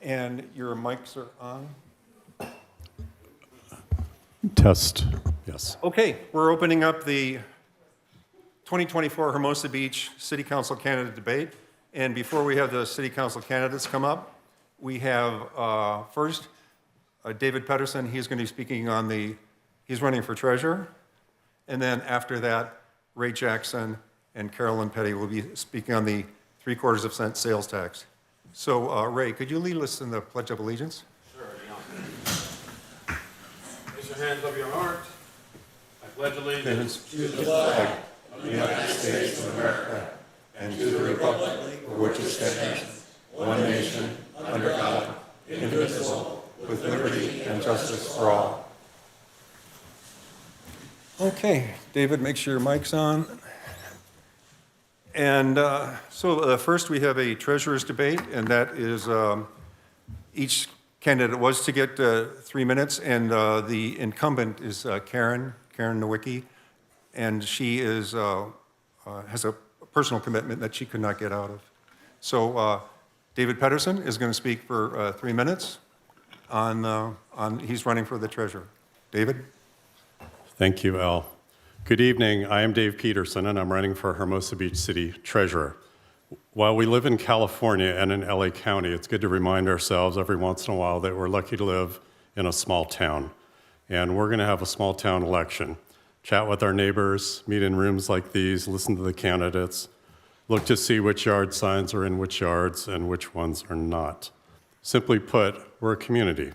And your mics are on? Test, yes. Okay, we're opening up the 2024 Hermosa Beach City Council candidate debate. And before we have the City Council candidates come up, we have first David Pedersen. He's going to be speaking on he's running for treasurer. And then after that, Ray Jackson and Carolyn Petty will be speaking on the 0.75% sales tax. So Ray, could you lead us in the Pledge of Allegiance? Sure, yeah. Raise your hands over your heart. I pledge allegiance To the flag of the United States of America and to the republic for which it stands, one nation, under God, indivisible, with liberty and justice for all. Okay, David, make sure your mic's on. And so first we have a treasurer's debate, and that is each candidate was to get 3 minutes, and the incumbent is Karen Nowicki, and she has a personal commitment that she could not get out of. So David Pedersen is going to speak for 3 minutes he's running for the treasurer. David? Thank you, Al. Good evening. I am Dave Peterson, and I'm running for Hermosa Beach City Treasurer. While we live in California and in LA County, it's good to remind ourselves every once in a while that we're lucky to live in a small town. And we're going to have a small town election. Chat with our neighbors, meet in rooms like these, listen to the candidates, look to see which yard signs are in which yards and which ones are not. Simply put, we're a community.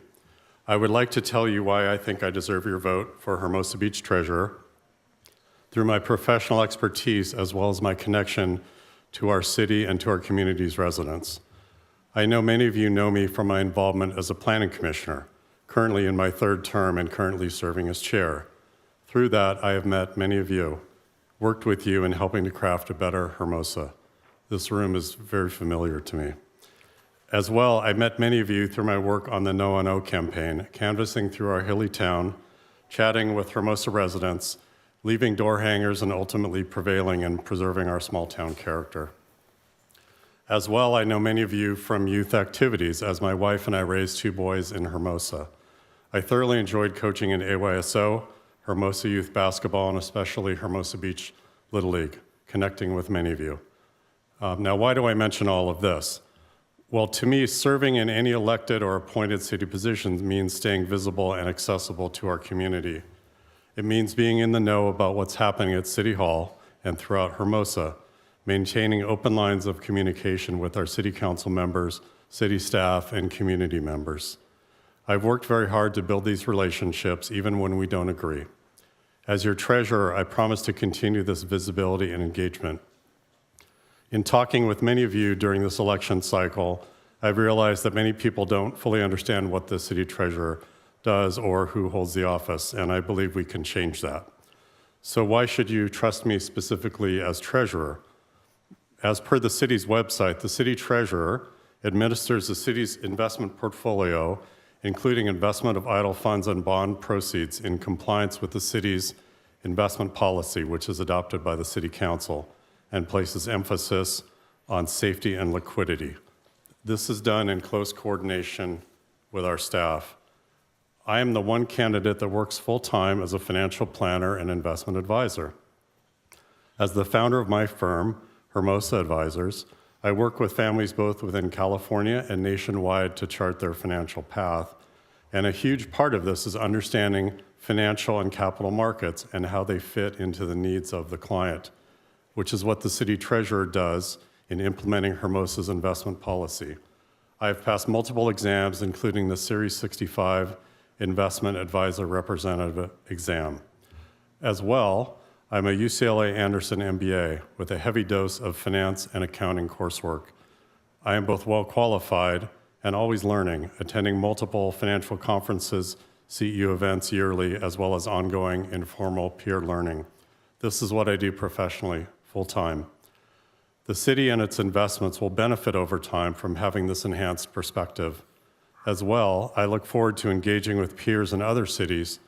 I would like to tell you why I think I deserve your vote for Hermosa Beach Treasurer. Through my professional expertise as well as my connection to our city and to our community's residents. I know many of you know me from my involvement as a planning commissioner, currently in my 3rd term and currently serving as chair. Through that, I have met many of you, worked with you in helping to craft a better Hermosa. This room is very familiar to me. As well, I met many of you through my work on the No on O campaign, canvassing through our hilly town, chatting with Hermosa residents, leaving door hangers and ultimately prevailing and preserving our small town character. As well, I know many of you from youth activities as my wife and I raised 2 boys in Hermosa. I thoroughly enjoyed coaching in AYSO, Hermosa Youth Basketball, and especially Hermosa Beach Little League, connecting with many of you. Now, why do I mention all of this? Well, to me, serving in any elected or appointed city positions means staying visible and accessible to our community. It means being in the know about what's happening at City Hall and throughout Hermosa, maintaining open lines of communication with our city council members, city staff, and community members. I've worked very hard to build these relationships even when we don't agree. As your treasurer, I promise to continue this visibility and engagement. In talking with many of you during this election cycle, I've realized that many people don't fully understand what the city treasurer does or who holds the office, and I believe we can change that. So why should you trust me specifically as treasurer? As per the city's website, the city treasurer administers the city's investment portfolio, including investment of idle funds and bond proceeds in compliance with the city's investment policy, which is adopted by the city council, and places emphasis on safety and liquidity. This is done in close coordination with our staff. I am the one candidate that works full-time as a financial planner and investment advisor. As the founder of my firm, Hermosa Advisors, I work with families both within California and nationwide to chart their financial path. And a huge part of this is understanding financial and capital markets and how they fit into the needs of the client, which is what the city treasurer does in implementing Hermosa's investment policy. I have passed multiple exams, including the Series 65 Investment Advisor Representative exam. As well, I'm a UCLA Anderson MBA with a heavy dose of finance and accounting coursework. I am both well qualified and always learning, attending multiple financial conferences, CEU events yearly, as well as ongoing informal peer learning. This is what I do professionally, full-time. The city and its investments will benefit over time from having this enhanced perspective. As well, I look forward to engaging with peers in other cities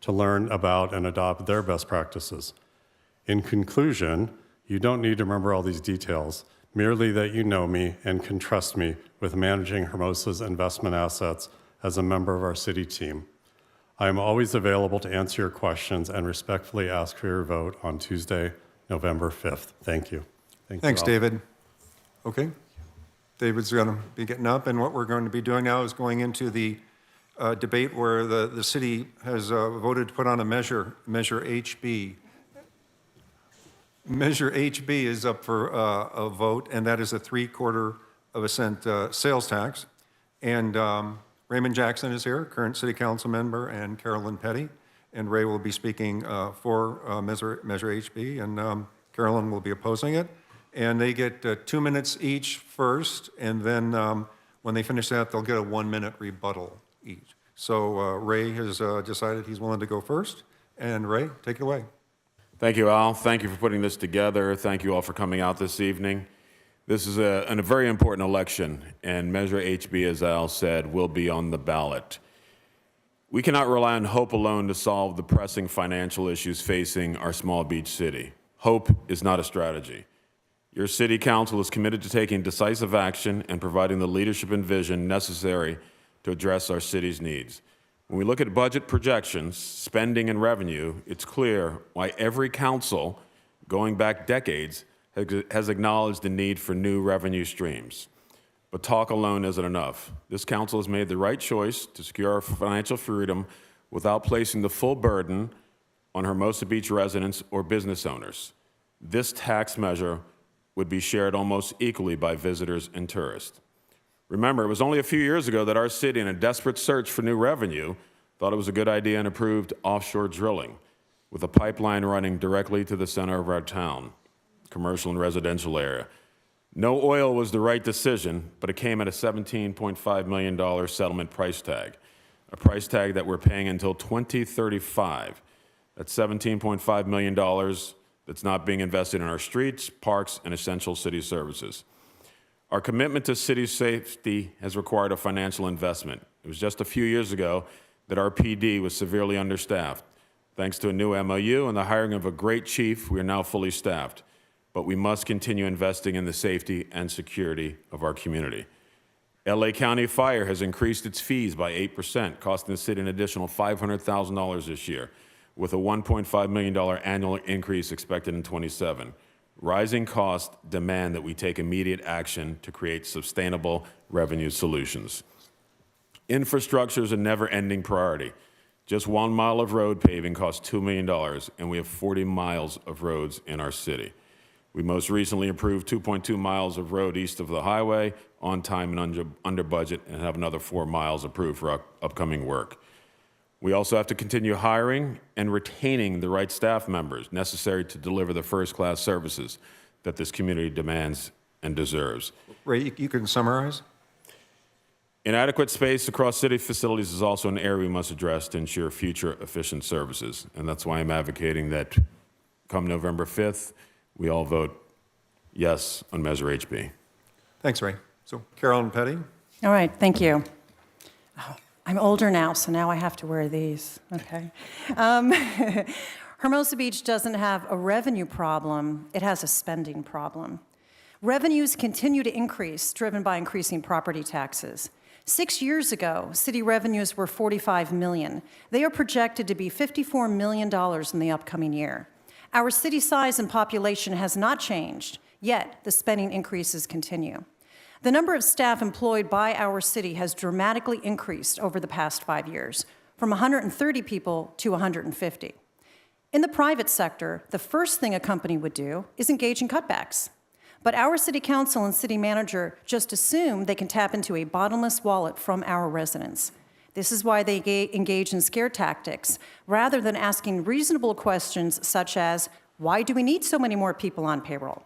to learn about and adopt their best practices. In conclusion, you don't need to remember all these details, merely that you know me and can trust me with managing Hermosa's investment assets as a member of our city team. I am always available to answer your questions and respectfully ask for your vote on Tuesday, November 5th. Thank you. Thanks, all. David. Okay. David's going to be getting up, and what we're going to be doing now is going into the debate where the city has voted to put on a measure HB. Measure HB is up for a vote, and that is a 3/4 cent sales tax. And Raymond Jackson is here, current city council member, and Carolyn Petty. And Ray will be speaking for Measure HB, and Carolyn will be opposing it. And they get 2 minutes each first, and then when they finish that, they'll get a 1-minute rebuttal each. So Ray has decided he's willing to go first. And Ray, take it away. Thank you, Al. Thank you for putting this together. Thank you all for coming out this evening. This is a very important election, and Measure HB, as Al said, will be on the ballot. We cannot rely on hope alone to solve the pressing financial issues facing our small beach city. Hope is not a strategy. Your city council is committed to taking decisive action and providing the leadership and vision necessary to address our city's needs. When we look at budget projections, spending, and revenue, it's clear why every council, going back decades, has acknowledged the need for new revenue streams. But talk alone isn't enough. This council has made the right choice to secure our financial freedom without placing the full burden on Hermosa Beach residents or business owners. This tax measure would be shared almost equally by visitors and tourists. Remember, it was only a few years ago that our city, in a desperate search for new revenue, thought it was a good idea and approved offshore drilling, with a pipeline running directly to the center of our town, commercial and residential area. No oil was the right decision, but it came at a $17.5 million settlement price tag, a price tag that we're paying until 2035. That's $17.5 million that's not being invested in our streets, parks, and essential city services. Our commitment to city safety has required a financial investment. It was just a few years ago that our PD was severely understaffed. Thanks to a new MOU and the hiring of a great chief, we are now fully staffed. But we must continue investing in the safety and security of our community. LA County Fire has increased its fees by 8%, costing the city an additional $500,000 this year, with a $1.5 million annual increase expected in '27. Rising costs demand that we take immediate action to create sustainable revenue solutions. Infrastructure is a never-ending priority. Just 1 mile of road paving costs $2 million, and we have 40 miles of roads in our city. We most recently approved 2.2 miles of road east of the highway on time and under budget, and have another 4 miles approved for upcoming work. We also have to continue hiring and retaining the right staff members necessary to deliver the first-class services that this community demands and deserves. Ray, you can summarize? Inadequate space across city facilities is also an area we must address to ensure future efficient services, and that's why I'm advocating that come November 5th, we all vote yes on Measure HB. Thanks, Ray. So Carolyn Petty. All right, thank you. Oh, I'm older now, so now I have to wear these, okay. Hermosa Beach doesn't have a revenue problem, it has a spending problem. Revenues continue to increase, driven by increasing property taxes. 6 years ago, city revenues were $45 million. They are projected to be $54 million in the upcoming year. Our city size and population has not changed, yet the spending increases continue. The number of staff employed by our city has dramatically increased over the past 5 years, from 130 people to 150. In the private sector, the first thing a company would do is engage in cutbacks. But our city council and city manager just assume they can tap into a bottomless wallet from our residents. This is why they engage in scare tactics, rather than asking reasonable questions such as, why do we need so many more people on payroll?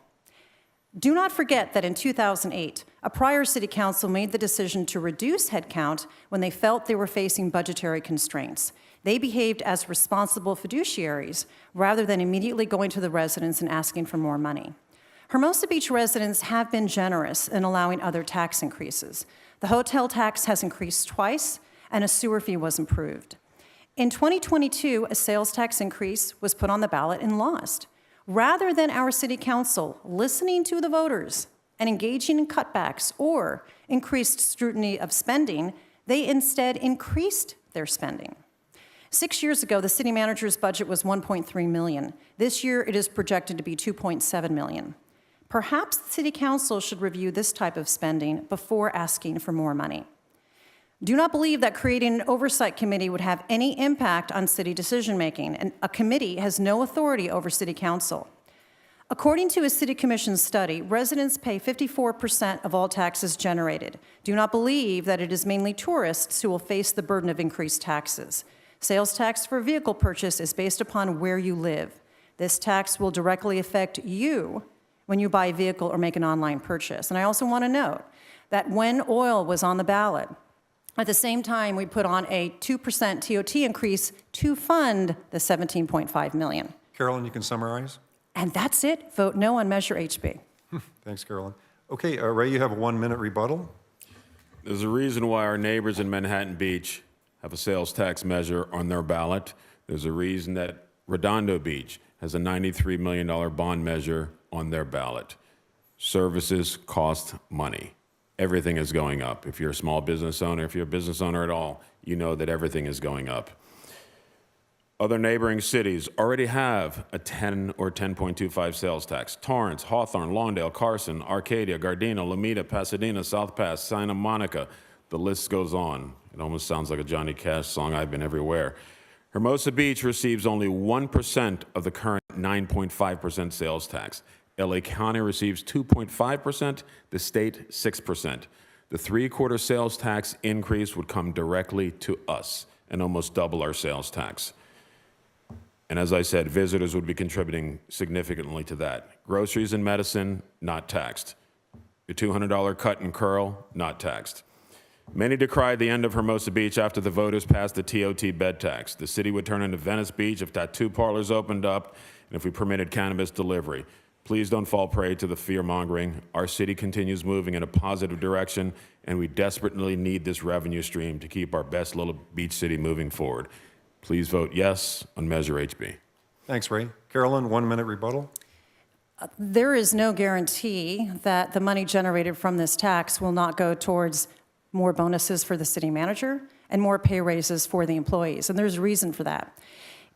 Do not forget that in 2008, a prior city council made the decision to reduce headcount when they felt they were facing budgetary constraints. They behaved as responsible fiduciaries, rather than immediately going to the residents and asking for more money. Hermosa Beach residents have been generous in allowing other tax increases. The hotel tax has increased twice, and a sewer fee was improved. In 2022, a sales tax increase was put on the ballot and lost. Rather than our city council listening to the voters, and engaging in cutbacks or increased scrutiny of spending, they instead increased their spending. 6 years ago, the city manager's budget was $1.3 million. This year, it is projected to be $2.7 million. Perhaps the city council should review this type of spending before asking for more money. Do not believe that creating an oversight committee would have any impact on city decision-making, and a committee has no authority over city council. According to a city commission study, residents pay 54% of all taxes generated. Do not believe that it is mainly tourists who will face the burden of increased taxes. Sales tax for vehicle purchase is based upon where you live. This tax will directly affect you when you buy a vehicle or make an online purchase. And I also want to note that when oil was on the ballot, at the same time, we put on a 2% TOT increase to fund the $17.5 million. Carolyn, you can summarize? And that's it. Vote no on Measure HB. Thanks, Carolyn. Okay, Ray, you have a 1-minute rebuttal. There's a reason why our neighbors in Manhattan Beach have a sales tax measure on their ballot. There's a reason that Redondo Beach has a $93 million bond measure on their ballot. Services cost money. Everything is going up. If you're a small business owner, if you're a business owner at all, you know that everything is going up. Other neighboring cities already have a 10 or 10.25 sales tax. Torrance, Hawthorne, Lawndale, Carson, Arcadia, Gardena, Lomita, Pasadena, South Pass, Santa Monica. The list goes on. It almost sounds like a Johnny Cash song, I've been everywhere. Hermosa Beach receives only 1% of the current 9.5% sales tax. LA County receives 2.5%, the state 6%. The 3/4 sales tax increase would come directly to us and almost double our sales tax. And as I said, visitors would be contributing significantly to that. Groceries and medicine, not taxed. Your $200 cut and curl, not taxed. Many decried the end of Hermosa Beach after the voters passed the TOT bed tax. The city would turn into Venice Beach if tattoo parlors opened up and if we permitted cannabis delivery. Please don't fall prey to the fear-mongering. Our city continues moving in a positive direction, and we desperately need this revenue stream to keep our best little beach city moving forward. Please vote yes on Measure HB. Thanks, Ray. Carolyn, 1-minute rebuttal. There is no guarantee that the money generated from this tax will not go towards more bonuses for the city manager and more pay raises for the employees, and there's a reason for that.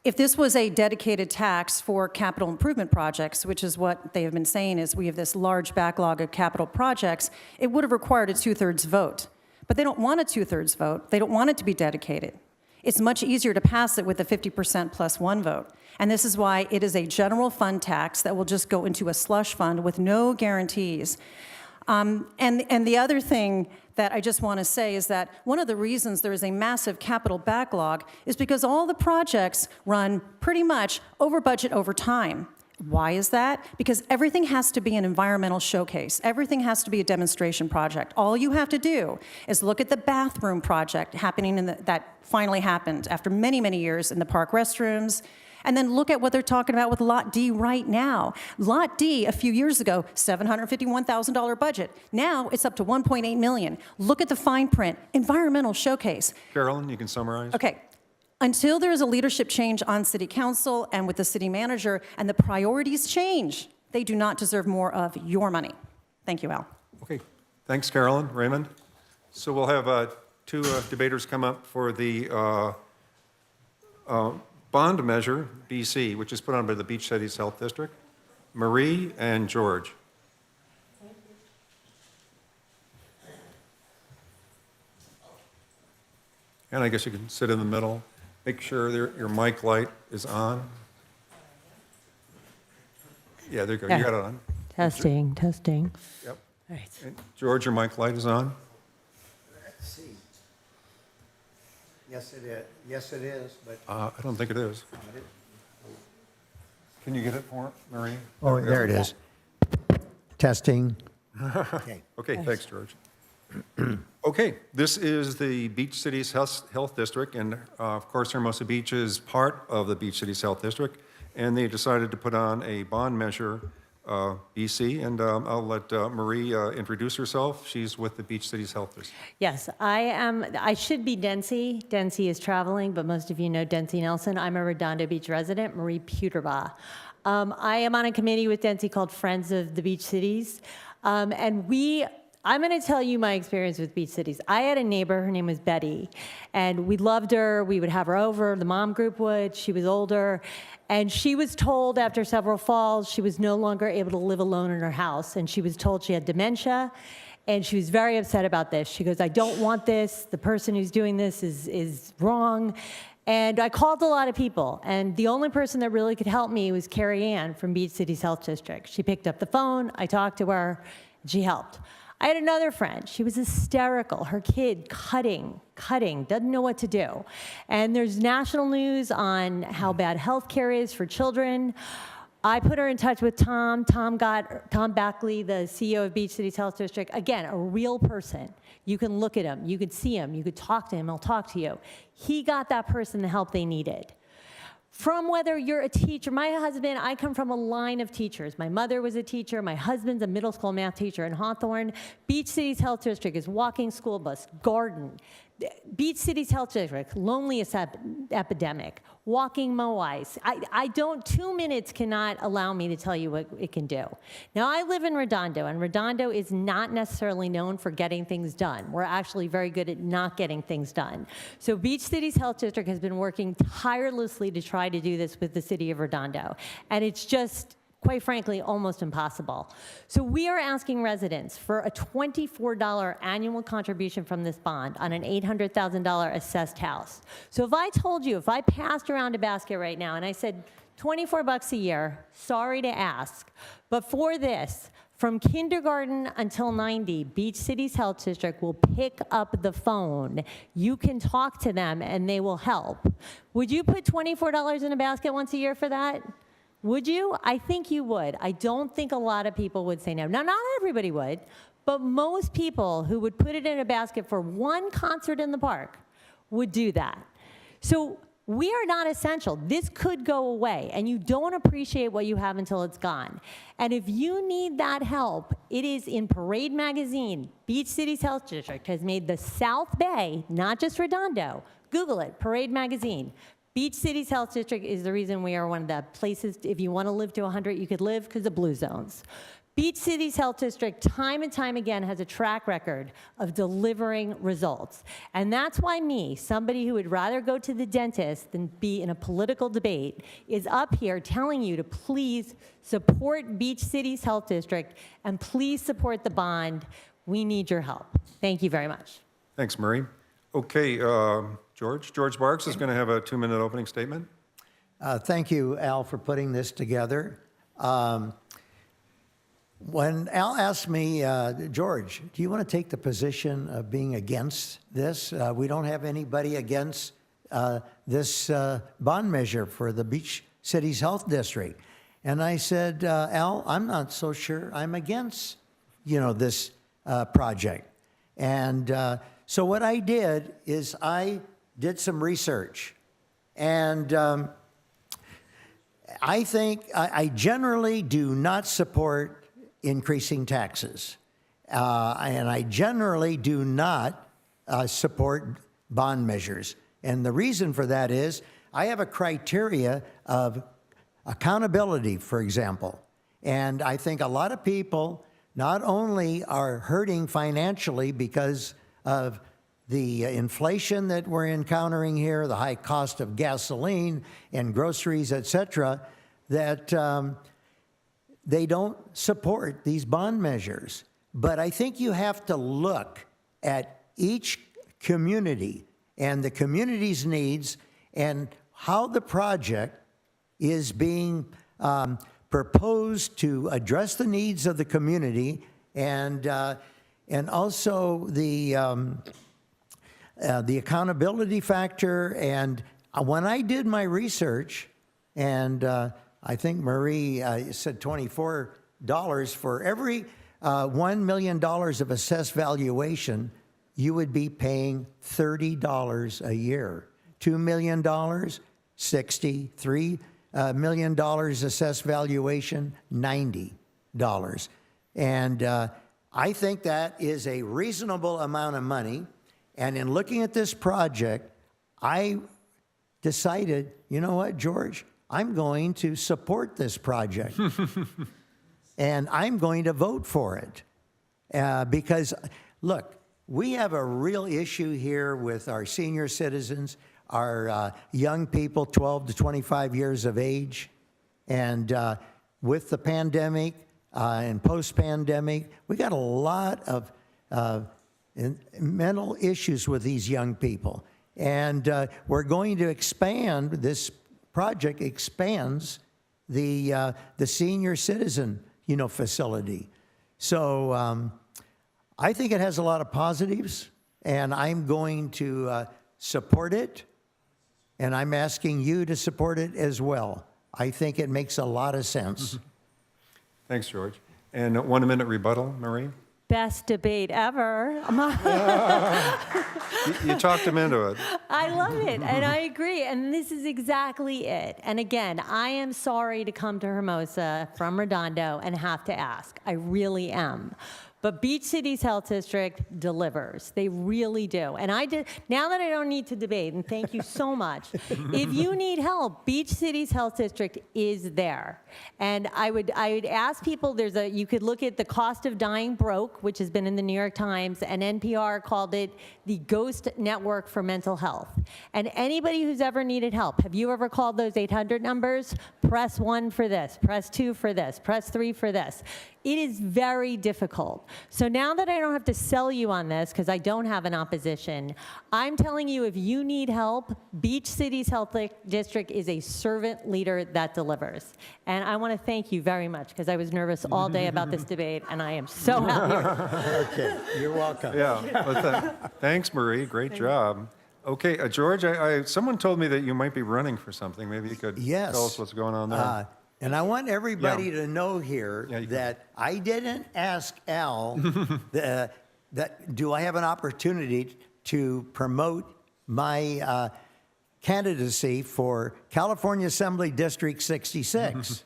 If this was a dedicated tax for capital improvement projects, which is what they have been saying is we have this large backlog of capital projects, it would have required a 2/3 vote. But they don't want a 2/3 vote. They don't want it to be dedicated. It's much easier to pass it with a 50% plus 1 vote. And this is why it is a general fund tax that will just go into a slush fund with no guarantees. And the other thing that I just want to say is that one of the reasons there is a massive capital backlog is because all the projects run pretty much over budget over time. Why is that? Because everything has to be an environmental showcase. Everything has to be a demonstration project. All you have to do is look at the bathroom project happening that finally happened after many, many years in the park restrooms. And then look at what they're talking about with Lot D right now. Lot D, a few years ago, $751,000 budget. Now it's up to $1.8 million. Look at the fine print, environmental showcase. Carolyn, you can summarize. Okay. Until there is a leadership change on city council and with the city manager and the priorities change, they do not deserve more of your money. Thank you, Al. Okay. Thanks, Carolyn. Raymond? So we'll have 2 debaters come up for the bond measure, BC, which is put on by the Beach Cities Health District. Marie and George. And I guess you can sit in the middle. Make sure your mic light is on. Yeah, there you go. You got it on. Testing, testing. Yep. All right. And George, your mic light is on. Let's see. Yes, it is. Yes, it is, but I don't think it is. Can you get it for Marie? oh, there it is. Testing. Okay. Okay, thanks, George. Okay, this is the Beach Cities Health District, and of course, Hermosa Beach is part of the Beach Cities Health District, and they decided to put on a bond measure, BC, and I'll let Marie introduce herself. She's with the Beach Cities Health District. Yes, I should be Dency. Dency is traveling, but most of you know Dency Nelson. I'm a Redondo Beach resident, Marie Puterbaugh. I am on a committee with Dency called Friends of the Beach Cities. I'm going to tell you my experience with beach cities. I had a neighbor, her name was Betty, and we loved her. We would have her over, the mom group would. She was older, and she was told after several falls she was no longer able to live alone in her house, and she was told she had dementia, and she was very upset about this. She goes, I don't want this. The person who's doing this is wrong. And I called a lot of people, and the only person that really could help me was Carrie Ann from Beach Cities Health District. She picked up the phone, I talked to her, and she helped. I had another friend. She was hysterical. Her kid cutting, doesn't know what to do. And there's national news on how bad health care is for children. I put her in touch with Tom. Tom Backley, the CEO of Beach Cities Health District. Again, a real person. You can look at him, you could see him, you could talk to him, he'll talk to you. He got that person the help they needed. From whether you're a teacher, my husband, I come from a line of teachers. My mother was a teacher, my husband's a middle school math teacher in Hawthorne. Beach Cities Health District is walking school bus, garden. Beach Cities Health District, loneliness epidemic, walking Moais. 2 minutes cannot allow me to tell you what it can do. Now, I live in Redondo, and Redondo is not necessarily known for getting things done. We're actually very good at not getting things done. So Beach Cities Health District has been working tirelessly to try to do this with the city of Redondo, and it's just, quite frankly, almost impossible. So we are asking residents for a $24 annual contribution from this bond on an $800,000 assessed house. So if I told you, if I passed around a basket right now and I said, 24 bucks a year, sorry to ask, but for this, from kindergarten until 90, Beach Cities Health District will pick up the phone. You can talk to them and they will help. Would you put $24 in a basket once a year for that? Would you? I think you would. I don't think a lot of people would say no. Now, not everybody would, but most people who would put it in a basket for one concert in the park would do that. So we are not essential. This could go away, and you don't appreciate what you have until it's gone. And if you need that help, it is in Parade Magazine. Beach Cities Health District has made the South Bay, not just Redondo. Google it, Parade Magazine. Beach Cities Health District is the reason we are one of the places, if you want to live to 100, you could live, because of blue zones. Beach Cities Health District, time and time again, has a track record of delivering results. And that's why me, somebody who would rather go to the dentist than be in a political debate, is up here telling you to please support Beach Cities Health District and please support the bond. We need your help. Thank you very much. Thanks, Marie. Okay, George Barks is going to have a 2-minute opening statement. Thank you, Al, for putting this together. When Al asked me, George, do you want to take the position of being against this? We don't have anybody against this bond measure for the Beach Cities Health District. And I said, Al, I'm not so sure I'm against, this project. And so what I did is I did some research. And I think I generally do not support increasing taxes. And I generally do not support bond measures. And the reason for that is I have a criteria of accountability, for example. And I think a lot of people not only are hurting financially because of the inflation that we're encountering here, the high cost of gasoline and groceries, et cetera, that they don't support these bond measures. But I think you have to look at each community and the community's needs and how the project is being proposed to address the needs of the community and also the accountability factor. And when I did my research, and I think Marie said $24 for every $1 million of assessed valuation, you would be paying $30 a year. $2 million, $60, $3 million assessed valuation, $90. And I think that is a reasonable amount of money. And in looking at this project, I decided, you know what, George? I'm going to support this project. And I'm going to vote for it Because, look, we have a real issue here with our senior citizens, our young people, 12 to 25 years of age. And with the pandemic and post-pandemic, we got a lot of mental issues with these young people. And we're going to expand, this project expands the senior citizen, facility. So I think it has a lot of positives, and I'm going to support it, and I'm asking you to support it as well. I think it makes a lot of sense. Thanks, George. And 1 minute rebuttal, Marie? Best debate ever. You talked him into it. I love it, and I agree, and this is exactly it. And again, I am sorry to come to Hermosa from Redondo and have to ask. I really am. But Beach City's Health District delivers. They really do. And now that I don't need to debate, and thank you so much, if you need help, Beach City's Health District is there. And I would ask people, you could look at the cost of dying broke, which has been in the New York Times, and NPR called it the ghost network for mental health. And anybody who's ever needed help, have you ever called those 800 numbers? Press 1 for this, press 2 for this, press 3 for this. It is very difficult. So now that I don't have to sell you on this, because I don't have an opposition, I'm telling you, if you need help, Beach City's Health District is a servant leader that delivers. And I want to thank you very much, because I was nervous all day about this debate, and I am so happy. Okay, you're welcome. Yeah. Well, thanks, Marie. Great job. Okay, George, someone told me that you might be running for something. Maybe you could Yes. tell us what's going on there. And I want everybody to know here that I didn't ask Al that do I have an opportunity to promote my candidacy for California Assembly District 66.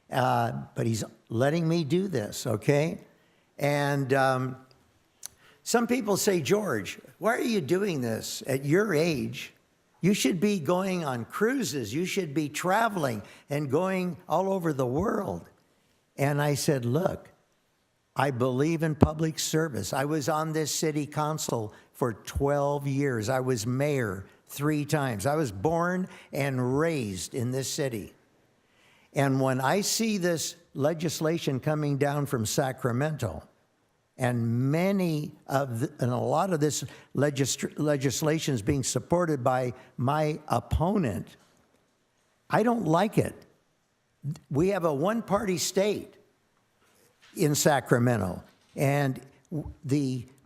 But he's letting me do this, okay? And some people say, George, why are you doing this at your age? You should be going on cruises. You should be traveling and going all over the world. And I said, look, I believe in public service. I was on this city council for 12 years. I was mayor 3 times. I was born and raised in this city. And when I see this legislation coming down from Sacramento, and a lot of this legislation is being supported by my opponent, I don't like it. We have a one-party state in Sacramento, and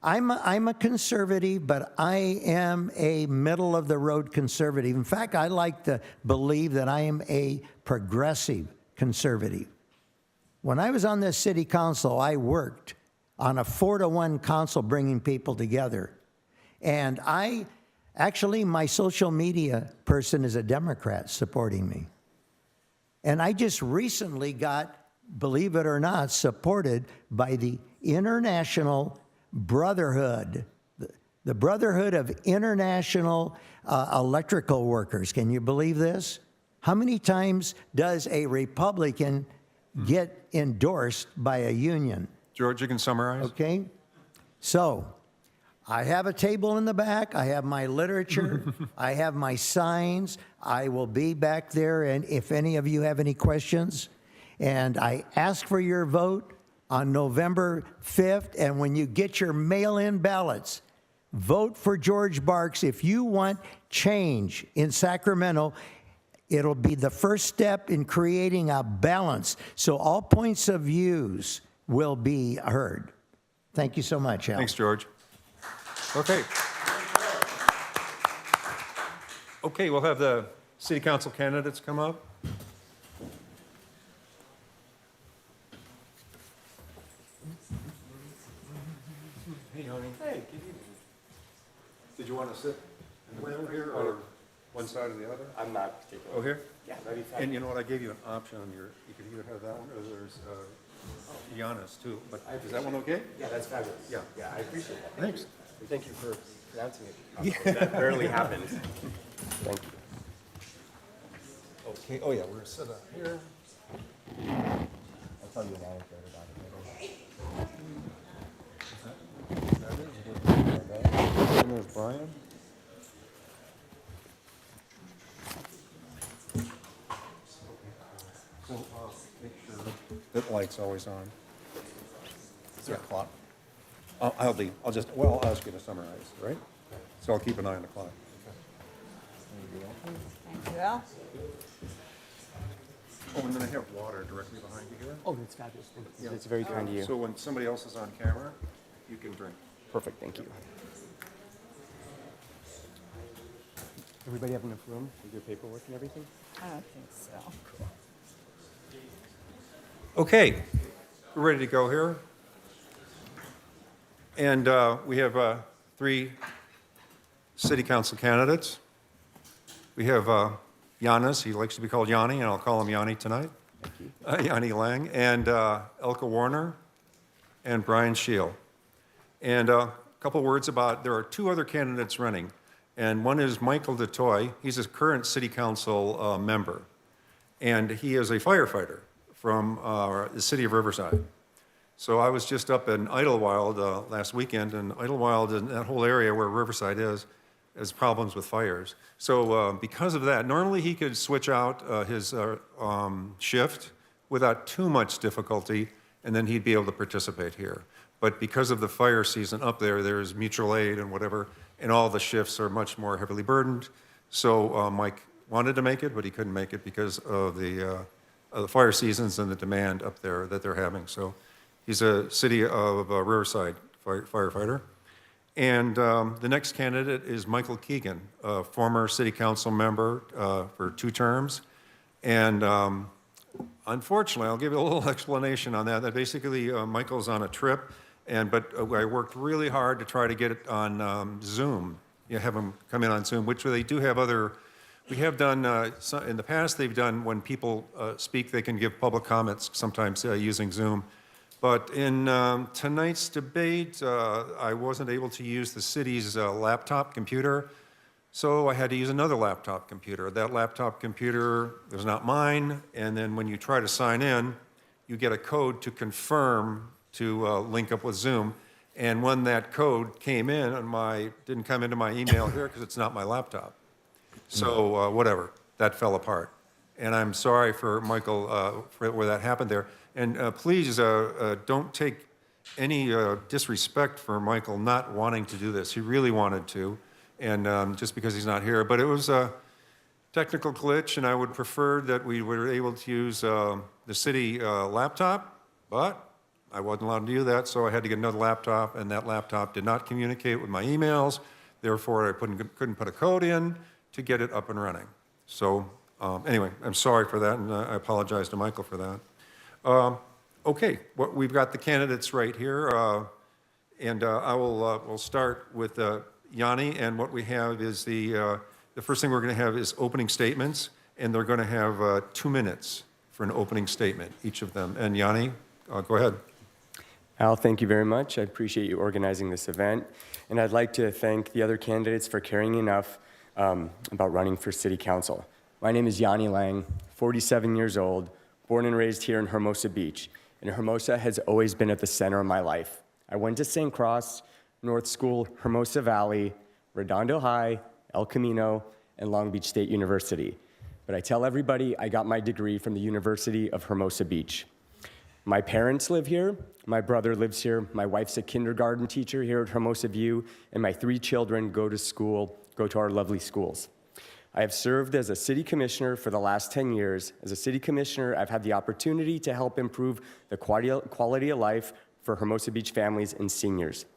I'm a conservative, but I am a middle-of-the-road conservative. In fact, I like to believe that I am a progressive conservative. When I was on this city council, I worked on a 4-to-1 council bringing people together. And my social media person is a Democrat supporting me. And I just recently got, believe it or not, supported by the International Brotherhood, the Brotherhood of International Electrical Workers. Can you believe this? How many times does a Republican get endorsed by a union? George, you can summarize. Okay. So I have a table in the back. I have my literature. I have my signs. I will be back there, and if any of you have any questions, and I ask for your vote on November 5th, and when you get your mail-in ballots, vote for George Barks. If you want change in Sacramento, it'll be the first step in creating a balance, so all points of views will be heard. Thank you so much, Al. Thanks, George. Okay. Okay, we'll have the city council candidates come up. Hey, honey. Hey, good evening. Did you want to sit in the middle here or one side or the other? I'm not particular. Oh, here? Yeah, that'd be fine. And you know what, I gave you an option on your, you could either have that one or there's Giannis too, but is that one okay? Yeah, that's fabulous. Yeah. Yeah, I appreciate that. Thanks. And thank you for pronouncing it. That rarely happens. Thank you. Okay, oh yeah, we're gonna sit up here. I'll tell you an anecdote about it later. And there's Brian. So, make sure that light's always on. Is there a clock? I'll ask you to summarize, right? So I'll keep an eye on the clock. Thank you, Al. Oh, and then I have water directly behind you here. Oh, that's fabulous. Thank you. That's very kind of you. So when somebody else is on camera, you can drink. Perfect, thank you. Everybody have enough room with your paperwork and everything? I don't think so. Okay, we're ready to go here. And we have 3 city council candidates. We have Giannis, he likes to be called Yanni, and I'll call him Yanni tonight. Thank you. Yanni Lang, and Elka Warner, and Brian Scheel. And a couple words about, there are 2 other candidates running, and one is Michael DeToy. He's a current city council member, and he is a firefighter from the city of Riverside. So I was just up in Idlewild last weekend, and Idlewild and that whole area where Riverside is, has problems with fires. So because of that, normally he could switch out his shift without too much difficulty, and then he'd be able to participate here. But because of the fire season up there, there's mutual aid and whatever, and all the shifts are much more heavily burdened. So Mike wanted to make it, but he couldn't make it because of the fire seasons and the demand up there that they're having. So he's a city of Riverside firefighter. And the next candidate is Michael Keegan, a former city council member for 2 terms. And unfortunately, I'll give you a little explanation on that. That basically, Michael's on a trip, but I worked really hard to try to get it on Zoom. Have him come in on Zoom, which they do have other. We have done, in the past, they've done when people speak, they can give public comments, sometimes using Zoom. But in tonight's debate, I wasn't able to use the city's laptop computer, so I had to use another laptop computer. That laptop computer was not mine, and then when you try to sign in, you get a code to confirm to link up with Zoom. And when that code came in, and didn't come into my email here because it's not my laptop. So whatever, that fell apart. And I'm sorry for Michael for where that happened there. And please don't take any disrespect for Michael not wanting to do this. He really wanted to, and just because he's not here. But it was a technical glitch, and I would prefer that we were able to use the city laptop, but I wasn't allowed to do that, so I had to get another laptop, and that laptop did not communicate with my emails. Therefore, I couldn't put a code in to get it up and running. So anyway, I'm sorry for that, and I apologize to Michael for that. Okay, we've got the candidates right here, and we'll start with Yanni, and what we have is the first thing we're going to have is opening statements, and they're going to have 2 minutes for an opening statement, each of them. And Yanni, go ahead. Al, thank you very much. I appreciate you organizing this event. And I'd like to thank the other candidates for caring enough about running for city council. My name is Yanni Lang, 47 years old, born and raised here in Hermosa Beach. And Hermosa has always been at the center of my life. I went to St. Cross, North School, Hermosa Valley, Redondo High, El Camino, and Long Beach State University. But I tell everybody I got my degree from the University of Hermosa Beach. My parents live here, my brother lives here, my wife's a kindergarten teacher here at Hermosa View, and my 3 children go to our lovely schools. I have served as a city commissioner for the last 10 years. As a city commissioner, I've had the opportunity to help improve the quality of life for Hermosa Beach families and seniors.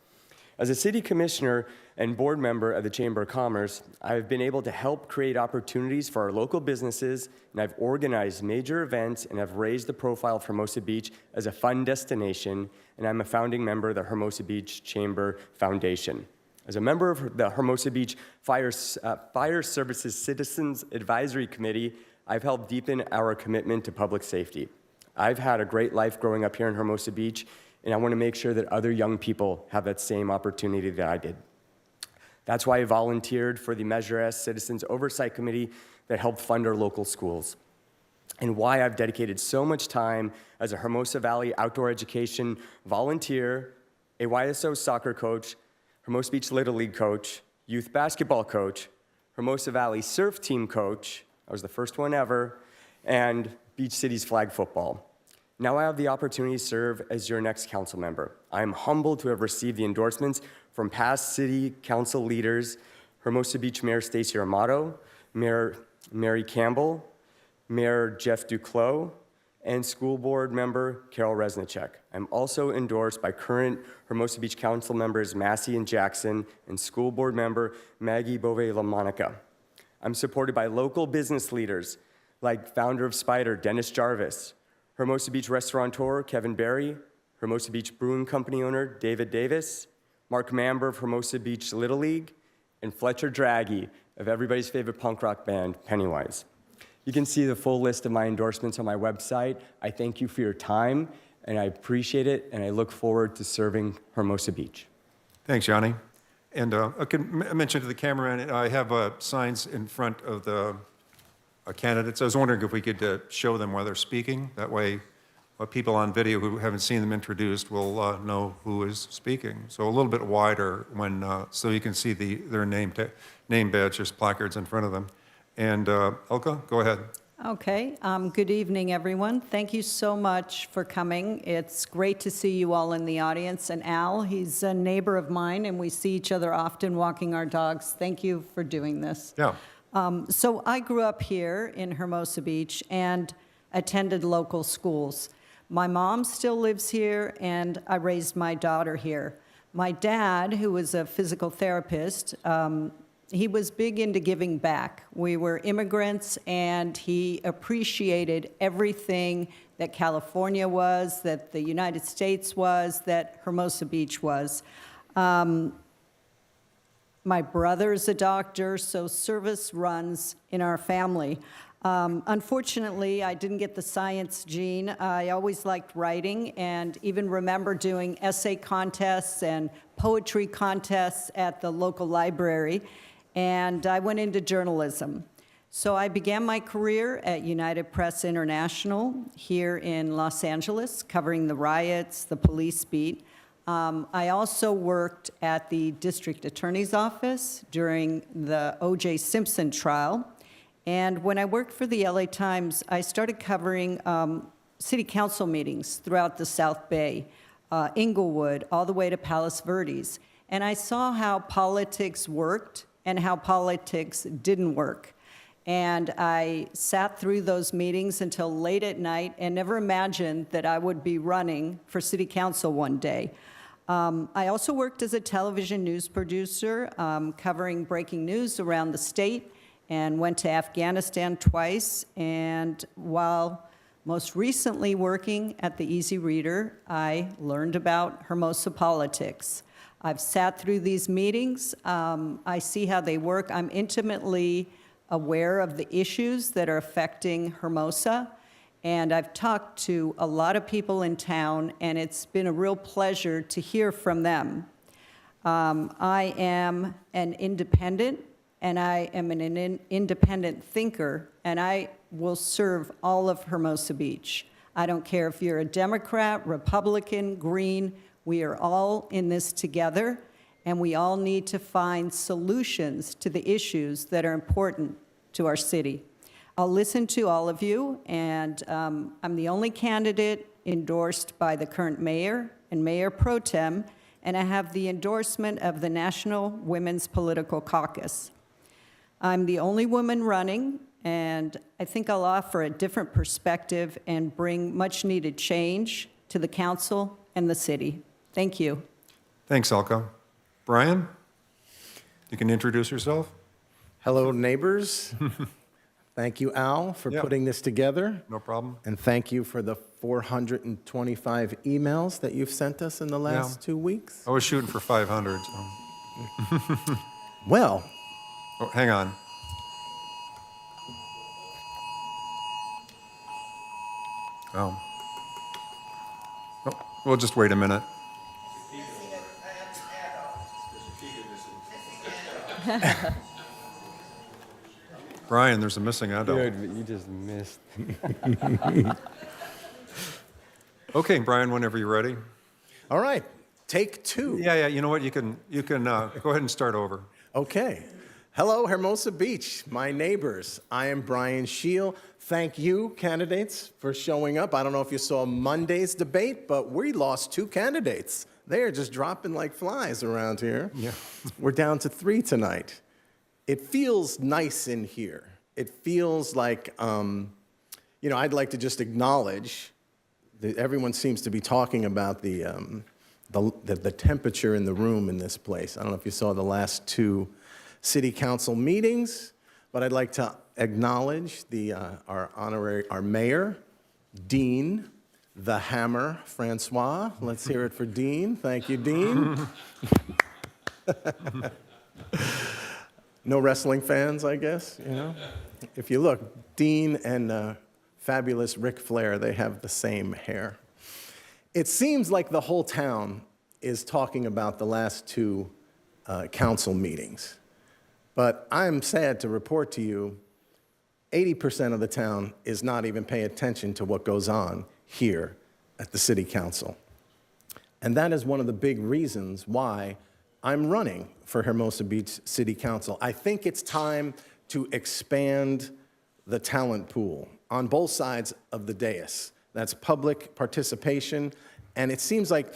As a city commissioner and board member of the Chamber of Commerce, I've been able to help create opportunities for our local businesses, and I've organized major events and have raised the profile of Hermosa Beach as a fun destination, and I'm a founding member of the Hermosa Beach Chamber Foundation. As a member of the Hermosa Beach Fire Services Citizens Advisory Committee, I've helped deepen our commitment to public safety. I've had a great life growing up here in Hermosa Beach, and I want to make sure that other young people have that same opportunity that I did. That's why I volunteered for the Measure S Citizens Oversight Committee that helped fund our local schools, and why I've dedicated so much time as a Hermosa Valley outdoor education volunteer, a YSO soccer coach, Hermosa Beach Little League coach, youth basketball coach, Hermosa Valley surf team coach, I was the first one ever, and Beach City's flag football. Now I have the opportunity to serve as your next council member. I am humbled to have received the endorsements from past city council leaders, Hermosa Beach Mayor Stacey Armato, Mayor Mary Campbell, Mayor Jeff Duclos, and school board member Carol Resnicek. I'm also endorsed by current Hermosa Beach council members Massey and Jackson and school board member Maggie Bove-LaMonica. I'm supported by local business leaders like founder of Spider, Dennis Jarvis, Hermosa Beach restaurateur Kevin Berry, Hermosa Beach Brewing Company owner David Davis, Mark Mamber of Hermosa Beach Little League, and Fletcher Draghi of everybody's favorite punk rock band, Pennywise. You can see the full list of my endorsements on my website. I thank you for your time, and I appreciate it, and I look forward to serving Hermosa Beach. Thanks, Yanni. And I can mention to the cameraman, I have signs in front of the candidates. I was wondering if we could show them while they're speaking. That way, people on video who haven't seen them introduced will know who is speaking. So a little bit wider when, so you can see their name badges, placards in front of them. And Elka, go ahead. Okay, good evening, everyone. Thank you so much for coming. It's great to see you all in the audience. And Al, he's a neighbor of mine, and we see each other often walking our dogs. Thank you for doing this. Yeah. So I grew up here in Hermosa Beach and attended local schools. My mom still lives here, and I raised my daughter here. My dad, who was a physical therapist, he was big into giving back. We were immigrants, and he appreciated everything that California was, that the United States was, that Hermosa Beach was. My brother's a doctor, so service runs in our family. Unfortunately, I didn't get the science gene. I always liked writing and even remember doing essay contests and poetry contests at the local library. And I went into journalism. So I began my career at United Press International here in Los Angeles, covering the riots, the police beat. I also worked at the district attorney's office during the O.J. Simpson trial. And when I worked for the LA Times, I started covering city council meetings throughout the South Bay, Inglewood, all the way to Palos Verdes. And I saw how politics worked and how politics didn't work. And I sat through those meetings until late at night and never imagined that I would be running for city council one day. I also worked as a television news producer, covering breaking news around the state, and went to Afghanistan twice. And while most recently working at the Easy Reader, I learned about Hermosa politics. I've sat through these meetings. I see how they work. I'm intimately aware of the issues that are affecting Hermosa. And I've talked to a lot of people in town, and it's been a real pleasure to hear from them. I am an independent, and I am an independent thinker, and I will serve all of Hermosa Beach. I don't care if you're a Democrat, Republican, Green, we are all in this together, and we all need to find solutions to the issues that are important to our city. I'll listen to all of you, and I'm the only candidate endorsed by the current mayor and Mayor Pro Tem, and I have the endorsement of the National Women's Political Caucus. I'm the only woman running, and I think I'll offer a different perspective and bring much-needed change to the council and the city. Thank you. Thanks, Elka. Brian, you can introduce yourself. Hello, neighbors. Thank you, Al, for Yeah. putting this together. No problem. And thank you for the 425 emails that you've sent us in the last 2 weeks. I was shooting for 500. So. Well, Oh, hang on. Oh. Oh, we'll just wait a minute. Brian, there's a missing adult. Dude, you just missed. Okay, Brian, whenever you're ready. all right. Take two. Yeah, you know what? You can go ahead and start over. Okay. Hello, Hermosa Beach, my neighbors. I am Brian Scheel. Thank you, candidates, for showing up. I don't know if you saw Monday's debate, but we lost 2 candidates. They are just dropping like flies around here. Yeah. We're down to 3 tonight. It feels nice in here. It feels like, I'd like to just acknowledge that everyone seems to be talking about the temperature in the room in this place. I don't know if you saw the last 2 city council meetings, but I'd like to acknowledge our mayor, Dean, the Hammer, Francois. Let's hear it for Dean. Thank you, Dean. No wrestling fans, I guess, If you look, Dean and fabulous Ric Flair, they have the same hair. It seems like the whole town is talking about the last 2 council meetings. But I'm sad to report to you, 80% of the town is not even paying attention to what goes on here at the city council. And that is one of the big reasons why I'm running for Hermosa Beach City Council. I think it's time to expand the talent pool on both sides of the dais. That's public participation. And it seems like,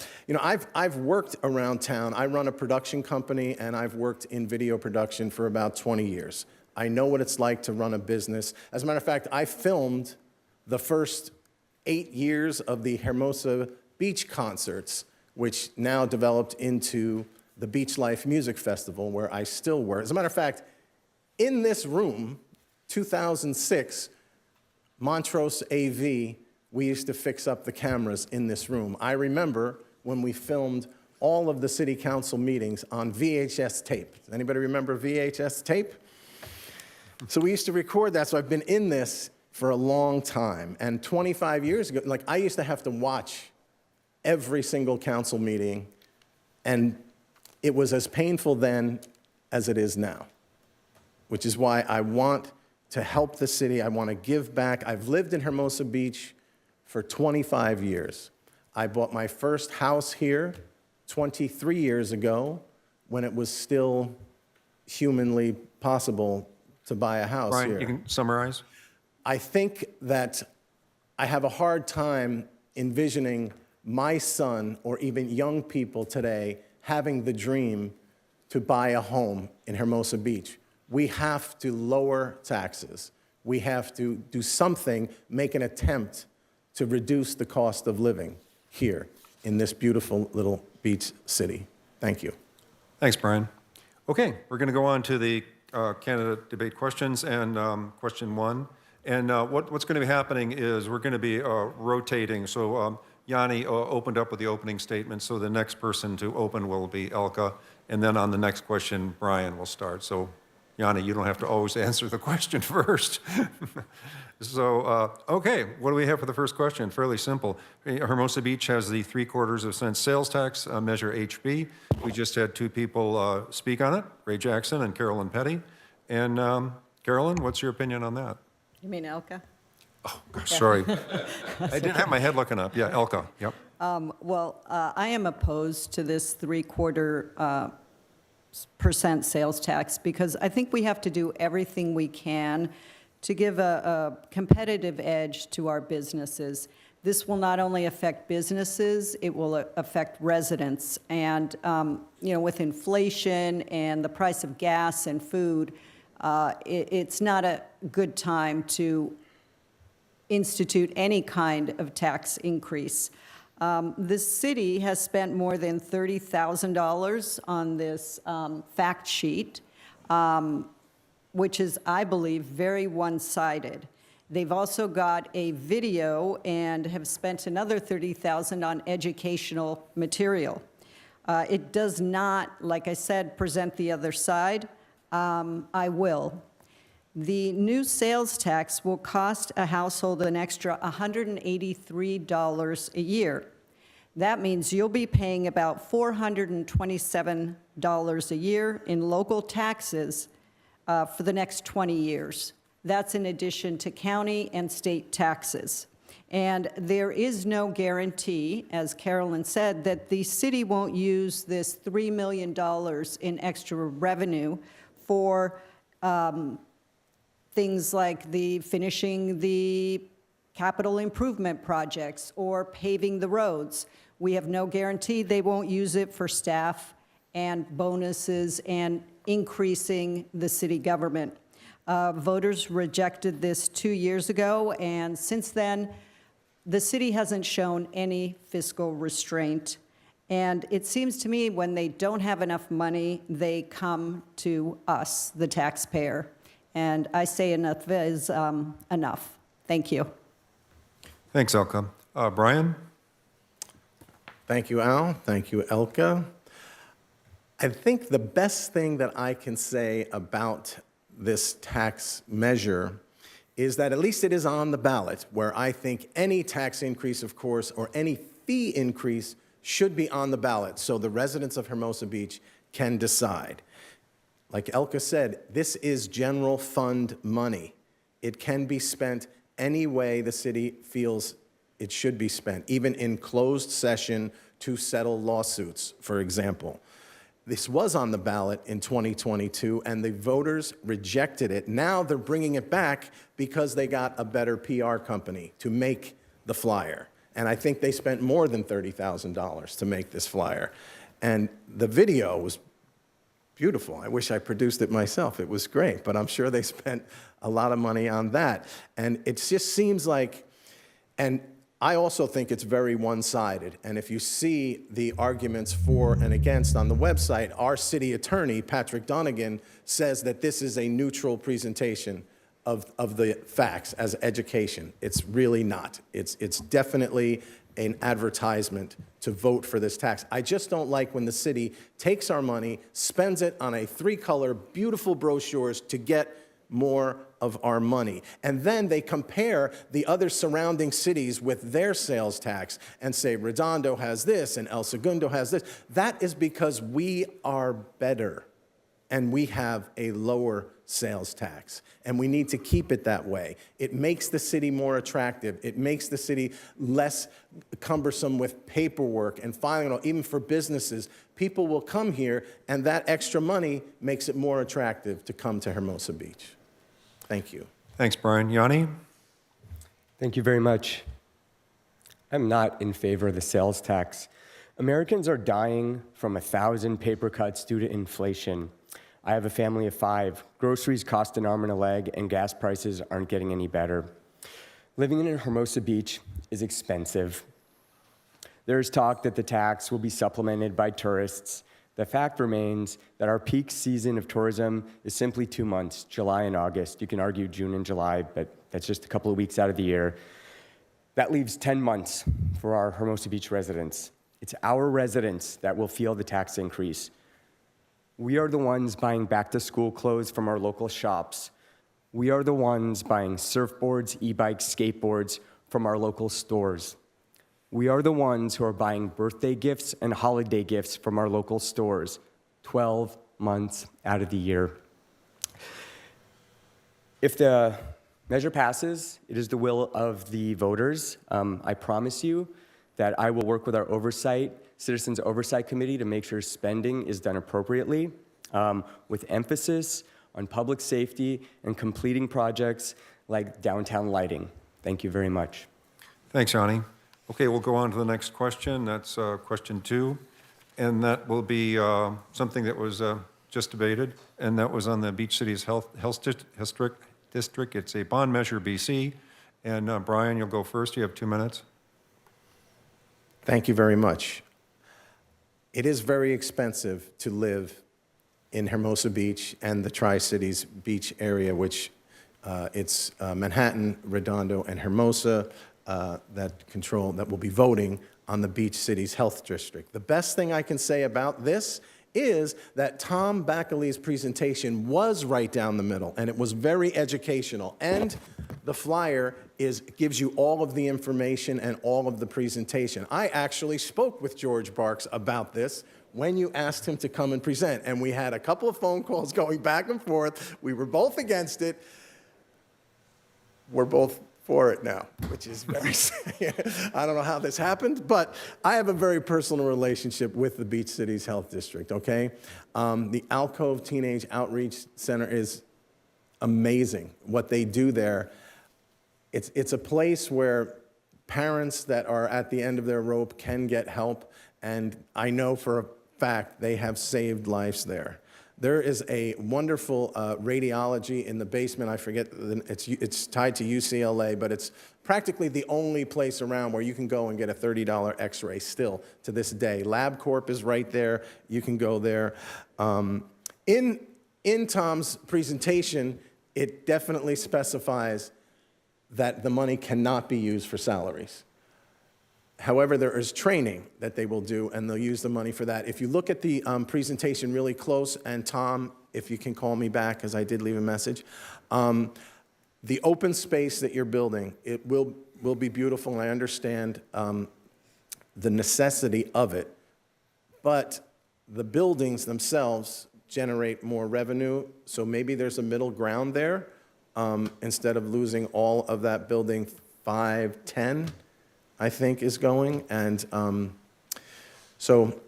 I've worked around town. I run a production company, and I've worked in video production for about 20 years. I know what it's like to run a business. As a matter of fact, I filmed the first 8 years of the Hermosa Beach concerts, which now developed into the Beach Life Music Festival, where I still work. As a matter of fact, in this room, 2006, Montrose AV, we used to fix up the cameras in this room. I remember when we filmed all of the city council meetings on VHS tape. Does anybody remember VHS tape? So we used to record that, so I've been in this for a long time. And 25 years ago, I used to have to watch every single council meeting, and it was as painful then as it is now, which is why I want to help the city. I want to give back. I've lived in Hermosa Beach for 25 years. I bought my first house here 23 years ago when it was still humanly possible to buy a house Brian, here. you can summarize? I think that I have a hard time envisioning my son or even young people today having the dream to buy a home in Hermosa Beach. We have to lower taxes. We have to do something, make an attempt to reduce the cost of living here in this beautiful little beach city. Thank you. Thanks, Brian. Okay, we're going to go on to the candidate debate questions, and question 1. And what's going to be happening is we're going to be rotating. So Yanni opened up with the opening statement, so the next person to open will be Elka, and then on the next question, Brian will start. So Yanni, you don't have to always answer the question first. So, okay, what do we have for the first question? Fairly simple. Hermosa Beach has the 0.75% sales tax, measure HB. We just had 2 people speak on it, Ray Jackson and Carolyn Petty. And Carolyn, what's your opinion on that? You mean Elka? Oh, gosh, sorry. I didn't have my head looking up. Yeah, Elka, yep. I am opposed to this 0.75% sales tax because I think we have to do everything we can to give a competitive edge to our businesses. This will not only affect businesses, it will affect residents. And, with inflation and the price of gas and food, it's not a good time to institute any kind of tax increase. The city has spent more than $30,000 on this fact sheet, which is, I believe, very one-sided. They've also got a video and have spent another $30,000 on educational material. It does not, like I said, present the other side. I will. The new sales tax will cost a household an extra $183 a year. That means you'll be paying about $427 a year in local taxes for the next 20 years. That's in addition to county and state taxes. And there is no guarantee, as Carolyn said, that the city won't use this $3 million in extra revenue for things like finishing the capital improvement projects or paving the roads. We have no guarantee they won't use it for staff and bonuses and increasing the city government. Voters rejected this 2 years ago, and since then, the city hasn't shown any fiscal restraint. And it seems to me when they don't have enough money, they come to us, the taxpayer. And I say enough is enough. Thank you. Thanks, Elka. Brian? Thank you, Al. Thank you, Elka. I think the best thing that I can say about this tax measure is that at least it is on the ballot, where I think any tax increase, of course, or any fee increase should be on the ballot so the residents of Hermosa Beach can decide. Like Elka said, this is general fund money. It can be spent any way the city feels it should be spent, even in closed session to settle lawsuits, for example. This was on the ballot in 2022, and the voters rejected it. Now they're bringing it back because they got a better PR company to make the flyer. And I think they spent more than $30,000 to make this flyer. And the video was beautiful. I wish I produced it myself. It was great, but I'm sure they spent a lot of money on that. And it just seems like, and I also think it's very one-sided, and if you see the arguments for and against on the website, our city attorney, Patrick Donegan, says that this is a neutral presentation of the facts as education. It's really not. It's definitely an advertisement to vote for this tax. I just don't like when the city takes our money, spends it on a three-color, beautiful brochures to get more of our money. And then they compare the other surrounding cities with their sales tax and say, Redondo has this and El Segundo has this. That is because we are better and we have a lower sales tax. And we need to keep it that way. It makes the city more attractive. It makes the city less cumbersome with paperwork and filing, even for businesses. People will come here, and that extra money makes it more attractive to come to Hermosa Beach. Thank you. Thanks, Brian. Yanni? Thank you very much. I'm not in favor of the sales tax. Americans are dying from 1,000 paper cuts due to inflation. I have a family of 5. Groceries cost an arm and a leg, and gas prices aren't getting any better. Living in Hermosa Beach is expensive. There is talk that the tax will be supplemented by tourists. The fact remains that our peak season of tourism is simply 2 months, July and August. You can argue June and July, but that's just a couple of weeks out of the year. That leaves 10 months for our Hermosa Beach residents. It's our residents that will feel the tax increase. We are the ones buying back-to-school clothes from our local shops. We are the ones buying surfboards, e-bikes, skateboards from our local stores. We are the ones who are buying birthday gifts and holiday gifts from our local stores 12 months out of the year. If the measure passes, it is the will of the voters. I promise you that I will work with our Citizens Oversight Committee to make sure spending is done appropriately, with emphasis on public safety and completing projects like downtown lighting. Thank you very much. Thanks, Yanni. Okay, we'll go on to the next question. That's question 2. And that will be something that was just debated, and that was on the Beach Cities Health District. It's a bond measure BC. And Brian, you'll go first. You have 2 minutes. Thank you very much. It is very expensive to live in Hermosa Beach and the Tri-Cities beach area, which it's Manhattan, Redondo, and Hermosa that will be voting on the Beach Cities Health District. The best thing I can say about this is that Tom Backley's presentation was right down the middle, and it was very educational. And the flyer gives you all of the information and all of the presentation. I actually spoke with George Barks about this when you asked him to come and present, and we had a couple of phone calls going back and forth. We were both against it. We're both for it now, which is very, I don't know how this happened, but I have a very personal relationship with the Beach Cities Health District, okay? The Alcove Teenage Outreach Center is amazing. What they do there, it's a place where parents that are at the end of their rope can get help, and I know for a fact they have saved lives there. There is a wonderful radiology in the basement. I forget, it's tied to UCLA, but it's practically the only place around where you can go and get a $30 x-ray still to this day. LabCorp is right there. You can go there. In Tom's presentation, it definitely specifies that the money cannot be used for salaries. However, there is training that they will do, and they'll use the money for that. If you look at the presentation really close, and Tom, if you can call me back, because I did leave a message, the open space that you're building, it will be beautiful, and I understand the necessity of it. But the buildings themselves generate more revenue, so maybe there's a middle ground there. Instead of losing all of that building, 5, 10, I think, is going. And so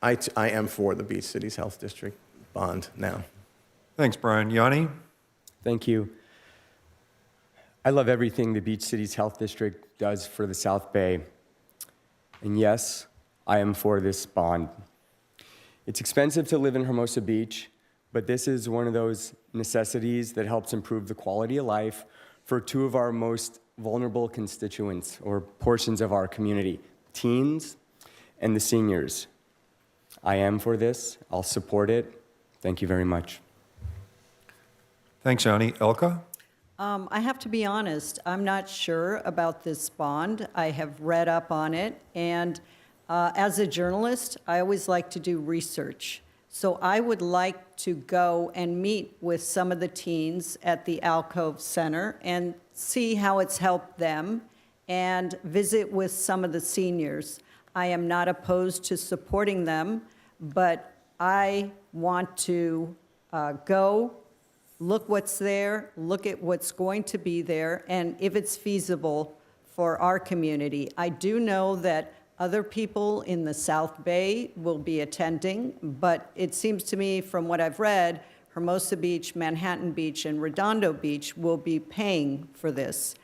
I am for the Beach Cities Health District bond now. Thanks, Brian. Yanni? Thank you. I love everything the Beach Cities Health District does for the South Bay. And yes, I am for this bond. It's expensive to live in Hermosa Beach, but this is one of those necessities that helps improve the quality of life for two of our most vulnerable constituents or portions of our community, teens and the seniors. I am for this. I'll support it. Thank you very much. Thanks, Yanni. Elka? I have to be honest, I'm not sure about this bond. I have read up on it, and as a journalist, I always like to do research. So I would like to go and meet with some of the teens at the Alcove Center and see how it's helped them, and visit with some of the seniors. I am not opposed to supporting them, but I want to go, look what's there, look at what's going to be there, and if it's feasible for our community. I do know that other people in the South Bay will be attending, but it seems to me from what I've read, Hermosa Beach, Manhattan Beach, and Redondo Beach will be paying for this,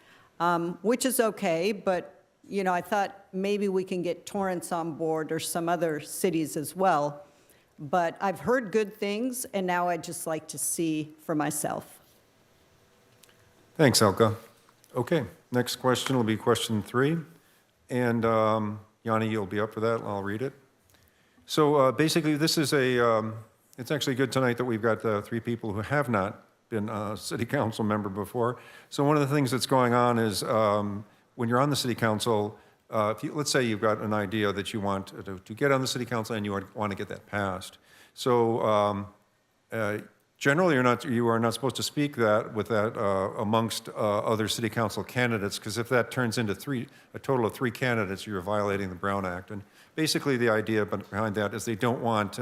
which is okay, but you know, I thought maybe we can get Torrance on board or some other cities as well. But I've heard good things, and now I'd just like to see for myself. Thanks, Elka. Okay, next question will be question 3. And Yanni, you'll be up for that, and I'll read it. So basically, this is it's actually good tonight that we've got 3 people who have not been a city council member before. So one of the things that's going on is when you're on the city council, let's say you've got an idea that you want to get on the city council and you want to get that passed. So generally, you are not supposed to speak with that amongst other city council candidates, because if that turns into a total of 3 candidates, you're violating the Brown Act. And basically, the idea behind that is they don't want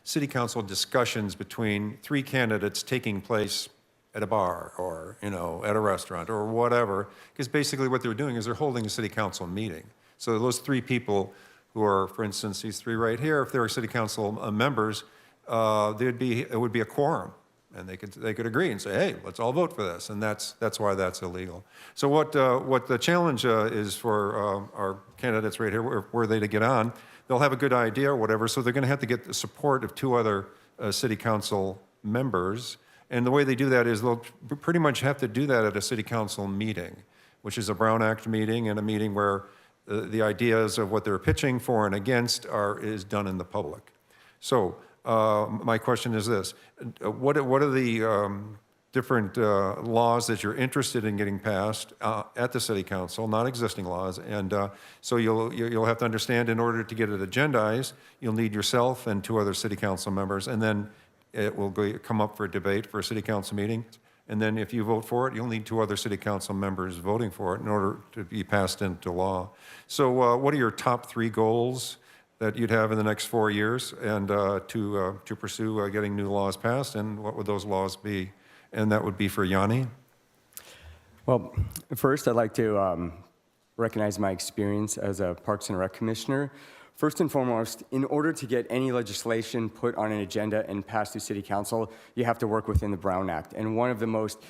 city council discussions between 3 candidates taking place at a bar or, you know, at a restaurant or whatever, because basically what they're doing is they're holding a city council meeting. So those 3 people who are, for instance, these 3 right here, if they're city council members, it would be a quorum, and they could agree and say, hey, let's all vote for this, and that's why that's illegal. So what the challenge is for our candidates right here, were they to get on, they'll have a good idea or whatever, so they're going to have to get the support of 2 other city council members. And the way they do that is they'll pretty much have to do that at a city council meeting, which is a Brown Act meeting, and a meeting where the ideas of what they're pitching for and against is done in the public. So my question is this: what are the different laws that you're interested in getting passed at the city council, not existing laws? And so you'll have to understand, in order to get it agendized, you'll need yourself and 2 other city council members, and then it will come up for debate for a city council meeting. And then if you vote for it, you'll need 2 other city council members voting for it in order to be passed into law. So what are your top 3 goals that you'd have in the next 4 years and to pursue getting new laws passed, and what would those laws be? And that would be for Yanni. Well, first, I'd like to recognize my experience as a Parks and Rec Commissioner. First and foremost, in order to get any legislation put on an agenda and passed through City Council, you have to work within the Brown Act. And one of the most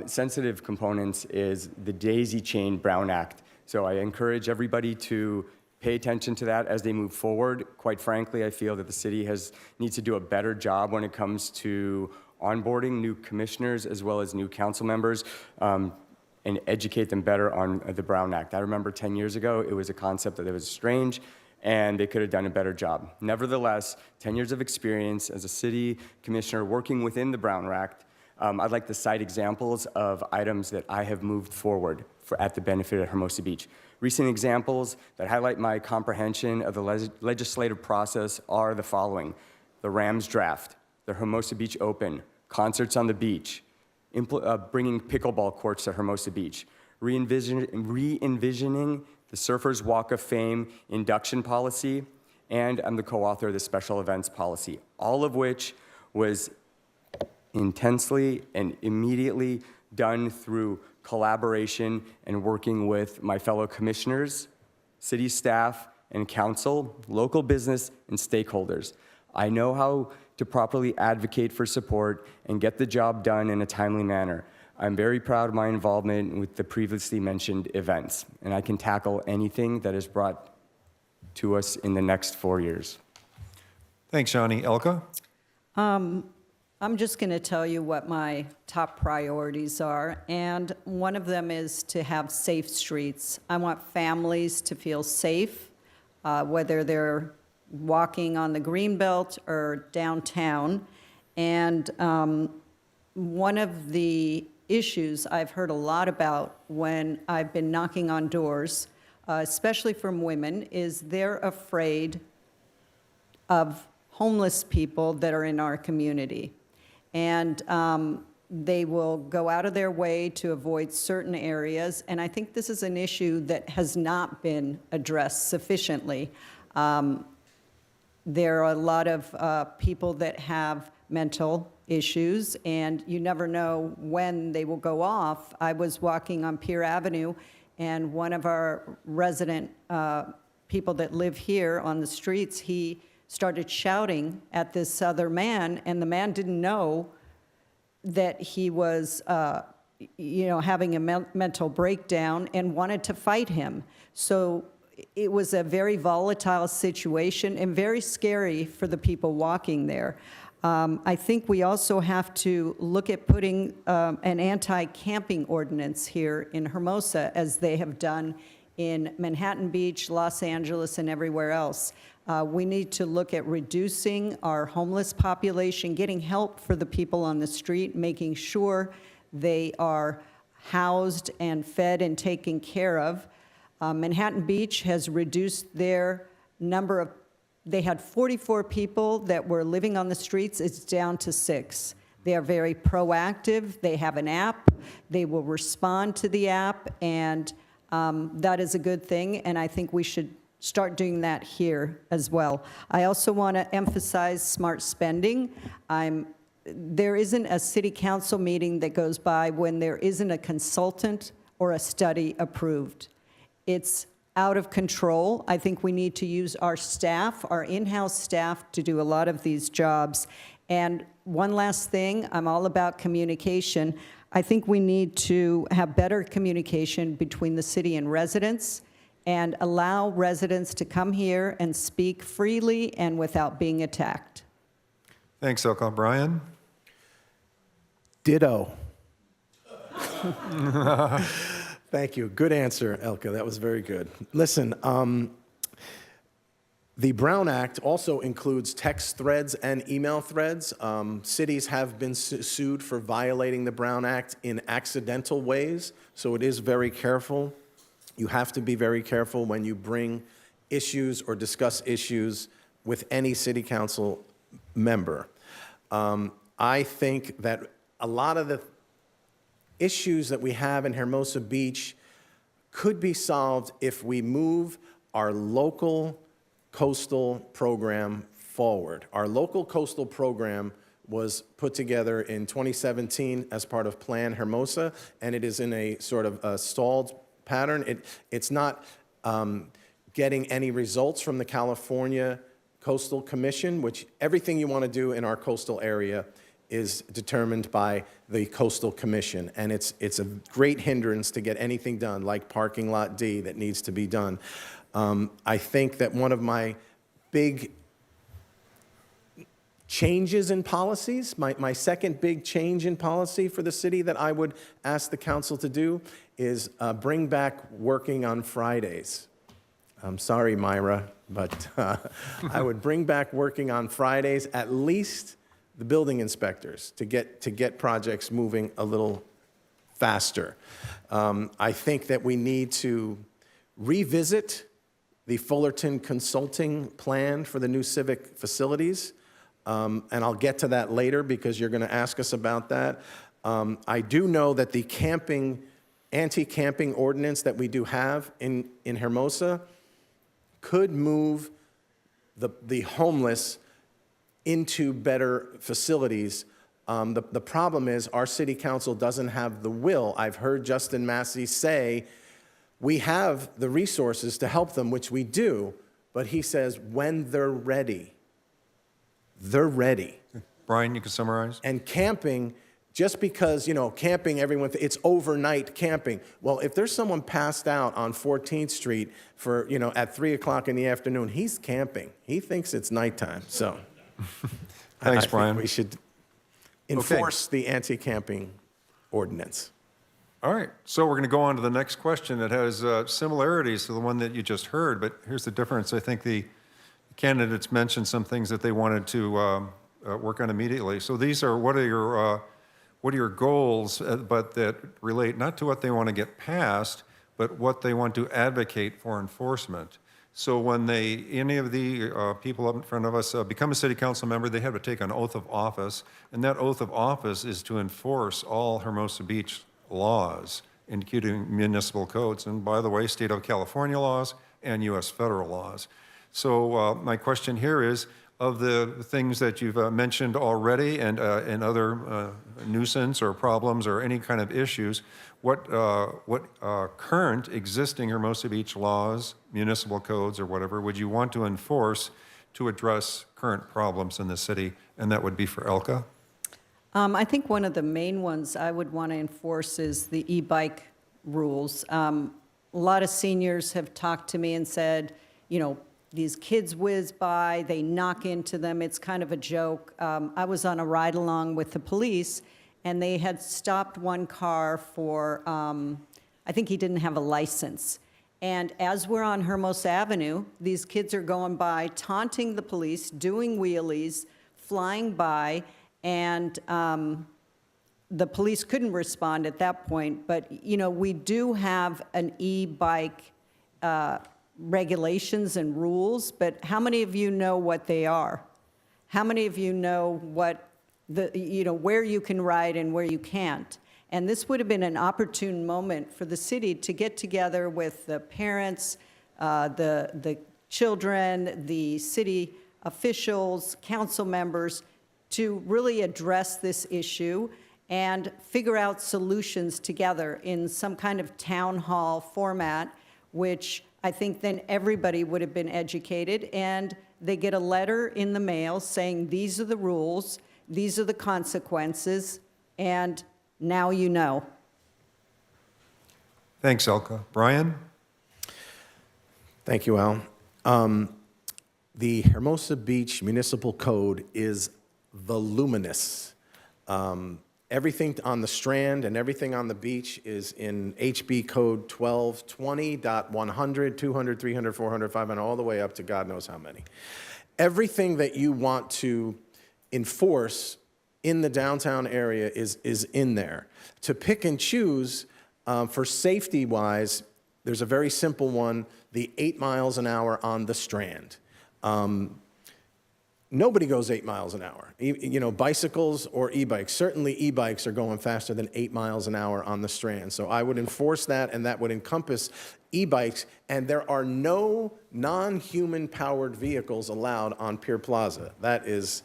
sensitive components is the daisy chain Brown Act. So I encourage everybody to pay attention to that as they move forward. Quite frankly, I feel that the city needs to do a better job when it comes to onboarding new commissioners as well as new council members and educate them better on the Brown Act. I remember 10 years ago, it was a concept that was strange and they could have done a better job. Nevertheless, 10 years of experience as a city commissioner working within the Brown Act, I'd like to cite examples of items that I have moved forward at the benefit of Hermosa Beach. Recent examples that highlight my comprehension of the legislative process are the following: the Rams draft, the Hermosa Beach Open, concerts on the beach, bringing pickleball courts to Hermosa Beach, re-envisioning the Surfers Walk of Fame induction policy, and I'm the co-author of the special events policy, all of which was intensely and immediately done through collaboration and working with my fellow commissioners, city staff, and council, local business, and stakeholders. I know how to properly advocate for support and get the job done in a timely manner. I'm very proud of my involvement with the previously mentioned events, and I can tackle anything that is brought to us in the next 4 years. Thanks, Johnny. Elka? I'm just going to tell you what my top priorities are, and one of them is to have safe streets. I want families to feel safe, whether they're walking on the Greenbelt or downtown. And one of the issues I've heard a lot about when I've been knocking on doors, especially from women, is they're afraid of homeless people that are in our community. And they will go out of their way to avoid certain areas. And I think this is an issue that has not been addressed sufficiently. There are a lot of people that have mental issues, and you never know when they will go off. I was walking on Pier Avenue, and one of our resident people that live here on the streets, he started shouting at this other man, and the man didn't know that he was having a mental breakdown and wanted to fight him. So it was a very volatile situation and very scary for the people walking there. I think we also have to look at putting an anti-camping ordinance here in Hermosa, as they have done in Manhattan Beach, Los Angeles, and everywhere else. We need to look at reducing our homeless population, getting help for the people on the street, making sure they are housed and fed and taken care of. Manhattan Beach has reduced their number of, they had 44 people that were living on the streets. It's down to 6. They are very proactive. They have an app. They will respond to the app, and that is a good thing, and I think we should start doing that here as well. I also want to emphasize smart spending. There isn't a city council meeting that goes by when there isn't a consultant or a study approved. It's out of control. I think we need to use our staff, our in-house staff, to do a lot of these jobs. And one last thing, I'm all about communication. I think we need to have better communication between the city and residents, and allow residents to come here and speak freely and without being attacked. Thanks, Elka. Brian? Ditto. Thank you. Good answer, Elka. That was very good. Listen, the Brown Act also includes text threads and email threads. Cities have been sued for violating the Brown Act in accidental ways, so it is very careful. You have to be very careful when you bring issues or discuss issues with any city council member. I think that a lot of the issues that we have in Hermosa Beach could be solved if we move our local coastal program forward. Our local coastal program was put together in 2017 as part of Plan Hermosa, and it is in a sort of a stalled pattern. It's not getting any results from the California Coastal Commission, which everything you want to do in our coastal area is determined by the Coastal Commission, and it's a great hindrance to get anything done, like Parking Lot D that needs to be done. I think that one of my big changes in policies, my second big change in policy for the city that I would ask the council to do is bring back working on Fridays. I'm sorry, Myra, but I would bring back working on Fridays, at least the building inspectors, to get projects moving a little faster. I think that we need to revisit the Fullerton consulting plan for the new Civic facilities. And I'll get to that later because you're going to ask us about that. I do know that the anti-camping ordinance that we do have in Hermosa could move the homeless into better facilities. The problem is our city council doesn't have the will. I've heard Justin Massey say, we have the resources to help them, which we do, but he says when they're ready. They're ready. Brian, you can summarize? And camping, just because, camping, everyone, it's overnight camping. Well, if there's someone passed out on 14th Street for, at 3 o'clock in the afternoon, he's camping. He thinks it's nighttime, so. Thanks, I Brian. think we should enforce the anti-camping ordinance. All right, so we're going to go on to the next question that has similarities to the one that you just heard, but here's the difference. I think the candidates mentioned some things that they wanted to work on immediately. So these are what are your goals, but that relate not to what they want to get passed, but what they want to advocate for enforcement. So when any of the people up in front of us become a city council member, they have to take an oath of office, and that oath of office is to enforce all Hermosa Beach laws, including municipal codes, and by the way, state of California laws and U.S. federal laws. So my question here is, of the things that you've mentioned already and other nuisance or problems or any kind of issues, what current existing Hermosa Beach laws, municipal codes or whatever, would you want to enforce to address current problems in the city? And that would be for Elka. I think one of the main ones I would want to enforce is the e-bike rules. A lot of seniors have talked to me and said, these kids whiz by, they knock into them, it's kind of a joke. I was on a ride-along with the police, and they had stopped one car for, I think he didn't have a license. And as we're on Hermosa Avenue, these kids are going by, taunting the police, doing wheelies, flying by, and the police couldn't respond at that point. But, we do have an e-bike regulations and rules, but how many of you know what they are? How many of you know what where you can ride and where you can't? And this would have been an opportune moment for the city to get together with the parents, the children, the city officials, council members, to really address this issue and figure out solutions together in some kind of town hall format, which I think then everybody would have been educated, and they get a letter in the mail saying, these are the rules, these are the consequences, and now you know. Thanks, Elka. Brian? Thank you, Al. The Hermosa Beach Municipal Code is voluminous. Everything on the Strand and everything on the beach is in HB Code 1220.100, 200, 300, 400, 500, all the way up to God knows how many. Everything that you want to enforce in the downtown area is in there. To pick and choose for safety-wise, there's a very simple one, the 8 miles an hour on the Strand. Nobody goes 8 miles an hour, bicycles or e-bikes. Certainly e-bikes are going faster than 8 miles an hour on the Strand. So I would enforce that, and that would encompass e-bikes. And there are no non-human powered vehicles allowed on Pier Plaza. That is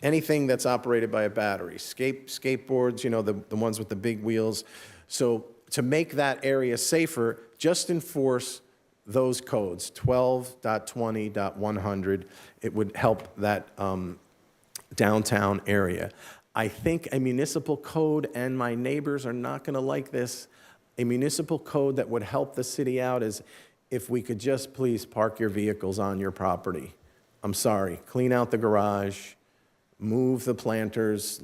anything that's operated by a battery, skateboards, you know, the ones with the big wheels. So to make that area safer, just enforce those codes, 12.20.100. It would help that downtown area. I think a municipal code, and my neighbors are not going to like this, a municipal code that would help the city out is if we could just please park your vehicles on your property. I'm sorry, clean out the garage, move the planters,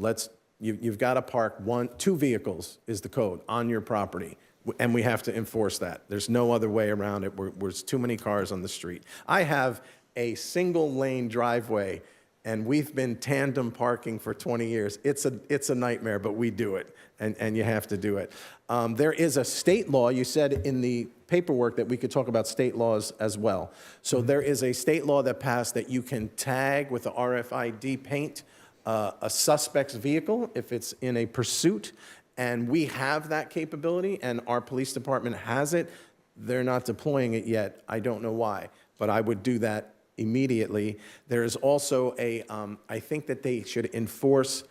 you've got to park 2 vehicles is the code on your property, and we have to enforce that. There's no other way around it. There's too many cars on the street. I have a single lane driveway, and we've been tandem parking for 20 years. It's a nightmare, but we do it, and you have to do it. There is a state law. You said in the paperwork that we could talk about state laws as well. So there is a state law that passed that you can tag with the RFID paint a suspect's vehicle if it's in a pursuit, and we have that capability, and our police department has it. They're not deploying it yet. I don't know why, but I would do that immediately. There is also I think that they should enforce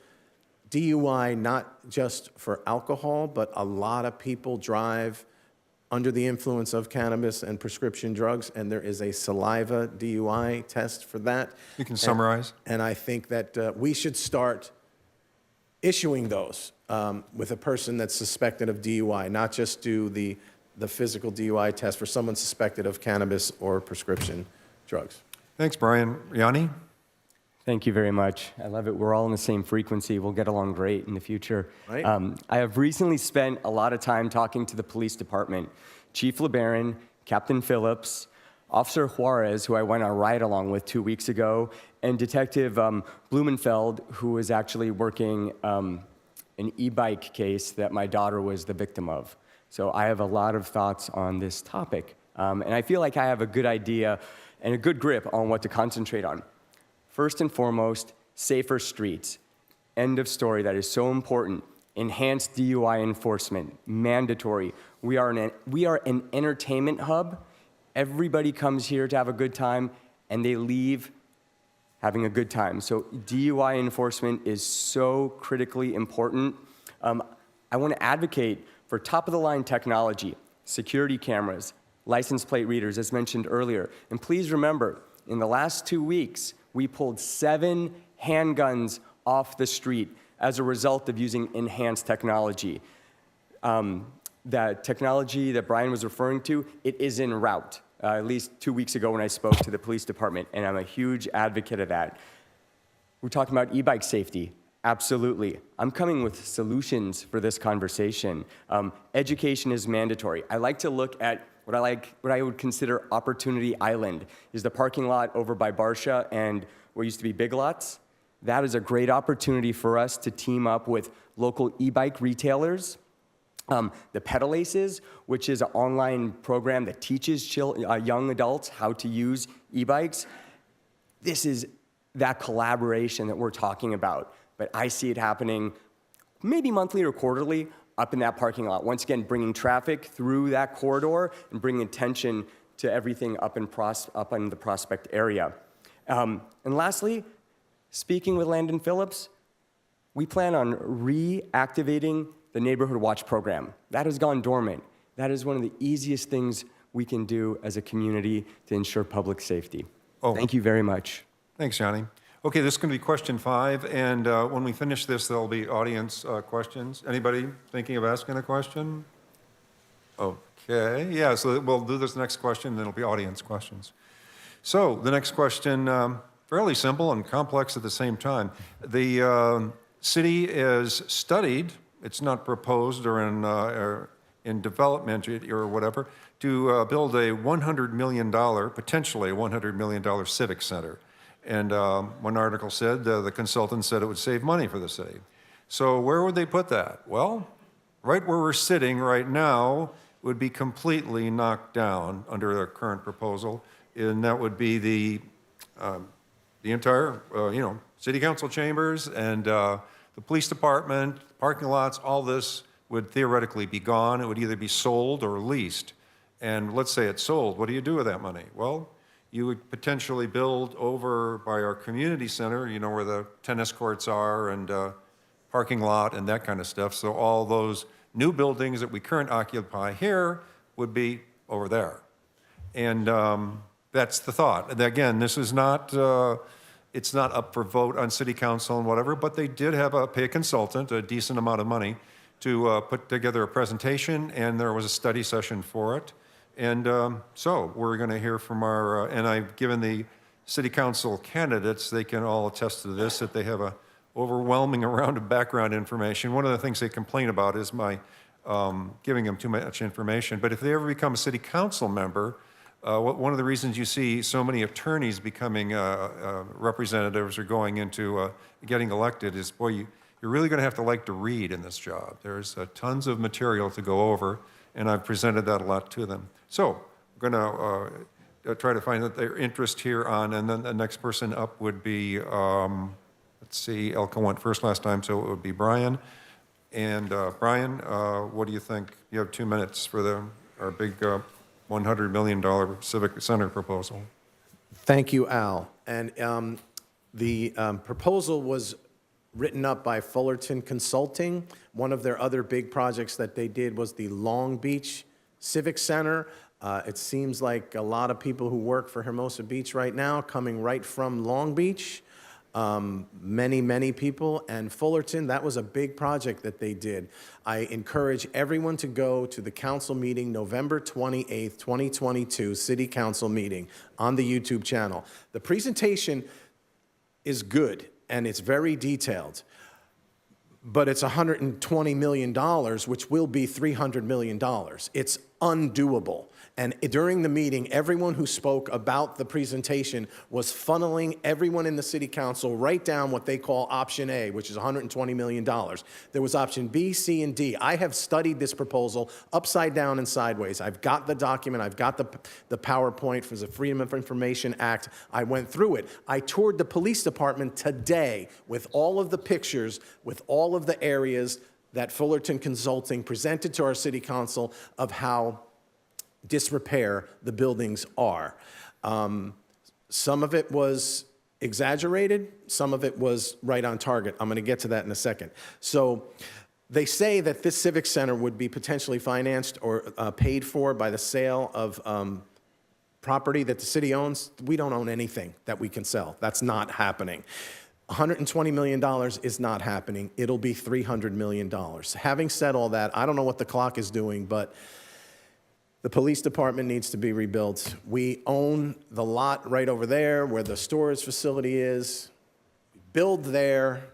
DUI not just for alcohol, but a lot of people drive under the influence of cannabis and prescription drugs, and there is a saliva DUI test for that. You can summarize. And I think that we should start issuing those with a person that's suspected of DUI, not just do the physical DUI test for someone suspected of cannabis or prescription drugs. Thanks, Brian. Yanni? Thank you very much. I love it. We're all in the same frequency. We'll get along great in the future. Right. I have recently spent a lot of time talking to the police department. Chief LeBaron, Captain Phillips, Officer Juarez, who I went on a ride along with 2 weeks ago, and Detective Blumenfeld, who was actually working an e-bike case that my daughter was the victim of. So I have a lot of thoughts on this topic. And I feel like I have a good idea and a good grip on what to concentrate on. First and foremost, safer streets. End of story. That is so important. Enhanced DUI enforcement, mandatory. We are an entertainment hub. Everybody comes here to have a good time, and they leave having a good time. So DUI enforcement is so critically important. I want to advocate for top-of-the-line technology, security cameras, license plate readers, as mentioned earlier. And please remember, in the last 2 weeks, we pulled 7 handguns off the street as a result of using enhanced technology. That technology that Brian was referring to, it is en route, at least 2 weeks ago when I spoke to the police department, and I'm a huge advocate of that. We're talking about e-bike safety. Absolutely. I'm coming with solutions for this conversation. Education is mandatory. I like to look at what I would consider Opportunity Island, is the parking lot over by Barsha and what used to be Big Lots. That is a great opportunity for us to team up with local e-bike retailers. The Pedal Aces, which is an online program that teaches young adults how to use e-bikes. This is that collaboration that we're talking about. But I see it happening maybe monthly or quarterly up in that parking lot. Once again, bringing traffic through that corridor and bringing attention to everything up in the Prospect area. And lastly, speaking with Landon Phillips, we plan on reactivating the Neighborhood Watch program. That has gone dormant. That is one of the easiest things we can do as a community to ensure public safety. Thank you very much. Thanks, Johnny. Okay, this is going to be question 5, and when we finish this, there'll be audience questions. Anybody thinking of asking a question? Okay, yeah, so we'll do this next question, then it'll be audience questions. So the next question, fairly simple and complex at the same time. The city is studied, it's not proposed or in development or whatever, to build a $100 million, potentially a $100 million civic center. And one article said, the consultant said it would save money for the city. So where would they put that? Well, right where we're sitting right now would be completely knocked down under the current proposal, and that would be the entire, city council chambers and the police department, parking lots, all this would theoretically be gone. It would either be sold or leased. And let's say it's sold. What do you do with that money? Well, You would potentially build over by our community center, you know, where the tennis courts are and parking lot and that kind of stuff. So all those new buildings that we currently occupy here would be over there. And that's the thought. And again, this is not, it's not up for vote on city council and whatever, but they did pay a consultant a decent amount of money to put together a presentation, and there was a study session for it. And so we're going to hear from our, and I've given the city council candidates, they can all attest to this, that they have a overwhelming amount of background information. One of the things they complain about is my giving them too much information. But if they ever become a city council member, one of the reasons you see so many attorneys becoming representatives or going into getting elected is, boy, you're really going to have to like to read in this job. There's tons of material to go over, and I've presented that a lot to them. So I'm going to try to find out their interest here on, and then the next person up would be, let's see, Elka went first last time, so it would be Brian. And Brian, what do you think? You have 2 minutes for our big $100 million Civic Center proposal. Thank you, Al. And the proposal was written up by Fullerton Consulting. One of their other big projects that they did was the Long Beach Civic Center. It seems like a lot of people who work for Hermosa Beach right now coming right from Long Beach. Many people, and Fullerton, that was a big project that they did. I encourage everyone to go to the council meeting November 28th, 2022, city council meeting on the YouTube channel. The presentation is good and it's very detailed, but it's $120 million, which will be $300 million. It's undoable. And during the meeting, everyone who spoke about the presentation was funneling everyone in the city council right down what they call option A, which is $120 million. There was option B, C, and D. I have studied this proposal upside down and sideways. I've got the document. I've got the PowerPoint for the Freedom of Information Act. I went through it. I toured the police department today with all of the pictures, with all of the areas that Fullerton Consulting presented to our city council of how disrepair the buildings are. Some of it was exaggerated, some of it was right on target. I'm going to get to that in a second. So they say that this civic center would be potentially financed or paid for by the sale of property that the city owns. We don't own anything that we can sell. That's not happening. $120 million is not happening. It'll be $300 million. Having said all that, I don't know what the clock is doing, but the police department needs to be rebuilt. We own the lot right over there where the storage facility is. Build there,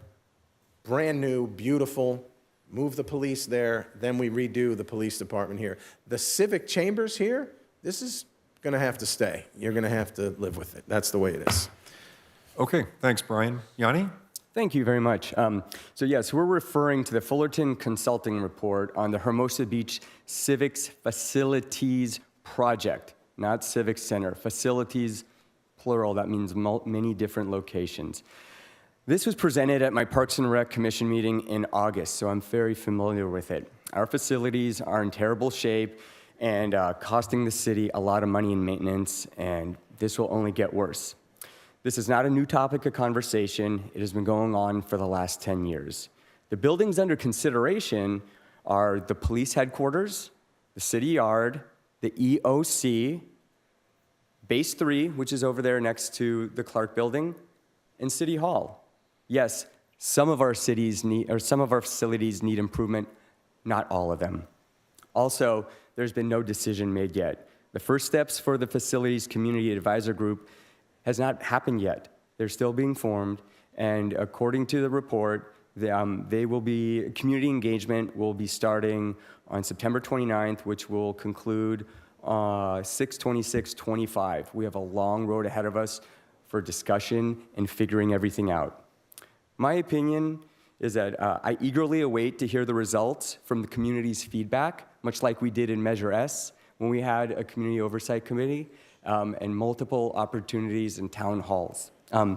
brand new, beautiful, move the police there, then we redo the police department here. The civic chambers here, this is going to have to stay. You're going to have to live with it. That's the way it is. Okay, thanks, Brian. Yanni? Thank you very much. So yes, we're referring to the Fullerton Consulting Report on the Hermosa Beach Civics Facilities Project, not Civic Center. Facilities, plural, that means many different locations. This was presented at my Parks and Rec Commission meeting in August, so I'm very familiar with it. Our facilities are in terrible shape and costing the city a lot of money in maintenance, and this will only get worse. This is not a new topic of conversation. It has been going on for the last 10 years. The buildings under consideration are the police headquarters, the city yard, the EOC, Base 3, which is over there next to the Clark Building, and City Hall. Yes, some of our facilities need improvement, not all of them. Also, there's been no decision made yet. The first steps for the Facilities Community Advisor Group has not happened yet. They're still being formed, and according to the report, community engagement will be starting on September 29th, which will conclude 6/26/25. We have a long road ahead of us for discussion and figuring everything out. My opinion is that I eagerly await to hear the results from the community's feedback, much like we did in Measure S when we had a community oversight committee. And multiple opportunities in town halls. And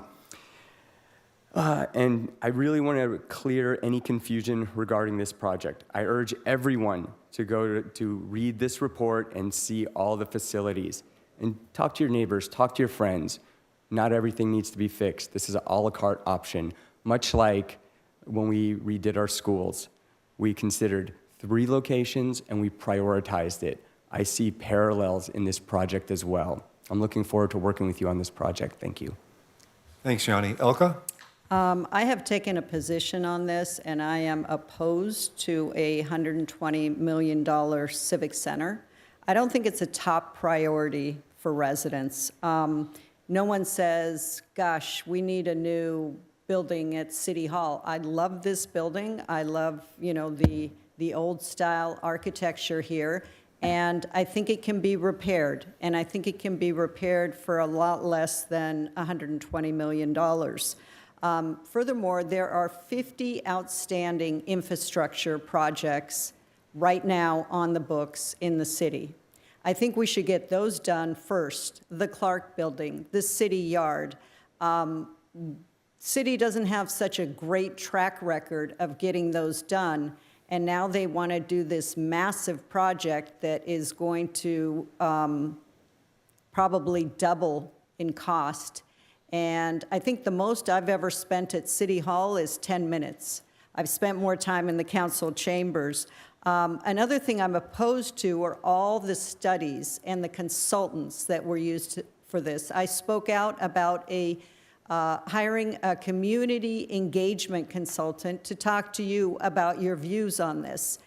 I really want to clear any confusion regarding this project. I urge everyone to go to read this report and see all the facilities and talk to your neighbors, talk to your friends. Not everything needs to be fixed. This is an a la carte option, much like when we redid our schools. We considered 3 locations and we prioritized it. I see parallels in this project as well. I'm looking forward to working with you on this project. Thank you. Thanks, Yanni. Elka? I have taken a position on this, and I am opposed to a $120 million civic center. I don't think it's a top priority for residents. No one says, gosh, we need a new building at City Hall. I love this building. I love, the old style architecture here. And I think it can be repaired. And I think it can be repaired for a lot less than $120 million. Furthermore, there are 50 outstanding infrastructure projects right now on the books in the city. I think we should get those done first. The Clark Building, the City Yard. City doesn't have such a great track record of getting those done, and now they want to do this massive project that is going to probably double in cost. And I think the most I've ever spent at City Hall is 10 minutes. I've spent more time in the council chambers. Another thing I'm opposed to are all the studies and the consultants that were used for this. I spoke out about hiring a community engagement consultant to talk to you about your views on this.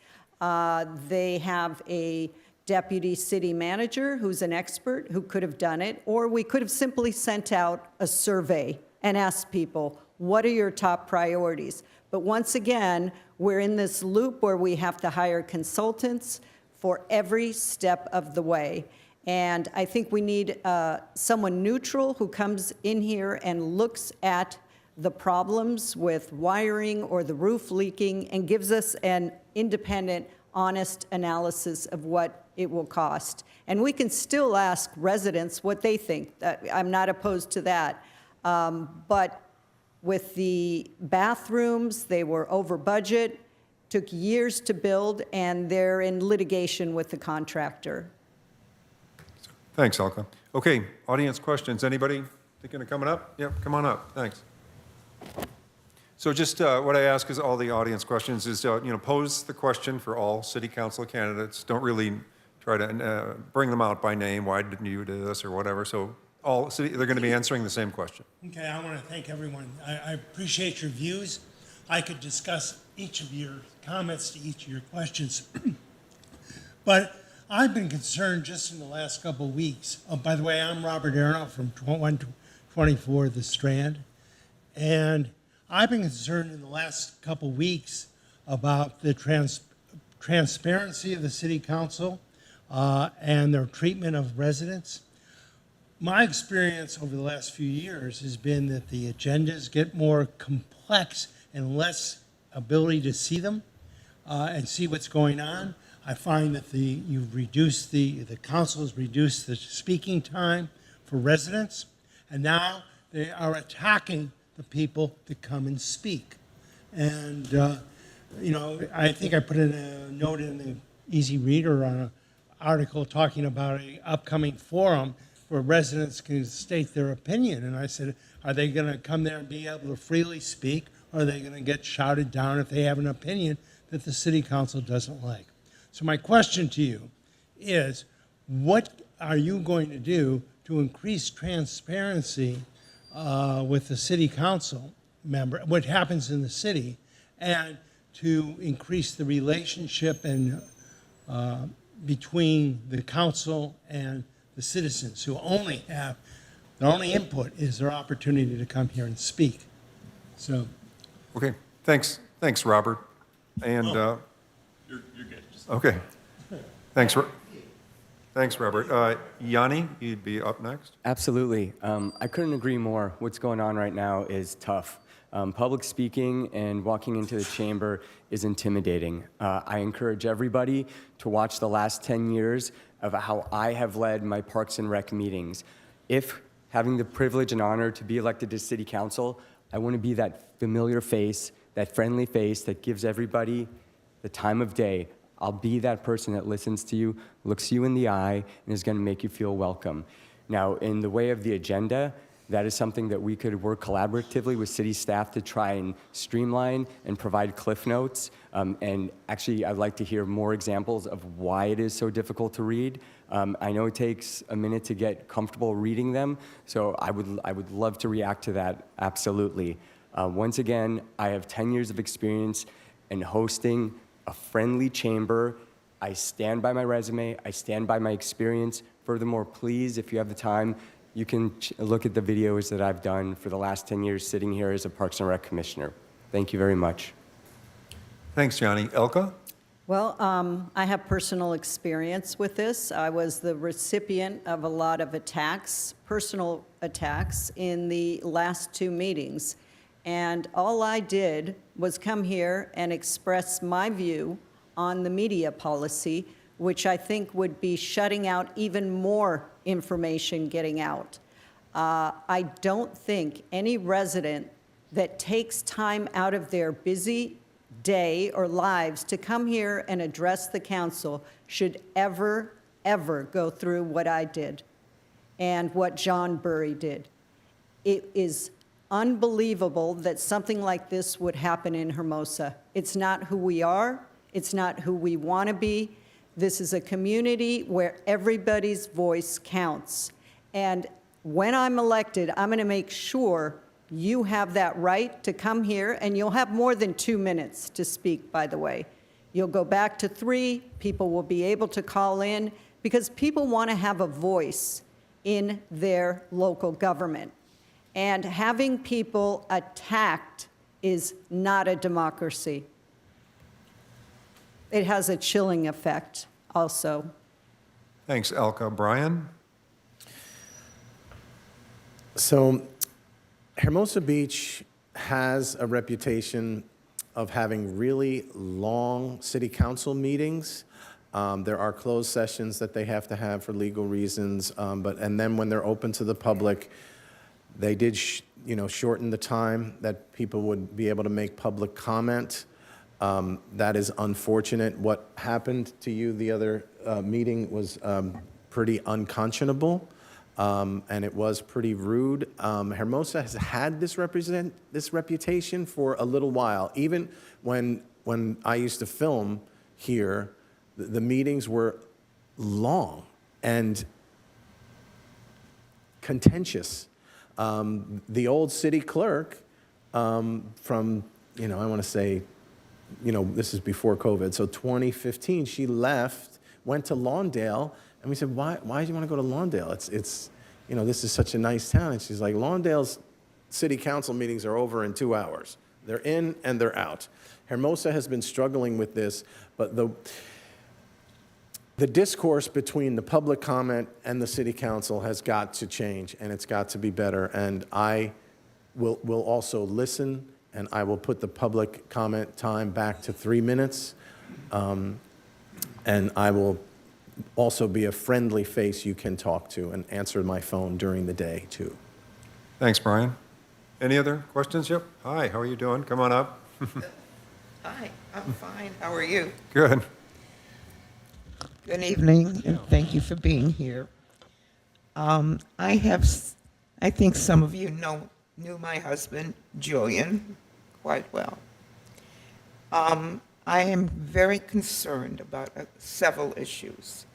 They have a deputy city manager who's an expert who could have done it, or we could have simply sent out a survey and asked people, what are your top priorities? But once again, we're in this loop where we have to hire consultants for every step of the way. And I think we need someone neutral who comes in here and looks at the problems with wiring or the roof leaking and gives us an independent, honest analysis of what it will cost. And we can still ask residents what they think. I'm not opposed to that. But with the bathrooms, they were over budget, took years to build, and they're in litigation with the contractor. Thanks, Elka. Okay, audience questions. Anybody thinking of coming up? Yep, come on up. Thanks. So just what I ask is all the audience questions is, pose the question for all city council candidates. Don't really try to bring them out by name. Why didn't you do this or whatever? So they're going to be answering the same question. Okay, I want to thank everyone. I appreciate your views. I could discuss each of your comments to each of your questions. But I've been concerned just in the last couple of weeks. Oh, by the way, I'm Robert Aronoff from 124 The Strand. And I've been concerned in the last couple of weeks about the transparency of the city council and their treatment of residents. My experience over the last few years has been that the agendas get more complex and less ability to see them and see what's going on. I find that the council has reduced the speaking time for residents, and now they are attacking the people that come and speak. And, I think I put in a note in the Easy Reader on an article talking about an upcoming forum where residents can state their opinion. And I said, are they going to come there and be able to freely speak, or are they going to get shouted down if they have an opinion that the city council doesn't like? So my question to you is, what are you going to do to increase transparency with the city council member, what happens in the city, and to increase the relationship and between the council and the citizens who only have, their only input is their opportunity to come here and speak. So. Okay, thanks, Robert. And you're good. okay, thanks, Robert. Yanni, you'd be up next. Absolutely. I couldn't agree more. What's going on right now is tough. Public speaking and walking into the chamber is intimidating. I encourage everybody to watch the last 10 years of how I have led my Parks and Rec meetings. If having the privilege and honor to be elected to city council, I want to be that familiar face, that friendly face that gives everybody the time of day. I'll be that person that listens to you, looks you in the eye, and is going to make you feel welcome. Now, in the way of the agenda, that is something that we could work collaboratively with city staff to try and streamline and provide cliff notes. And actually, I'd like to hear more examples of why it is so difficult to read. I know it takes a minute to get comfortable reading them, so I would love to react to that, absolutely. Once again, I have 10 years of experience in hosting a friendly chamber. I stand by my resume, I stand by my experience. Furthermore, please, if you have the time, you can look at the videos that I've done for the last 10 years sitting here as a Parks and Rec Commissioner. Thank you very much. Thanks, Johnny. Elka? Well, I have personal experience with this. I was the recipient of a lot of attacks, personal attacks, in the last 2 meetings. And all I did was come here and express my view on the media policy, which I think would be shutting out even more information getting out. I don't think any resident that takes time out of their busy day or lives to come here and address the council should ever, ever go through what I did and what John Burry did. It is unbelievable that something like this would happen in Hermosa. It's not who we are. It's not who we want to be. This is a community where everybody's voice counts. And when I'm elected, I'm going to make sure you have that right to come here, and you'll have more than 2 minutes to speak, by the way. You'll go back to 3. People will be able to call in because people want to have a voice in their local government. And having people attacked is not a democracy. It has a chilling effect also. Thanks, Elka. Brian? So Hermosa Beach has a reputation of having really long city council meetings. There are closed sessions that they have to have for legal reasons, and then when they're open to the public, they did shorten the time that people would be able to make public comment. That is unfortunate. What happened to you the other meeting was pretty unconscionable. And it was pretty rude. Hermosa has had this reputation for a little while. Even when I used to film here, the meetings were long and contentious. The old city clerk from, I want to say, this is before COVID, so 2015, she left, went to Lawndale, and we said, why do you want to go to Lawndale? It's this is such a nice town. And she's like, Lawndale's city council meetings are over in 2 hours. They're in and they're out. Hermosa has been struggling with this, but the discourse between the public comment and the city council has got to change, and it's got to be better. And I will also listen, and I will put the public comment time back to 3 minutes, and I will also be a friendly face you can talk to and answer my phone during the day, too. Thanks, Brian. Any other questions? Yep. Hi, how are you doing? Come on up. Hi, I'm fine. How are you? Good. Good evening, and thank you for being here. I think some of you knew my husband, Julian, quite well. I am very concerned about several issues.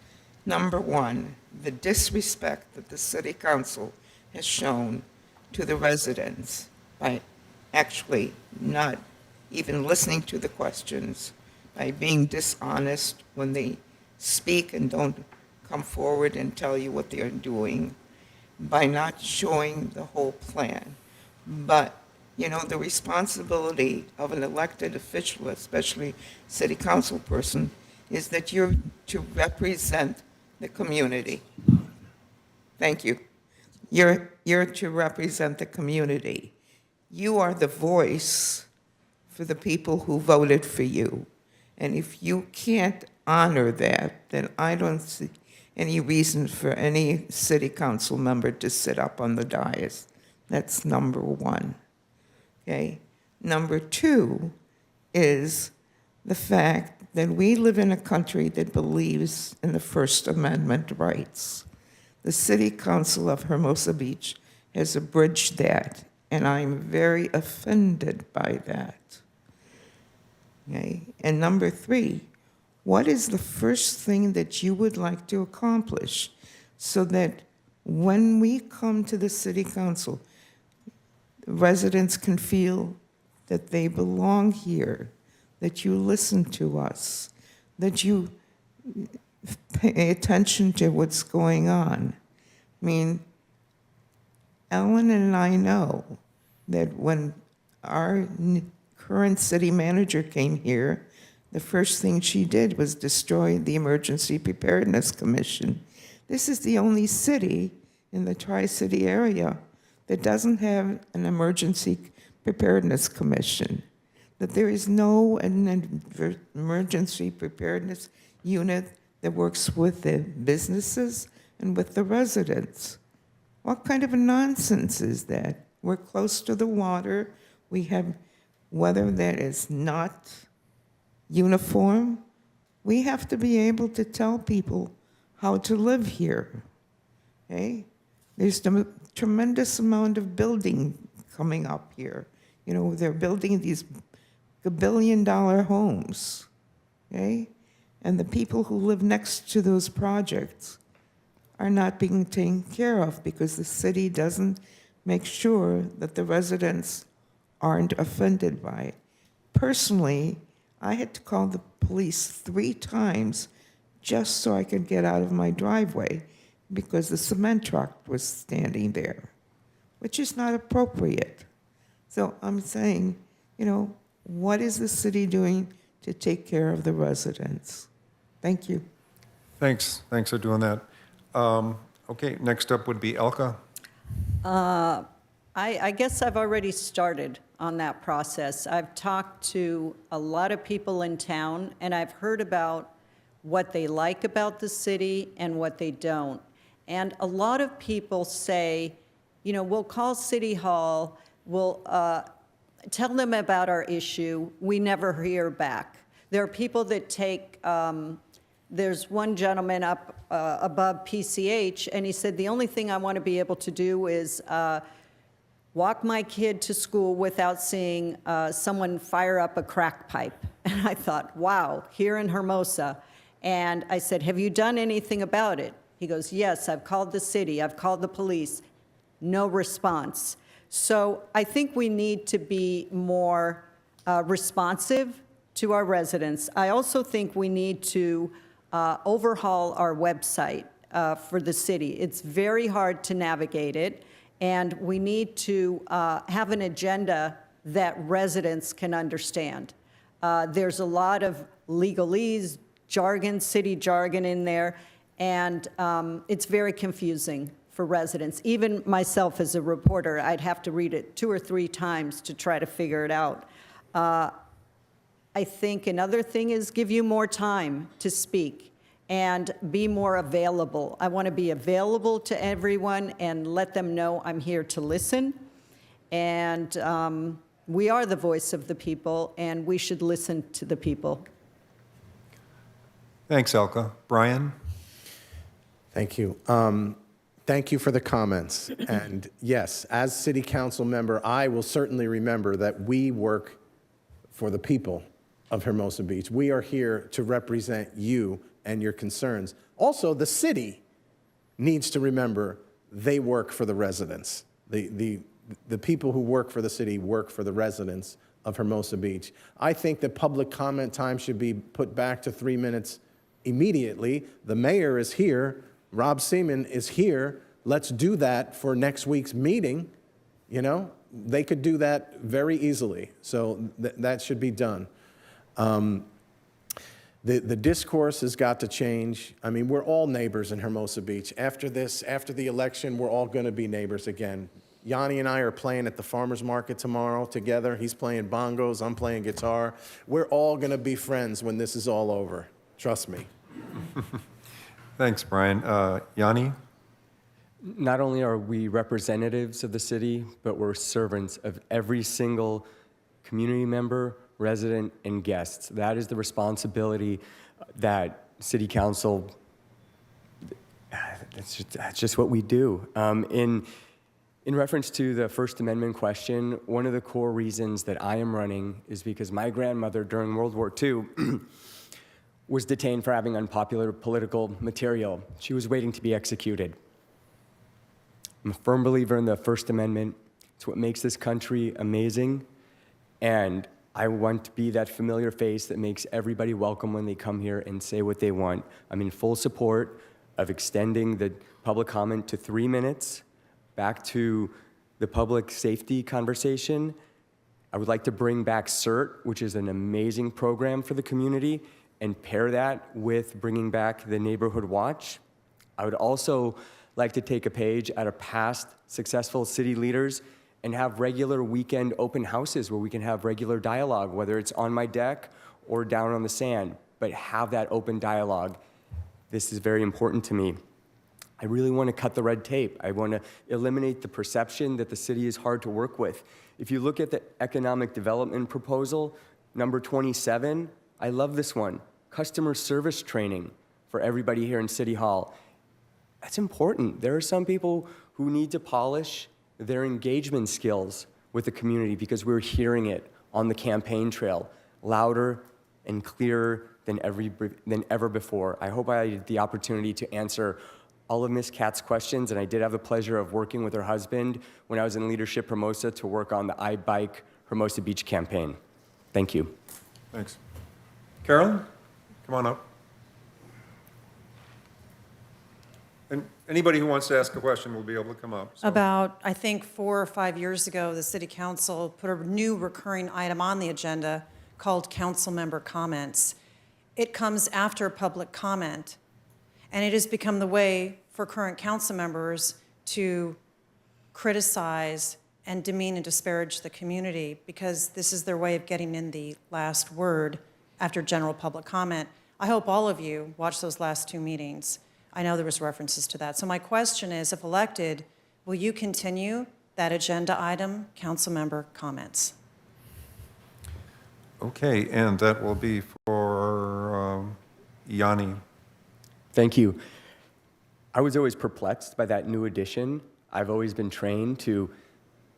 Number one, the disrespect that the city council has shown to the residents by actually not even listening to the questions, by being dishonest when they speak and don't come forward and tell you what they're doing, by not showing the whole plan. But the responsibility of an elected official, especially city council person, is that you're to represent the community. Thank you. You're to represent the community. You are the voice for the people who voted for you. And if you can't honor that, then I don't see any reason for any city council member to sit up on the dais. That's number one. Okay. Number two is the fact that we live in a country that believes in the First Amendment rights. The City Council of Hermosa Beach has abridged that, and I'm very offended by that. Okay? And number 3, what is the first thing that you would like to accomplish so that when we come to the City Council, residents can feel that they belong here, that you listen to us, that you pay attention to what's going on? I mean, Ellen and I know that when our current city manager came here, the first thing she did was destroy the Emergency Preparedness Commission. This is the only city in the Tri-City area that doesn't have an Emergency Preparedness Commission, that there is no emergency preparedness unit that works with the businesses and with the residents. What kind of a nonsense is that? We're close to the water. We have weather that is not uniform. We have to be able to tell people how to live here. Okay? There's a tremendous amount of building coming up here. You know, they're building these billion-dollar homes. Okay? And the people who live next to those projects are not being taken care of because the city doesn't make sure that the residents aren't offended by it. Personally, I had to call the police 3 times just so I could get out of my driveway because the cement truck was standing there, which is not appropriate. So I'm saying, you know, what is the city doing to take care of the residents? Thank you. Thanks for doing that. Okay, next up would be Elka. I guess I've already started on that process. I've talked to a lot of people in town, and I've heard about what they like about the city and what they don't. And a lot of people say, you know, we'll call City Hall, we'll tell them about our issue, we never hear back. There are people that take, there's one gentleman up above PCH, and he said, the only thing I want to be able to do is walk my kid to school without seeing someone fire up a crack pipe. And I thought, wow, here in Hermosa. And I said, have you done anything about it? He goes, yes, I've called the city, I've called the police. No response. So I think we need to be more responsive to our residents. I also think we need to overhaul our website for the city. It's very hard to navigate it, and we need to have an agenda that residents can understand. There's a lot of legalese, jargon, city jargon in there, and it's very confusing for residents. Even myself as a reporter, I'd have to read it 2 or 3 times to try to figure it out. I think another thing is give you more time to speak and be more available. I want to be available to everyone and let them know I'm here to listen. And we are the voice of the people, and we should listen to the people. Thanks, Elka. Brian? Thank you. Thank you for the comments. And yes, as city council member, I will certainly remember that we work for the people of Hermosa Beach. We are here to represent you and your concerns. Also, the city needs to remember they work for the residents. The people who work for the city work for the residents of Hermosa Beach. I think that public comment time should be put back to 3 minutes immediately. The mayor is here. Rob Seaman is here. Let's do that for next week's meeting. You know, they could do that very easily. So that should be done. The discourse has got to change. I mean, we're all neighbors in Hermosa Beach. After this, after the election, we're all going to be neighbors again. Yanni and I are playing at the farmer's market tomorrow together. He's playing bongos, I'm playing guitar. We're all going to be friends when this is all over. Trust me. Thanks, Brian. Yanni? Not only are we representatives of the city, but we're servants of every single community member, resident, and guests. That is the responsibility that City Council That's just what we do. In reference to the First Amendment question, one of the core reasons that I am running is because my grandmother during World War II was detained for having unpopular political material. She was waiting to be executed. I'm a firm believer in the First Amendment. It's what makes this country amazing. And I want to be that familiar face that makes everybody welcome when they come here and say what they want. I'm in full support of extending the public comment to 3 minutes. Back to the public safety conversation, I would like to bring back CERT, which is an amazing program for the community, and pair that with bringing back the Neighborhood Watch. I would also like to take a page out of past successful city leaders and have regular weekend open houses where we can have regular dialogue, whether it's on my deck or down on the sand, but have that open dialogue. This is very important to me. I really want to cut the red tape. I want to eliminate the perception that the city is hard to work with. If you look at the economic development proposal, number 27, I love this one. Customer service training for everybody here in City Hall. That's important. There are some people who need to polish their engagement skills with the community because we're hearing it on the campaign trail, louder and clearer than ever before. I hope I had the opportunity to answer all of Ms. Katz's questions, and I did have the pleasure of working with her husband when I was in Leadership Hermosa to work on the Ebike Hermosa Beach campaign. Thank you. Thanks. Carolyn, come on up. And anybody who wants to ask a question will be able to come up. So. About, I think, 4 or 5 years ago, the city council put a new recurring item on the agenda called council member comments. It comes after public comment, and it has become the way for current council members to criticize and demean and disparage the community because this is their way of getting in the last word after general public comment. I hope all of you watched those last 2 meetings. I know there was references to that. So my question is, if elected, will you continue that agenda item, council member comments? Okay, and that will be for Yanni. Thank you. I was always perplexed by that new addition. I've always been trained to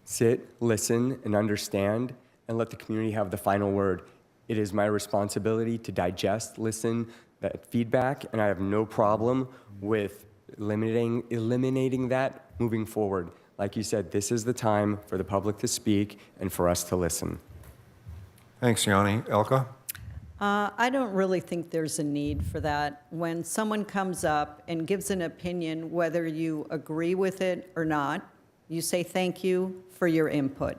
sit, listen, and understand, and let the community have the final word. It is my responsibility to digest, listen, that feedback, and I have no problem with eliminating that moving forward. Like you said, this is the time for the public to speak and for us to listen. Thanks, Yanni. Elka? I don't really think there's a need for that. When someone comes up and gives an opinion, whether you agree with it or not, you say thank you for your input.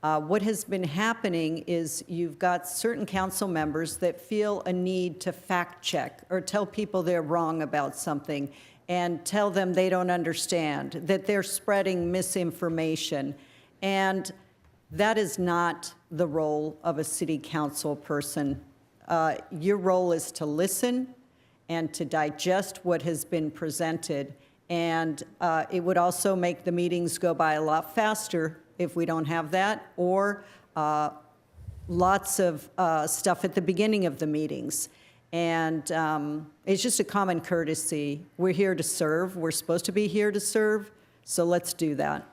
What has been happening is you've got certain council members that feel a need to fact check or tell people they're wrong about something and tell them they don't understand, that they're spreading misinformation. And that is not the role of a city council person. Your role is to listen and to digest what has been presented. And it would also make the meetings go by a lot faster if we don't have that, or lots of stuff at the beginning of the meetings. And it's just a common courtesy. We're here to serve. We're supposed to be here to serve, so let's do that.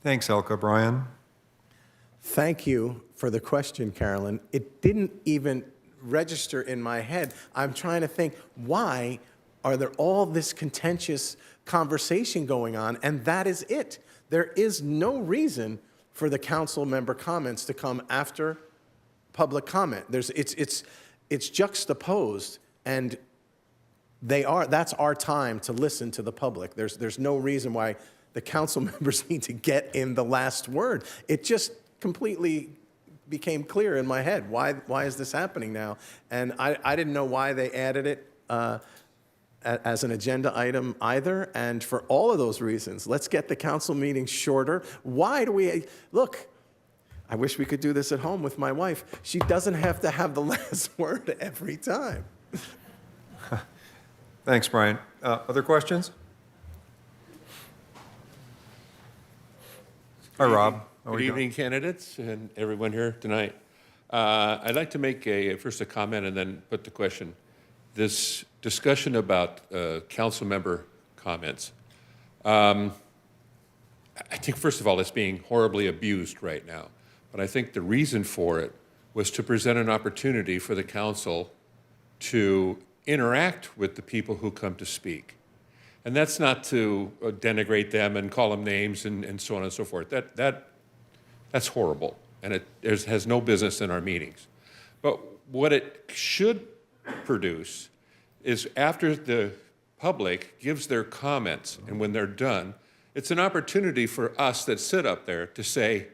Thanks, Elka. Brian? Thank you for the question, Carolyn. It didn't even register in my head. I'm trying to think, why are there all this contentious conversation going on? And that is it. There is no reason for the council member comments to come after public comment. It's juxtaposed, and that's our time to listen to the public. There's no reason why the council members need to get in the last word. It just completely became clear in my head. Why is this happening now? And I didn't know why they added it as an agenda item either. And for all of those reasons, let's get the council meeting shorter. Why do we, look, I wish we could do this at home with my wife. She doesn't have to have the last word every time. Thanks, Brian. Other questions? Hi, Rob. How are Good you evening, candidates and everyone here tonight. I'd like to make first a comment and then put the question. This discussion about council member comments. I think, first of all, it's being horribly abused right now. But I think the reason for it was to present an opportunity for the council to interact with the people who come to speak. And that's not to denigrate them and call them names and so on and so forth. That's horrible, and it has no business in our meetings. But what it should produce is after the public gives their comments, and when they're done, it's an opportunity for us that sit up there to say,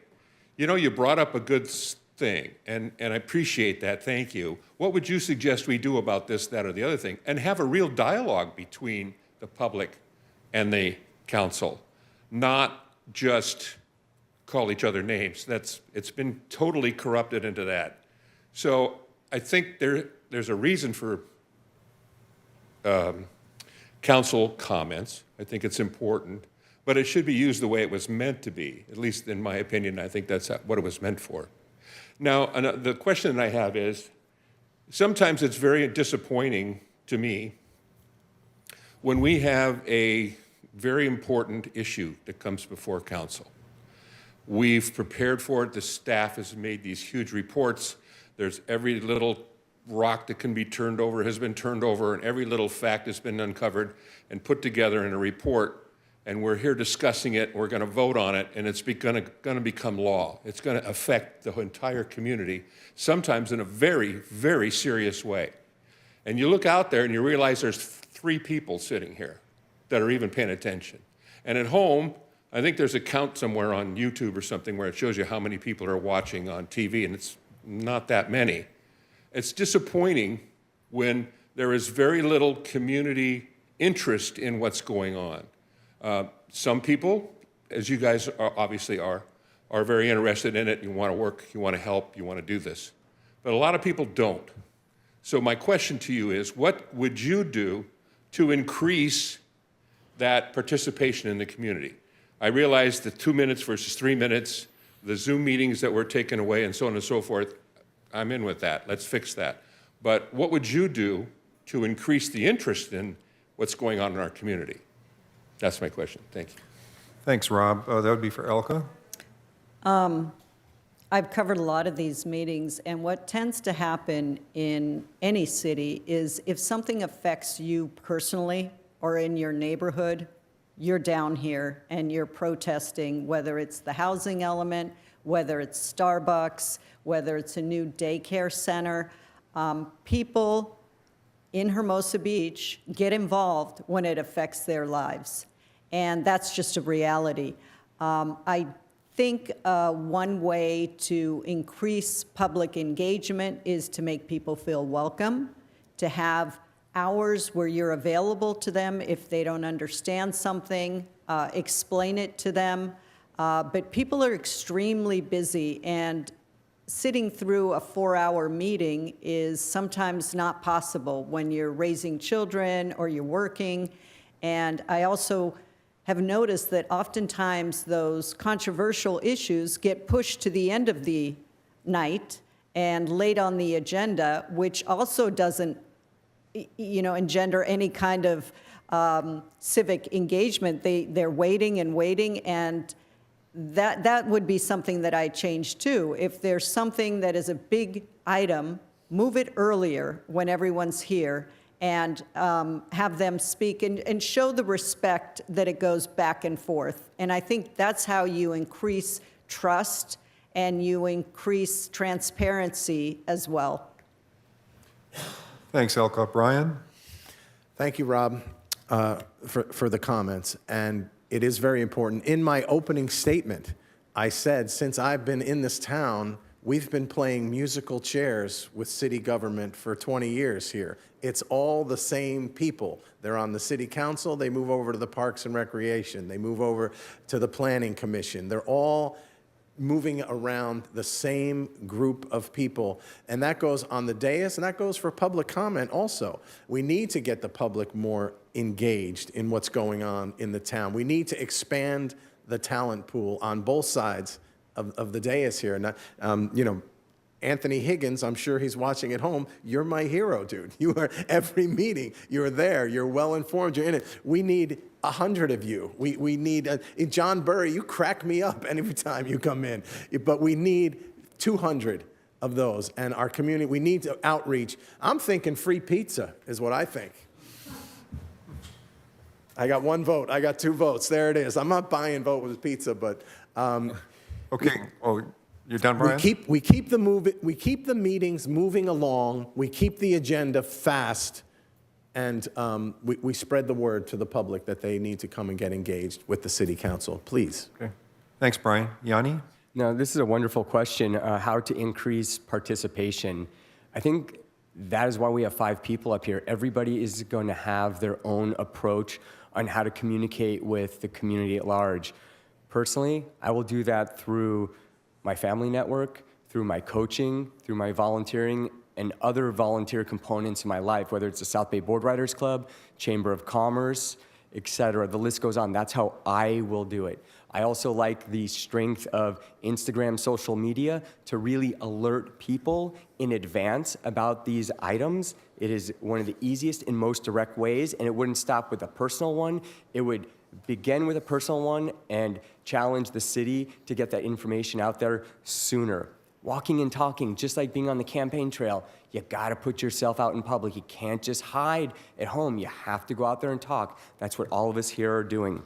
you know, you brought up a good thing, and I appreciate that, thank you. What would you suggest we do about this, that, or the other thing? And have a real dialogue between the public and the council, not just call each other names. It's been totally corrupted into that. So I think there's a reason for council comments. I think it's important, but it should be used the way it was meant to be. At least in my opinion, I think that's what it was meant for. Now, the question that I have is, sometimes it's very disappointing to me when we have a very important issue that comes before council. We've prepared for it. The staff has made these huge reports. There's every little rock that can be turned over has been turned over, and every little fact has been uncovered and put together in a report. And we're here discussing it. We're going to vote on it, and it's going to become law. It's going to affect the entire community, sometimes in a very, very serious way. And you look out there and you realize there's 3 people sitting here that are even paying attention. And at home, I think there's a count somewhere on YouTube or something where it shows you how many people are watching on TV, and it's not that many. It's disappointing when there is very little community interest in what's going on. Some people, as you guys obviously are very interested in it. You want to work, you want to help, you want to do this. But a lot of people don't. So my question to you is, what would you do to increase that participation in the community? I realize the 2 minutes versus 3 minutes, the Zoom meetings that were taken away and so on and so forth, I'm in with that. Let's fix that. But what would you do to increase the interest in what's going on in our community? That's my question. Thank you. Thanks, Rob. That would be for Elka. I've covered a lot of these meetings, and what tends to happen in any city is if something affects you personally or in your neighborhood, you're down here and you're protesting, whether it's the housing element, whether it's Starbucks, whether it's a new daycare center. People in Hermosa Beach get involved when it affects their lives, and that's just a reality. I think one way to increase public engagement is to make people feel welcome, to have hours where you're available to them if they don't understand something, explain it to them. But people are extremely busy, and sitting through a 4-hour meeting is sometimes not possible when you're raising children or you're working. And I also have noticed that oftentimes those controversial issues get pushed to the end of the night and late on the agenda, which also doesn't, engender any kind of civic engagement. They're waiting and waiting, and that would be something that I change too. If there's something that is a big item, move it earlier when everyone's here, and have them speak and show the respect that it goes back and forth. And I think that's how you increase trust and you increase transparency as well. Thanks, Elka. Brian? Thank you, Rob, for the comments. And it is very important. In my opening statement, I said, since I've been in this town, we've been playing musical chairs with city government for 20 years here. It's all the same people. They're on the city council, they move over to the Parks and Recreation, they move over to the Planning Commission. They're all moving around the same group of people. And that goes on the dais, and that goes for public comment also. We need to get the public more engaged in what's going on in the town. We need to expand the talent pool on both sides of the dais here. And, Anthony Higgins, I'm sure he's watching at home. You're my hero, dude. You are every meeting. You're there. You're well informed. You're in it. We need 100 of you. We need, John Burry, you crack me up every time you come in. But we need 200 of those. And our community, we need to outreach. I'm thinking free pizza is what I think. I got 1 vote. I got 2 votes. There it is. I'm not buying vote with pizza, but Okay, oh, you're done, Brian? we keep the meetings moving along. We keep the agenda fast, and we spread the word to the public that they need to come and get engaged with the city council. Please. Okay. Thanks, Brian. Yanni? No, this is a wonderful question, how to increase participation. I think that is why we have 5 people up here. Everybody is going to have their own approach on how to communicate with the community at large. Personally, I will do that through my family network, through my coaching, through my volunteering, and other volunteer components in my life, whether it's the South Bay Board Riders Club, Chamber of Commerce, et cetera. The list goes on. That's how I will do it. I also like the strength of Instagram social media to really alert people in advance about these items. It is one of the easiest and most direct ways, and it wouldn't stop with a personal one. It would begin with a personal one and challenge the city to get that information out there sooner. Walking and talking, just like being on the campaign trail, you gotta put yourself out in public. You can't just hide at home. You have to go out there and talk. That's what all of us here are doing.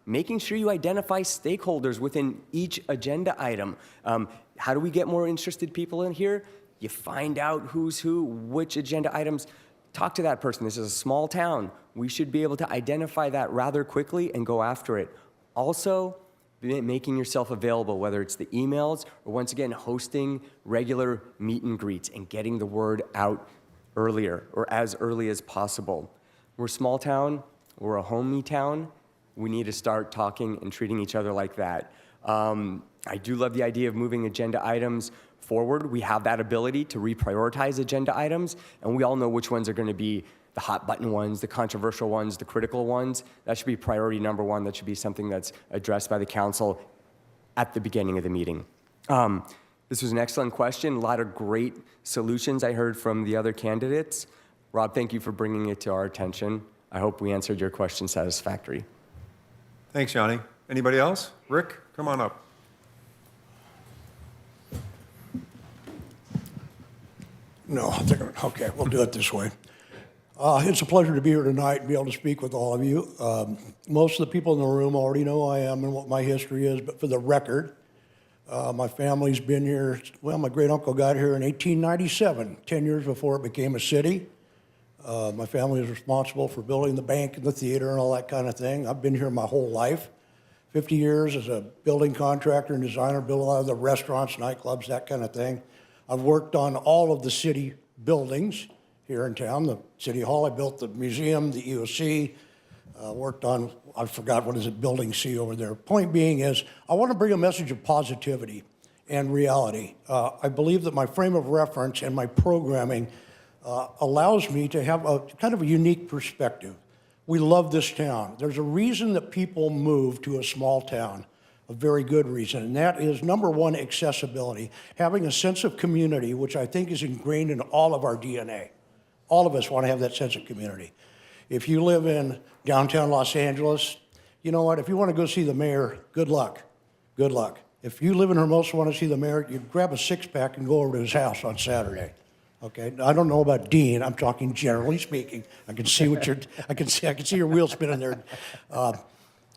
Making sure you identify stakeholders within each agenda item. How do we get more interested people in here? You find out who's who, which agenda items. Talk to that person. This is a small town. We should be able to identify that rather quickly and go after it. Also, making yourself available, whether it's the emails or, once again, hosting regular meet and greets and getting the word out earlier or as early as possible. We're a small town. We're a homey town. We need to start talking and treating each other like that. I do love the idea of moving agenda items forward. We have that ability to reprioritize agenda items, and we all know which ones are going to be the hot button ones, the controversial ones, the critical ones. That should be priority number 1. That should be something that's addressed by the council at the beginning of the meeting. This was an excellent question. A lot of great solutions I heard from the other candidates. Rob, thank you for bringing it to our attention. I hope we answered your question satisfactorily. Thanks, Yanni. Anybody else? Rick, come on up. No, I think, okay, we'll do it this way. It's a pleasure to be here tonight and be able to speak with all of you. Most of the people in the room already know who I am and what my history is, but for the record, my family's been here, well, my great-uncle got here in 1897, 10 years before it became a city. My family is responsible for building the bank and the theater and all that kind of thing. I've been here my whole life, 50 years as a building contractor and designer, built a lot of the restaurants, nightclubs, that kind of thing. I've worked on all of the city buildings here in town. The City Hall, I built the museum, the EOC, worked on, I forgot what is it, Building C over there. Point being is, I want to bring a message of positivity and reality. I believe that my frame of reference and my programming allows me to have a kind of a unique perspective. We love this town. There's a reason that people move to a small town, a very good reason, and that is, number 1, accessibility. Having a sense of community, which I think is ingrained in all of our DNA. All of us want to have that sense of community. If you live in downtown Los Angeles, you know what, if you want to go see the mayor, good luck. Good luck. If you live in Hermosa and want to see the mayor, you grab a 6-pack and go over to his house on Saturday. Okay, I don't know about Dean. I'm talking generally speaking. I can see what you're. I can see your wheels spinning there.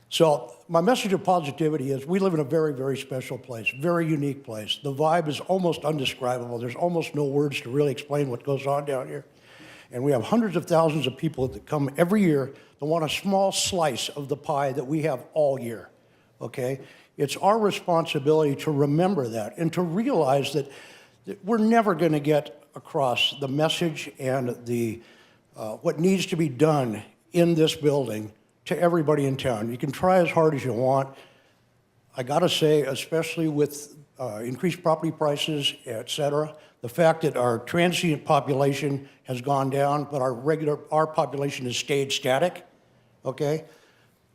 So my message of positivity is: we live in a very, very special place, very unique place. The vibe is almost undescribable. There's almost no words to really explain what goes on down here. And we have hundreds of thousands of people that come every year that want a small slice of the pie that we have all year. Okay, it's our responsibility to remember that and to realize that we're never going to get across the message and the what needs to be done in this building to everybody in town. You can try as hard as you want. I gotta say, especially with increased property prices, et cetera, the fact that our transient population has gone down, but our population has stayed static, okay?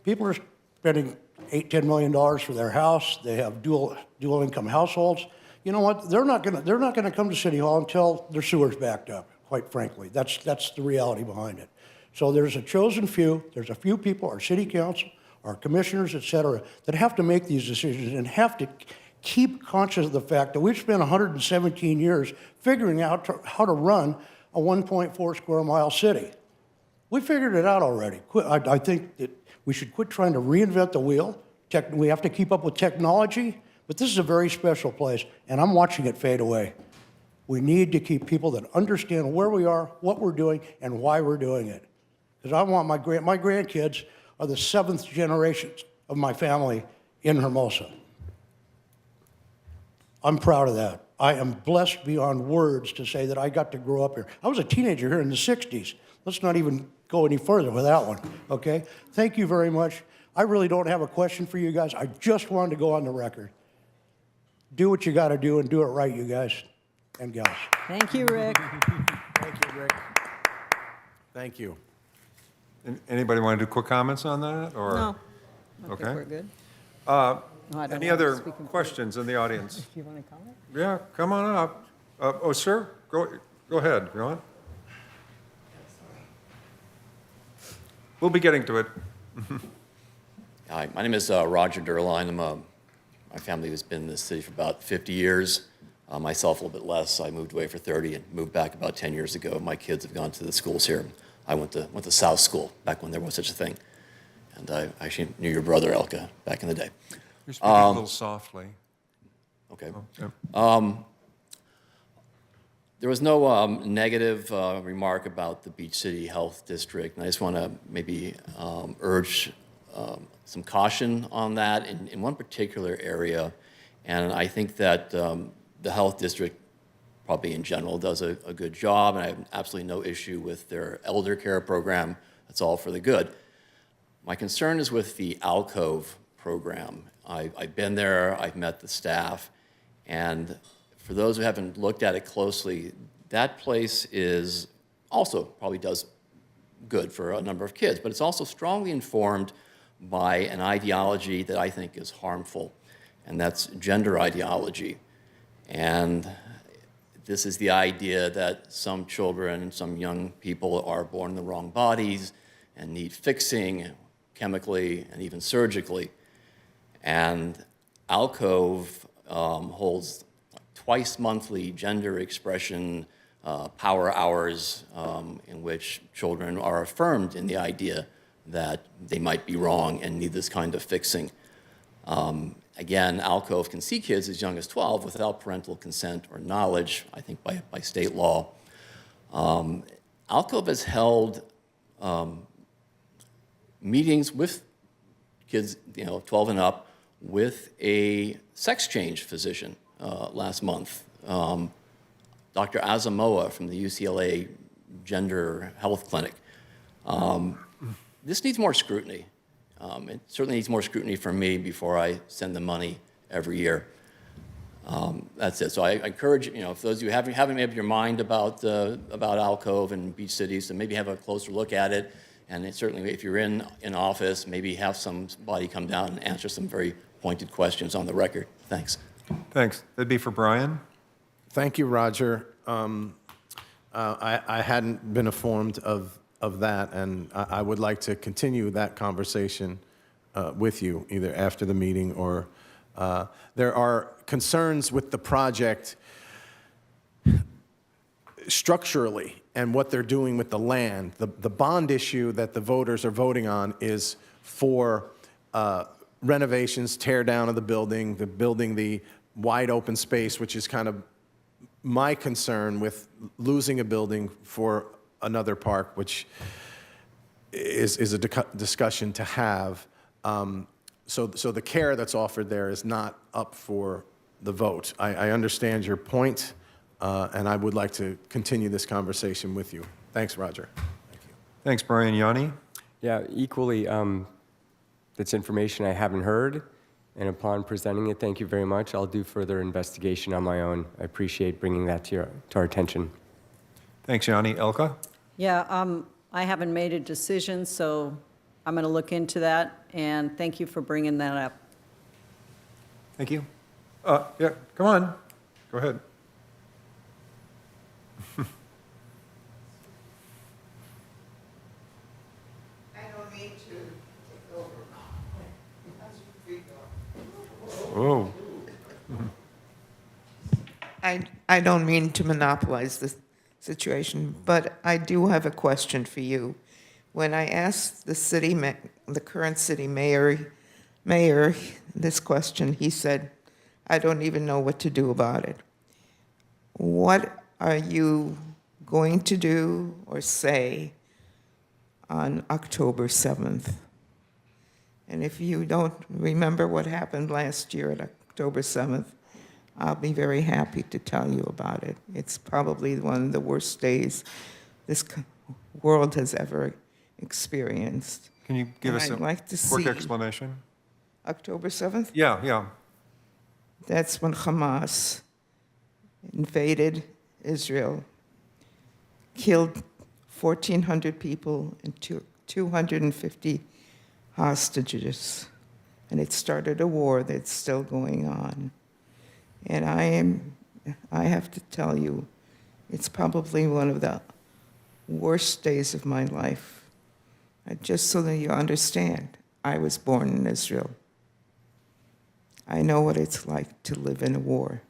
People are spending $8-10 million for their house. They have dual income households. You know what? They're not gonna come to City Hall until their sewer's backed up, quite frankly. That's the reality behind it. So there's a chosen few, there's a few people, our city council, our commissioners, et cetera, that have to make these decisions and have to keep conscious of the fact that we've spent 117 years figuring out how to run a 1.4 square mile city. We figured it out already. I think that we should quit trying to reinvent the wheel. We have to keep up with technology, but this is a very special place, and I'm watching it fade away. We need to keep people that understand where we are, what we're doing, and why we're doing it. Because I want my grandkids are the 7th generation of my family in Hermosa. I'm proud of that. I am blessed beyond words to say that I got to grow up here. I was a teenager here in the 60s. Let's not even go any further with that one, okay? Thank you very much. I really don't have a question for you guys. I just wanted to go on the record. Do what you got to do and do it right, you guys and gals. Thank you, Rick. Thank you, Rick. Thank you. Anybody want to do quick comments on that? Or? No. I Okay. think we're good. Any other questions in the audience? Do you want to comment? Yeah, come on up. Oh, sir, go ahead. You want? We'll be getting to it. Hi, my name is Roger Durline. My family has been in this city for about 50 years. Myself a little bit less. I moved away for 30 and moved back about 10 years ago. My kids have gone to the schools here. I went to South School back when there was such a thing. And I actually knew your brother, Elka, back in the day. You're speaking a little softly. Okay. Oh, yeah. There was no negative remark about the Beach City Health District, and I just want to maybe urge some caution on that in one particular area. And I think that the Health District, probably in general, does a good job, and I have absolutely no issue with their elder care program. That's all for the good. My concern is with the Alcove program. I've been there, I've met the staff, and for those who haven't looked at it closely, that place is also probably does good for a number of kids, but it's also strongly informed by an ideology that I think is harmful, and that's gender ideology. And this is the idea that some children, some young people are born in the wrong bodies and need fixing chemically and even surgically. And Alcove holds twice monthly gender expression power hours in which children are affirmed in the idea that they might be wrong and need this kind of fixing. Again, Alcove can see kids as young as 12 without parental consent or knowledge, I think by state law. Alcove has held meetings with kids 12 and up with a sex change physician last month. Dr. Asamoah from the UCLA Gender Health Clinic. This needs more scrutiny. It certainly needs more scrutiny from me before I send the money every year. That's it. So I encourage, if those of you haven't made up your mind about Alcove and Beach Cities, to maybe have a closer look at it. And certainly, if you're in office, maybe have somebody come down and answer some very pointed questions on the record. Thanks. Thanks. That'd be for Brian. Thank you, Roger. I hadn't been informed of that, and I would like to continue that conversation with you, either after the meeting or there are concerns with the project structurally and what they're doing with the land. The bond issue that the voters are voting on is for renovations, tear down of the building the wide open space, which is kind of my concern with losing a building for another park, which is a discussion to have. So the care that's offered there is not up for the vote. I understand your point, and I would like to continue this conversation with you. Thanks, Roger. Thank you. Thanks, Brian. Yanni? Yeah, equally, that's information I haven't heard, and upon presenting it, thank you very much. I'll do further investigation on my own. I appreciate bringing that to our attention. Thanks, Yanni. Elka? Yeah, I haven't made a decision, so I'm going to look into that, and thank you for bringing that up. Thank you. Yeah, come on. Go ahead. I don't mean to monopolize the situation, but I do have a question for you. When I asked the current city mayor this question, he said, "I don't even know what to do about it." What are you going to do or say on October 7th? And if you don't remember what happened last year at October 7th, I'll be very happy to tell you about it. It's probably one of the worst days this world has ever experienced. Can you give And us I'd a like to quick see- explanation? October 7th? Yeah. That's when Hamas invaded Israel, killed 1,400 people and 250 hostages. And it started a war that's still going on. And I have to tell you, it's probably one of the worst days of my life. Just so that you understand, I was born in Israel. I know what it's like to live in a war.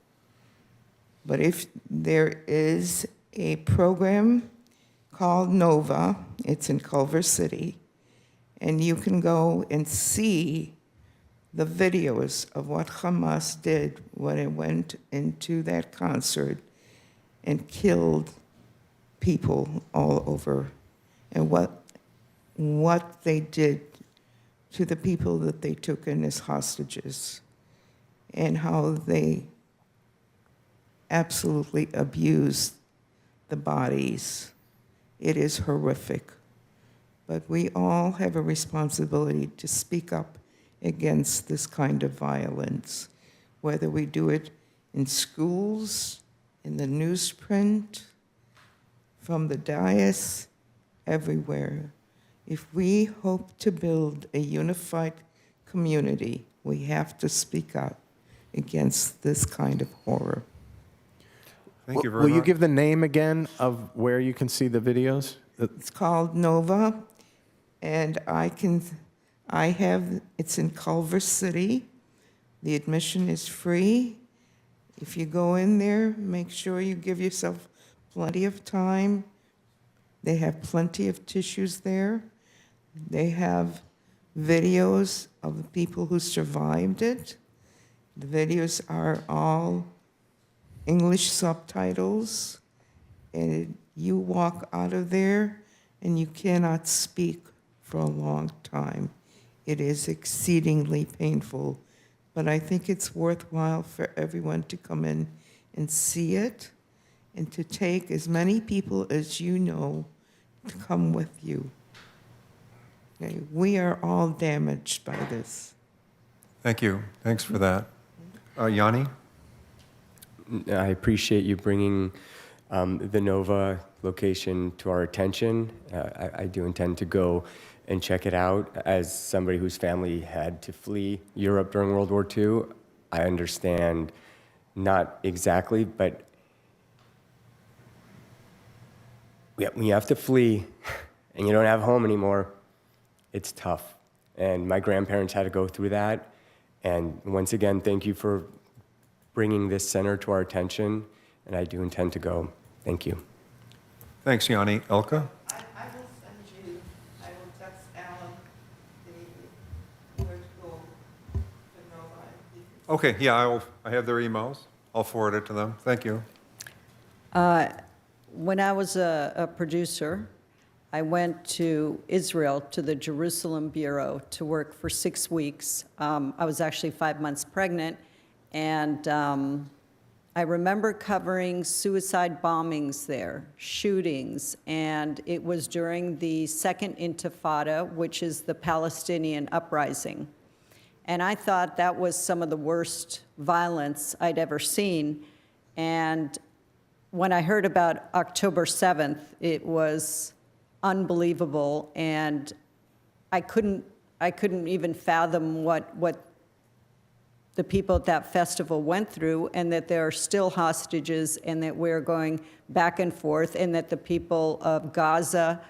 But if there is a program called NOVA, it's in Culver City, and you can go and see the videos of what Hamas did when it went into that concert and killed people all over, and what they did to the people that they took in as hostages, and how they absolutely abused the bodies. It is horrific. But we all have a responsibility to speak up against this kind of violence, whether we do it in schools, in the newsprint, from the dais, everywhere. If we hope to build a unified community, we have to speak out against this kind of horror. Thank you very Will much. you give the name again of where you can see the videos? It's called NOVA, and it's in Culver City. The admission is free. If you go in there, make sure you give yourself plenty of time. They have plenty of tissues there. They have videos of the people who survived it. The videos are all English subtitles, and you walk out of there and you cannot speak for a long time. It is exceedingly painful, but I think it's worthwhile for everyone to come in and see it, and to take as many people as you know to come with you. Okay, we are all damaged by this. Thank you. Thanks for that. Yanni? I appreciate you bringing the Nova location to our attention. I do intend to go and check it out. As somebody whose family had to flee Europe during World War II, I understand not exactly, but when you have to flee and you don't have a home anymore, it's tough. And my grandparents had to go through that. And once again, thank you for bringing this center to our attention, and I do intend to go. Thank you. Thanks, Yanni. Elka? I will text Alan where to go to Nova. Okay, yeah, I have their emails. I'll forward it to them. Thank you. When I was a producer, I went to Israel, to the Jerusalem Bureau, to work for 6 weeks. I was actually 5 months pregnant, and I remember covering suicide bombings there, shootings, and it was during the Second Intifada, which is the Palestinian uprising. And I thought that was some of the worst violence I'd ever seen. And when I heard about October 7th, it was unbelievable, and I couldn't even fathom what the people at that festival went through, and that there are still hostages, and that we're going back and forth, and that the people of Gaza,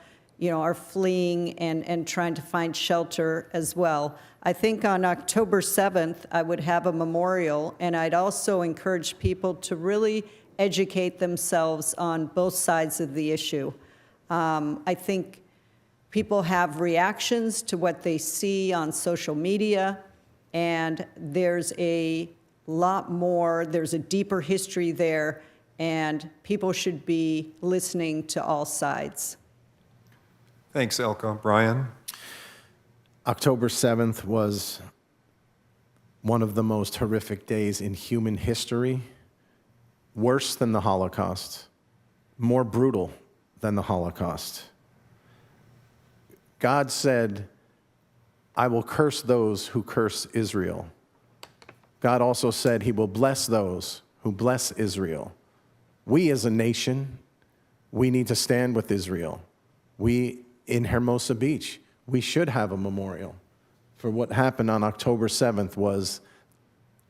are fleeing and trying to find shelter as well. I think on October 7th, I would have a memorial, and I'd also encourage people to really educate themselves on both sides of the issue. I think people have reactions to what they see on social media, and there's a lot more, there's a deeper history there, and people should be listening to all sides. Thanks, Elka. Brian? October 7th was one of the most horrific days in human history, worse than the Holocaust, more brutal than the Holocaust. God said, I will curse those who curse Israel. God also said he will bless those who bless Israel. We as a nation, we need to stand with Israel. We in Hermosa Beach, we should have a memorial for what happened on October 7th was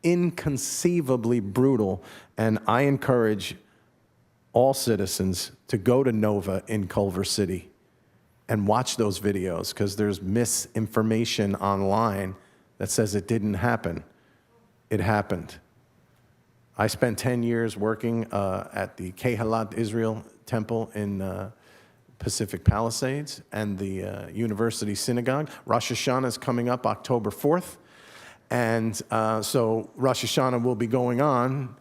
inconceivably brutal, and I encourage all citizens to go to Nova in Culver City and watch those videos, because there's misinformation online that says it didn't happen. It happened. I spent 10 years working at the Kehalat Israel Temple in Pacific Palisades and the University Synagogue. Rosh Hashanah is coming up October 4th. And so Rosh Hashanah will be going on,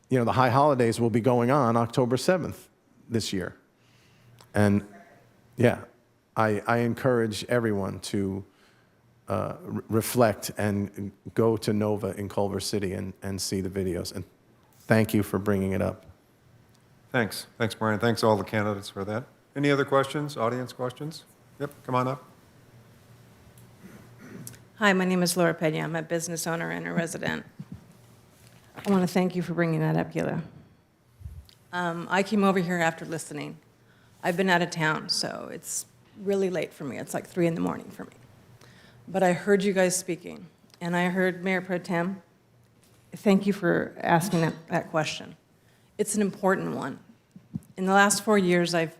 the high holidays will be going on October 7th this year. And yeah, I encourage everyone to reflect and go to Nova in Culver City and see the videos. And thank you for bringing it up. Thanks. Thanks, Brian. Thanks all the candidates for that. Any other questions, audience questions? Yep, come on up. Hi, my name is Laura Pena. I'm a business owner and a resident. I want to thank you for bringing that up, Gila. I came over here after listening. I've been out of town, so it's really late for me. It's like 3 in the morning for me. But I heard you guys speaking, and I heard Mayor Pro Tem. Thank you for asking that question. It's an important one. In the last 4 years, I've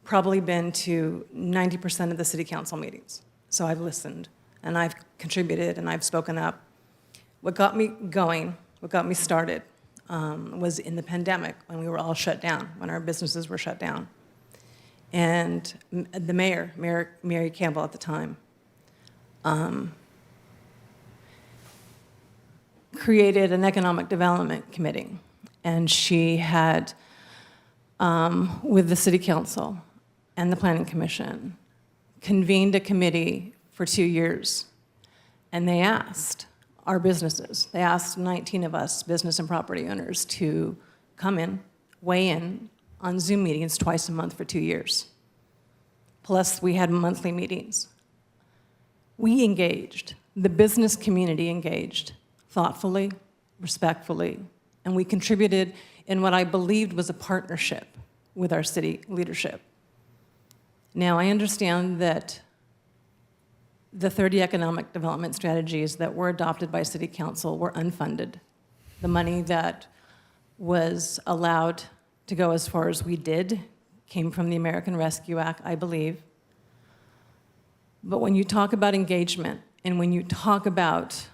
probably been to 90% of the city council meetings. So I've listened, and I've contributed, and I've spoken up. What got me going, what got me started, was in the pandemic when we were all shut down, when our businesses were shut down. And the mayor, Mary Campbell at the time, created an economic development committee. And she had, with the city council and the planning commission, convened a committee for 2 years. And they asked our businesses, they asked 19 of us, business and property owners, to come in, weigh in on Zoom meetings twice a month for 2 years. Plus, we had monthly meetings. We engaged, the business community engaged, thoughtfully, respectfully, and we contributed in what I believed was a partnership with our city leadership. Now, I understand that the 30 economic development strategies that were adopted by City Council were unfunded. The money that was allowed to go as far as we did came from the American Rescue Act, I believe. But when you talk about engagement, and when you talk about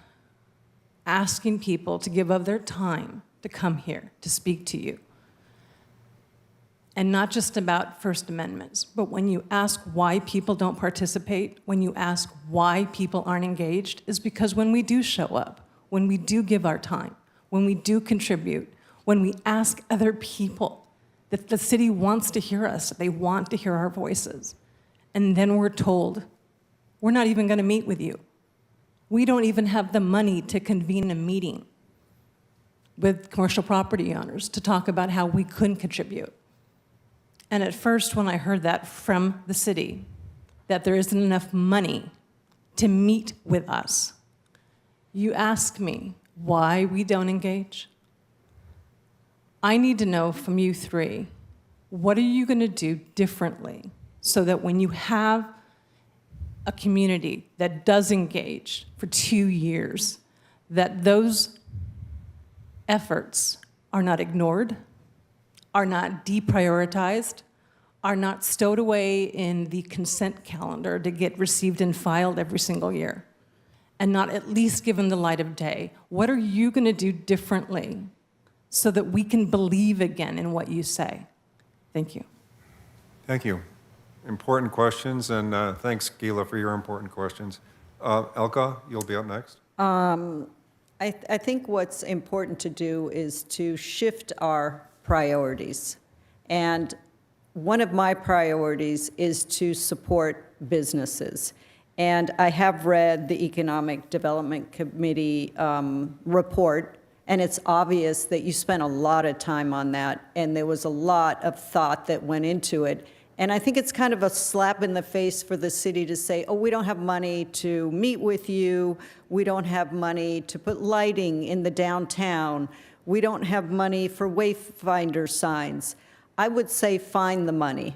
asking people to give of their time to come here to speak to you, and not just about First Amendments, but when you ask why people don't participate, when you ask why people aren't engaged, is because when we do show up, when we do give our time, when we do contribute, when we ask other people, that the city wants to hear us, they want to hear our voices, and then we're told, we're not even going to meet with you. We don't even have the money to convene a meeting with commercial property owners to talk about how we couldn't contribute. And at first, when I heard that from the city, that there isn't enough money to meet with us, you ask me why we don't engage? I need to know from you three, what are you going to do differently so that when you have a community that does engage for 2 years, that those efforts are not ignored, are not deprioritized, are not stowed away in the consent calendar to get received and filed every single year and not at least given the light of day? What are you going to do differently so that we can believe again in what you say? Thank you. Thank you. Important questions, and thanks, Gila, for your important questions. Elka, you'll be up next. I think what's important to do is to shift our priorities. And one of my priorities is to support businesses. And I have read the Economic Development Committee report, and it's obvious that you spent a lot of time on that, and there was a lot of thought that went into it. And I think it's kind of a slap in the face for the city to say, oh, we don't have money to meet with you, we don't have money to put lighting in the downtown, we don't have money for wayfinder signs. I would say find the money.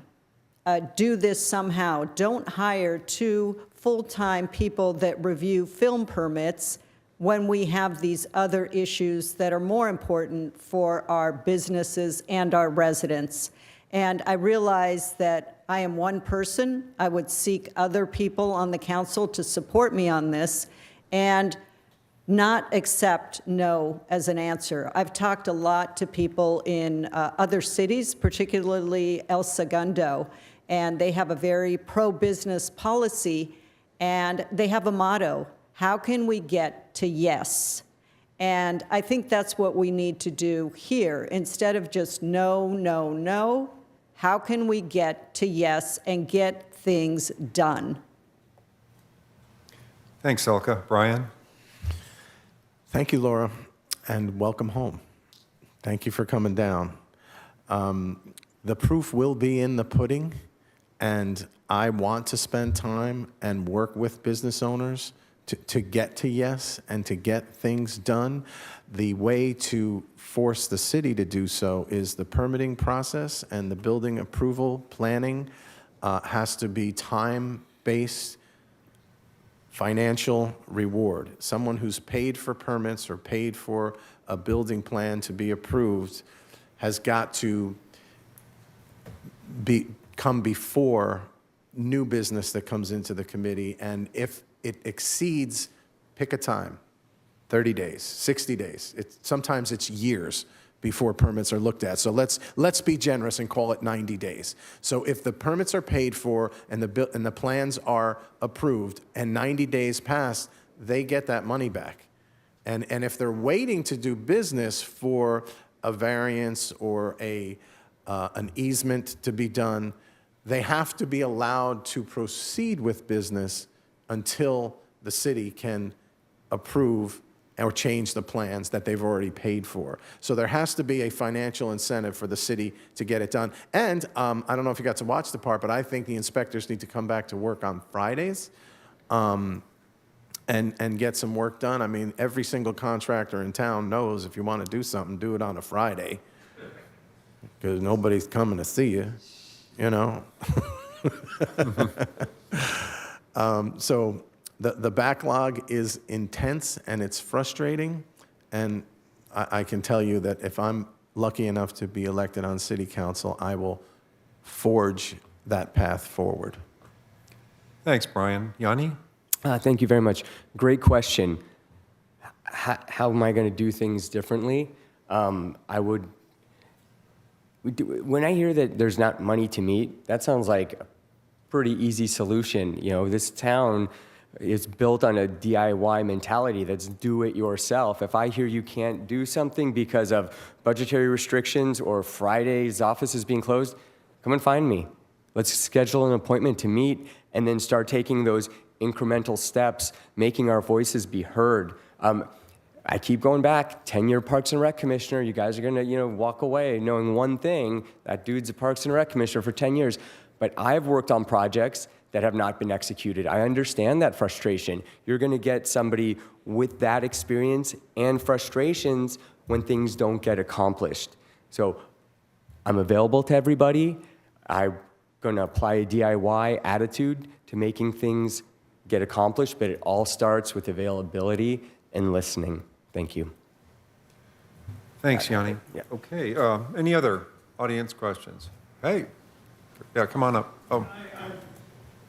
Do this somehow. Don't hire 2 full-time people that review film permits when we have these other issues that are more important for our businesses and our residents. And I realize that I am one person. I would seek other people on the council to support me on this and not accept no as an answer. I've talked a lot to people in other cities, particularly El Segundo, and they have a very pro-business policy, and they have a motto: how can we get to yes? And I think that's what we need to do here. Instead of just no, no, no, how can we get to yes and get things done? Thanks, Elka. Brian? Thank you, Laura, and welcome home. Thank you for coming down. The proof will be in the pudding, and I want to spend time and work with business owners to get to yes and to get things done. The way to force the city to do so is the permitting process, and the building approval planning has to be time-based financial reward. Someone who's paid for permits or paid for a building plan to be approved has got to come before new business that comes into the committee, and if it exceeds, pick a time, 30 days, 60 days. Sometimes it's years before permits are looked at. So let's be generous and call it 90 days. So if the permits are paid for and the plans are approved and 90 days pass, they get that money back. And if they're waiting to do business for a variance or an easement to be done, they have to be allowed to proceed with business until the city can approve or change the plans that they've already paid for. So there has to be a financial incentive for the city to get it done. And I don't know if you got to watch the part, but I think the inspectors need to come back to work on Fridays and get some work done. I mean, every single contractor in town knows if you want to do something, do it on a Friday, because nobody's coming to see you, you know? So the backlog is intense and it's frustrating, and I can tell you that if I'm lucky enough to be elected on city council, I will forge that path forward. Thanks, Brian. Yanni? Thank you very much. Great question. How am I going to do things differently? When I hear that there's not money to meet, that sounds like a pretty easy solution. You know, this town is built on a DIY mentality that's do it yourself. If I hear you can't do something because of budgetary restrictions or Friday's office is being closed, come and find me. Let's schedule an appointment to meet and then start taking those incremental steps, making our voices be heard. I keep going back, 10-year Parks and Rec Commissioner. You guys are gonna, walk away knowing one thing, that dude's a Parks and Rec Commissioner for 10 years. But I've worked on projects that have not been executed. I understand that frustration. You're gonna get somebody with that experience and frustrations when things don't get accomplished. So I'm available to everybody. I'm gonna apply a DIY attitude to making things get accomplished, but it all starts with availability and listening. Thank you. Thanks, Yanni. Yeah. Okay, any other audience questions? Hey. Yeah, come on up. Oh,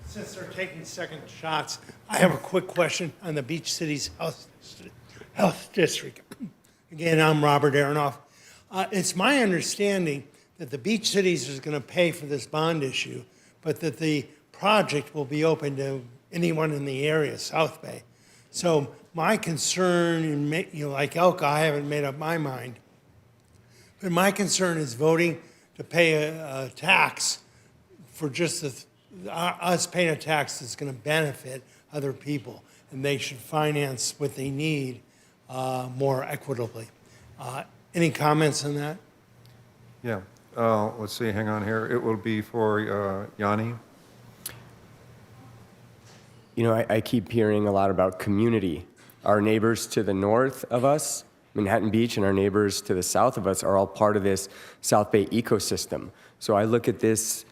Since they're taking second shots, I have a quick question on the Beach Cities Health District. Again, I'm Robert Aronoff. It's my understanding that the Beach Cities is going to pay for this bond issue, but that the project will be open to anyone in the area, South Bay. So my concern, and like Elka, I haven't made up my mind, but my concern is voting to pay a tax for just us paying a tax that's going to benefit other people, and they should finance what they need more equitably. Any comments on that? yeah. Let's see, hang on here. It will be for Yanni. You know, I keep hearing a lot about community. Our neighbors to the north of us, Manhattan Beach, and our neighbors to the south of us are all part of this South Bay ecosystem. So I look at this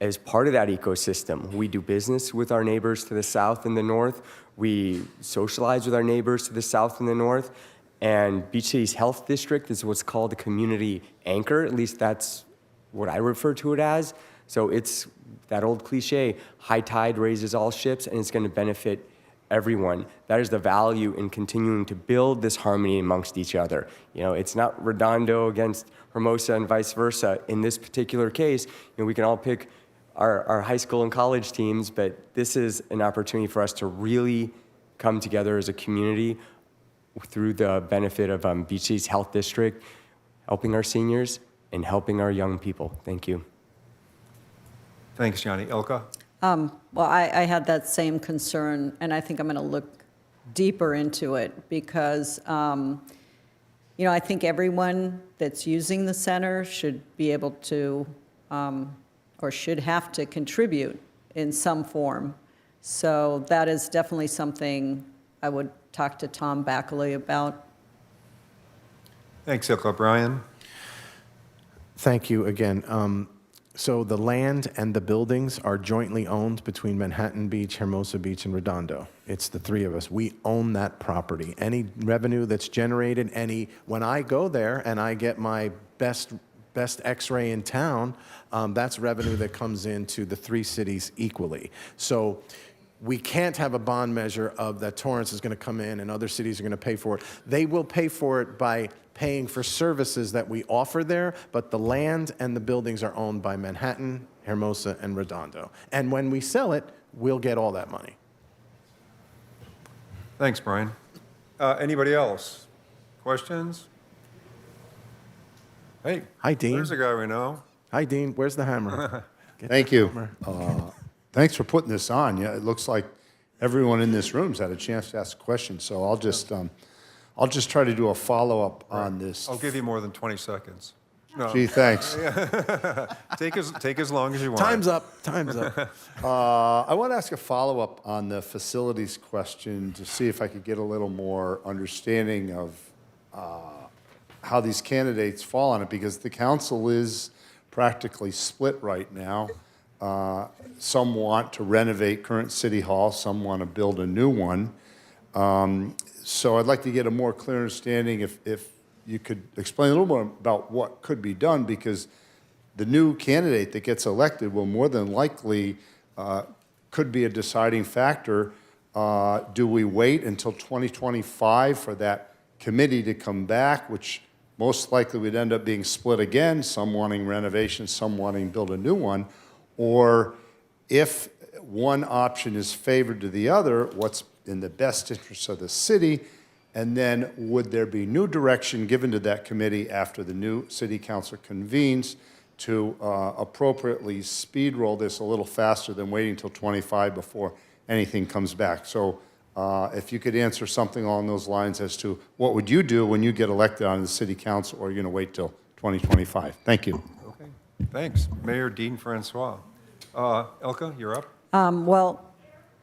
as part of that ecosystem. We do business with our neighbors to the south and the north. We socialize with our neighbors to the south and the north. And Beach City's Health District is what's called a community anchor. At least that's what I refer to it as. So it's that old cliche, high tide raises all ships, and it's going to benefit everyone. That is the value in continuing to build this harmony amongst each other. You know, it's not Redondo against Hermosa and vice versa. In this particular case, we can all pick our high school and college teams, but this is an opportunity for us to really come together as a community through the benefit of Beach City's Health District, helping our seniors and helping our young people. Thank you. Thanks, Yanni. Elka? Well, I had that same concern, and I think I'm going to look deeper into it because, I think everyone that's using the center should be able to, or should have to contribute in some form. So that is definitely something I would talk to Tom Backley about. Thanks, Ilka. Brian? Thank you again. So the land and the buildings are jointly owned between Manhattan Beach, Hermosa Beach, and Redondo. It's the three of us. We own that property. Any revenue that's generated, when I go there and I get my best X-ray in town, that's revenue that comes into the three cities equally. So we can't have a bond measure of that Torrance is going to come in and other cities are going to pay for it. They will pay for it by paying for services that we offer there, but the land and the buildings are owned by Manhattan, Hermosa, and Redondo. And when we sell it, we'll get all that money. Thanks, Brian. Anybody else? Questions? Hey. Hi, Dean. There's a guy we know. Hi, Dean. Where's the hammer? Thank you. Thanks for putting this on. Yeah, it looks like everyone in this room's had a chance to ask a question, so I'll just try to do a follow-up on this. I'll give you more than 20 seconds. No. Gee, thanks. Take as long as you want. Time's up. Time's up. I want to ask a follow-up on the facilities question to see if I could get a little more understanding of how these candidates fall on it, because the council is practically split right now. Some want to renovate current city hall, some want to build a new one. So I'd like to get a more clear understanding if you could explain a little more about what could be done, because the new candidate that gets elected will more than likely could be a deciding factor. Do we wait until 2025 for that committee to come back, which most likely would end up being split again, some wanting renovation, some wanting to build a new one? Or if one option is favored to the other, what's in the best interest of the city? And then would there be new direction given to that committee after the new city council convenes to appropriately speed roll this a little faster than waiting until 25 before anything comes back? So if you could answer something along those lines as to what would you do when you get elected on the city council, or are you going to wait till 2025? Thank you. Okay, thanks. Mayor Dean Francois. Elka, you're up. Well,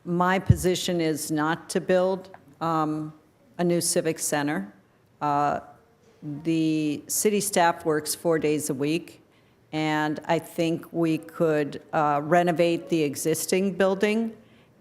my position is not to build a new civic center. The city staff works 4 days a week, and I think we could renovate the existing building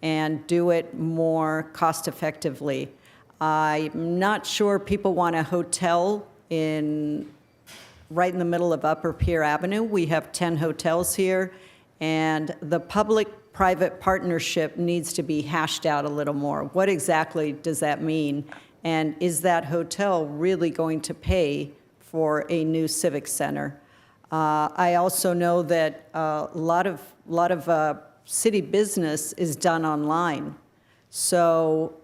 and do it more cost effectively. I'm not sure people want a hotel right in the middle of Upper Pier Avenue. We have 10 hotels here, And the public-private partnership needs to be hashed out a little more. What exactly does that mean? And is that hotel really going to pay for a new civic center? I also know that a lot of city business is done online. So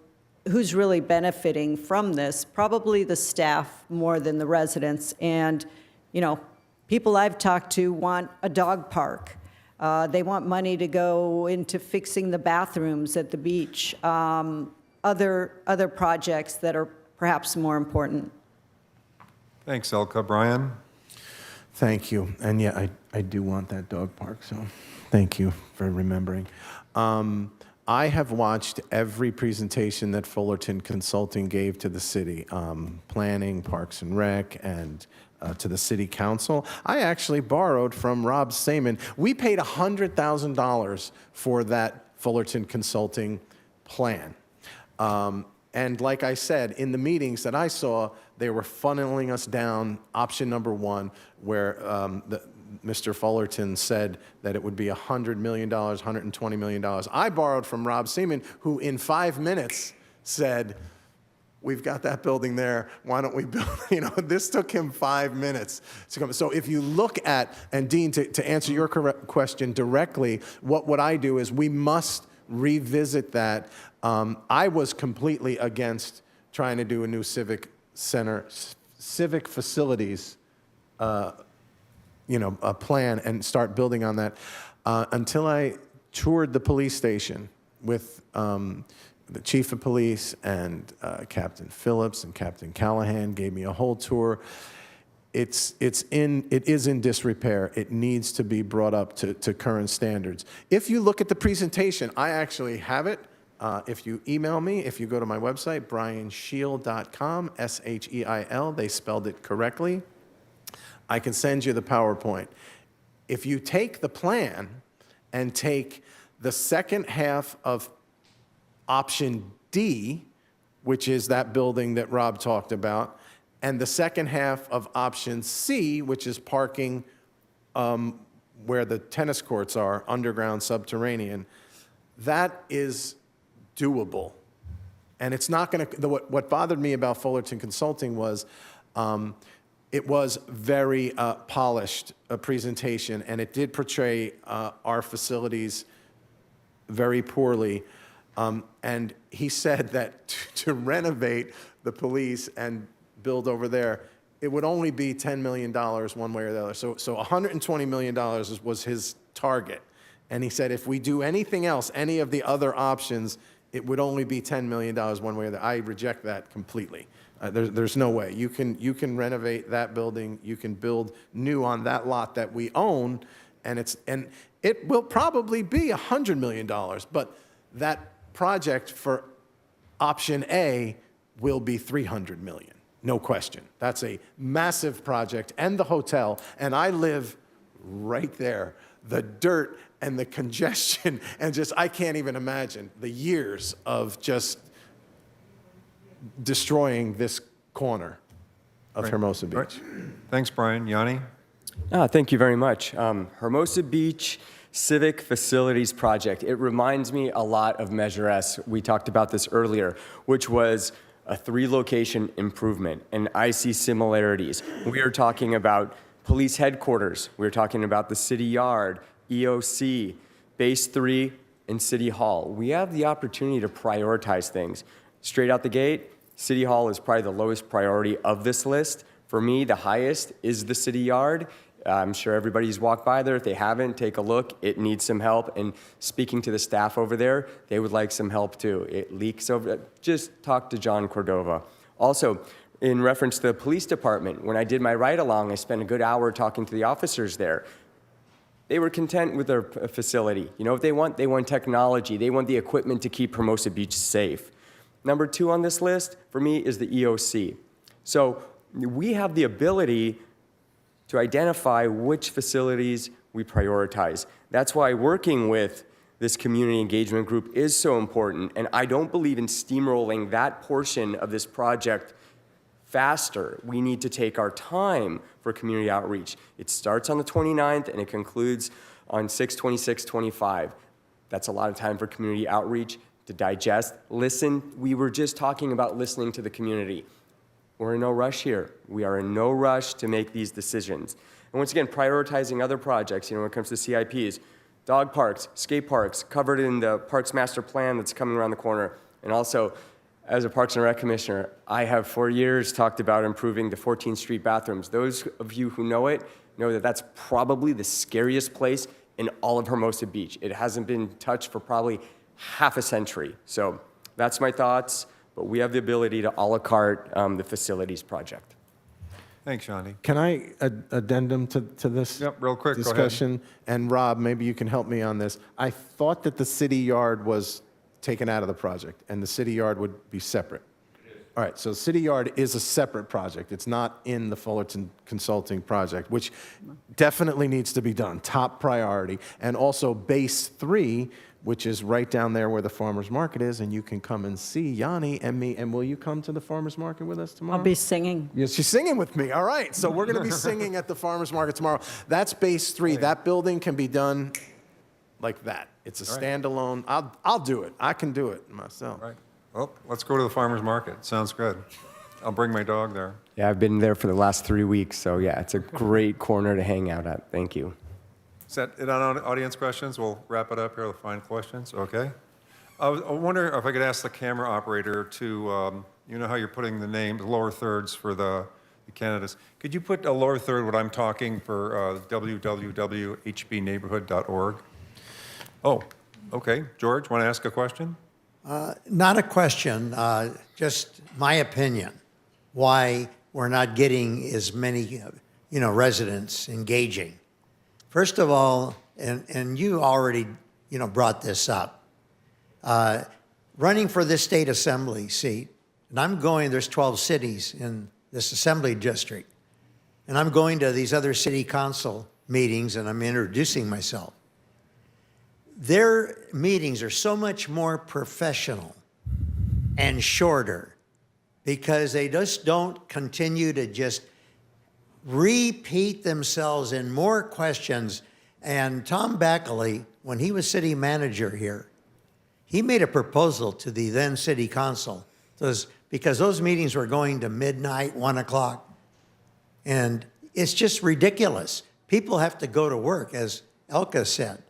who's really benefiting from this? Probably the staff more than the residents. And, you know, people I've talked to want a dog park. They want money to go into fixing the bathrooms at the beach, other projects that are perhaps more important. Thanks, Elka. Brian? Thank you. And yeah, I do want that dog park, so thank you for remembering. I have watched every presentation that Fullerton Consulting gave to the city, planning, Parks and Rec, and to the city council. I actually borrowed from Rob Saman. We paid $100,000 for that Fullerton Consulting plan. And like I said, in the meetings that I saw, they were funneling us down option number one, where Mr. Fullerton said that it would be $100 million, $120 million. I borrowed from Rob Seaman, who in 5 minutes said, we've got that building there, why don't we build, this took him 5 minutes to come. So if you look at, and Dean, to answer your question directly, what I do is we must revisit that. I was completely against trying to do a new civic center, civic facilities, a plan and start building on that until I toured the police station with the chief of police and Captain Phillips and Captain Callahan gave me a whole tour. It is in disrepair. It needs to be brought up to current standards. If you look at the presentation, I actually have it. If you email me, if you go to my website, briansheil.com, S-H-E-I-L, they spelled it correctly, I can send you the PowerPoint. If you take the plan and take the second half of option D, which is that building that Rob talked about, and the second half of option C, which is parking where the tennis courts are, underground, subterranean, that is doable. And it's not going to, what bothered me about Fullerton Consulting was it was very polished, a presentation, and it did portray our facilities very poorly. And he said that to renovate the police and build over there, it would only be $10 million one way or the other. So $120 million was his target. And he said, if we do anything else, any of the other options, it would only be $10 million one way or the other. I reject that completely. There's no way. You can renovate that building. You can build new on that lot that we own, and it will probably be $100 million. But that project for option A will be $300 million, no question. That's a massive project, and the hotel, and I live right there. The dirt and the congestion, and I can't even imagine the years of just destroying this corner of Hermosa Beach. Right. Thanks, Brian. Yanni? Thank you very much. Hermosa Beach Civic Facilities Project. It reminds me a lot of Measure S. We talked about this earlier, which was a 3-location improvement, and I see similarities. We are talking about police headquarters. We're talking about the city yard, EOC, Base 3, and City Hall. We have the opportunity to prioritize things. Straight out the gate, City Hall is probably the lowest priority of this list. For me, the highest is the city yard. I'm sure everybody's walked by there. If they haven't, take a look. It needs some help. And speaking to the staff over there, they would like some help too. It leaks over. Just talk to John Cordova. Also, in reference to the police department, when I did my ride-along, I spent a good hour talking to the officers there. They were content with their facility. You know what they want? They want technology. They want the equipment to keep Hermosa Beach safe. Number 2 on this list, for me, is the EOC. So we have the ability to identify which facilities we prioritize. That's why working with this community engagement group is so important, and I don't believe in steamrolling that portion of this project faster. We need to take our time for community outreach. It starts on the 29th and it concludes on 6/26/25. That's a lot of time for community outreach, to digest, listen. We were just talking about listening to the community. We're in no rush here. We are in no rush to make these decisions. And once again, prioritizing other projects, when it comes to CIPs, dog parks, skate parks, covered in the Parks Master Plan that's coming around the corner. And also, as a Parks and Rec Commissioner, I have for years talked about improving the 14th Street bathrooms. Those of you who know it know that that's probably the scariest place in all of Hermosa Beach. It hasn't been touched for probably half a century. So that's my thoughts, but we have the ability to a la carte the facilities project. Thanks, Yanni. Can I addendum to this Yep, real quick, go ahead. discussion? And Rob, maybe you can help me on this. I thought that the city yard was taken out of the project, and the city yard would be separate. All right, so city yard is a separate project. It's not in the Fullerton Consulting project, which definitely needs to be done, top priority. And also base 3, which is right down there where the farmer's market is, and you can come and see Yanni and me. And will you come to the farmer's market with us tomorrow? I'll be singing. Yes, she's singing with me. All right, so we're going to be singing at the farmer's market tomorrow. That's base 3. That building can be done like that. It's a standalone. I'll do it. I can do it myself. All right. Well, let's go to the farmer's market. Sounds good. I'll bring my dog there. Yeah, I've been there for the last 3 weeks, so yeah, it's a great corner to hang out at. Thank you. Is that it on audience questions? We'll wrap it up here with final questions, okay? I wonder if I could ask the camera operator to, you know how you're putting the names, lower thirds for the candidates. Could you put a lower third when I'm talking for www.hbneighborhood.org? Oh, okay. George, want to ask a question? Not a question, just my opinion, why we're not getting as many, residents engaging. First of all, and you already, brought this up, running for this state assembly seat, and I'm going, there's 12 cities in this assembly district, and I'm going to these other city council meetings, and I'm introducing myself. Their meetings are so much more professional and shorter because they just don't continue to just repeat themselves in more questions. And Tom Backley, when he was city manager here, he made a proposal to the then city council because those meetings were going to midnight, 1 o'clock. And it's just ridiculous. People have to go to work, as Elka said.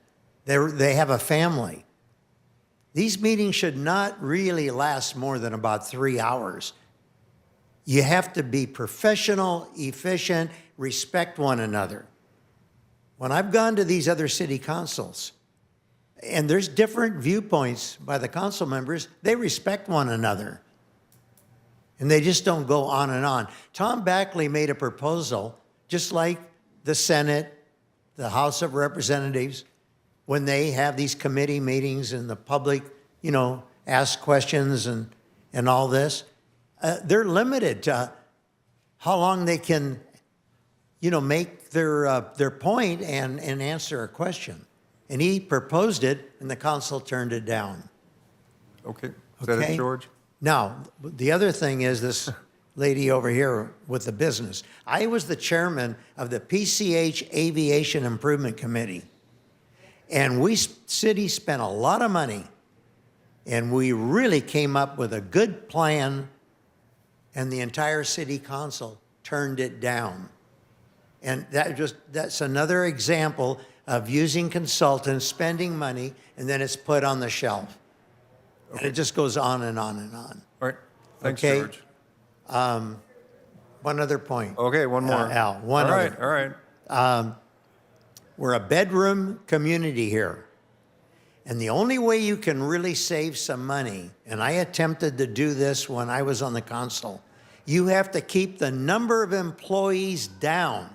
They have a family. These meetings should not really last more than about 3 hours. You have to be professional, efficient, respect one another. When I've gone to these other city councils, and there's different viewpoints by the council members, they respect one another. And they just don't go on and on. Tom Backley made a proposal, just like the Senate, the House of Representatives, when they have these committee meetings and the public, ask questions and all this, they're limited to how long they can, make their point and answer a question. And he proposed it, and the council turned it down. Okay. Is that it, George? Now, the other thing is this lady over here with the business. I was the chairman of the PCH Aviation Improvement Committee. And city spent a lot of money, and we really came up with a good plan, and the entire city council turned it down. And that's another example of using consultants, spending money, and then it's put on the shelf. Okay. And it just goes on and on and on. All right. Thanks, okay? George. One other point. Okay, one more. Al, one other. All right. We're a bedroom community here. And the only way you can really save some money, and I attempted to do this when I was on the council, you have to keep the number of employees down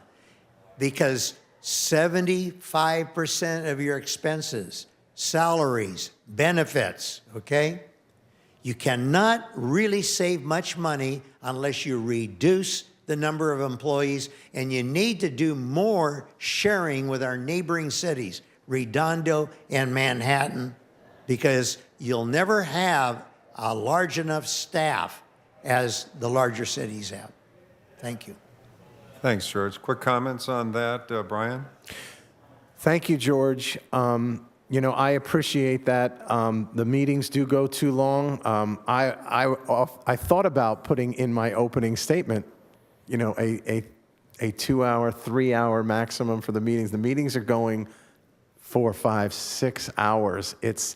because 75% of your expenses, salaries, benefits, okay? You cannot really save much money unless you reduce the number of employees, and you need to do more sharing with our neighboring cities, Redondo and Manhattan, because you'll never have a large enough staff as the larger cities have. Thank you. Thanks, George. Quick comments on that, Brian? Thank you, George. I appreciate that. The meetings do go too long. I thought about putting in my opening statement, a 2-hour, 3-hour maximum for the meetings. The meetings are going 4, 5, 6 hours. It's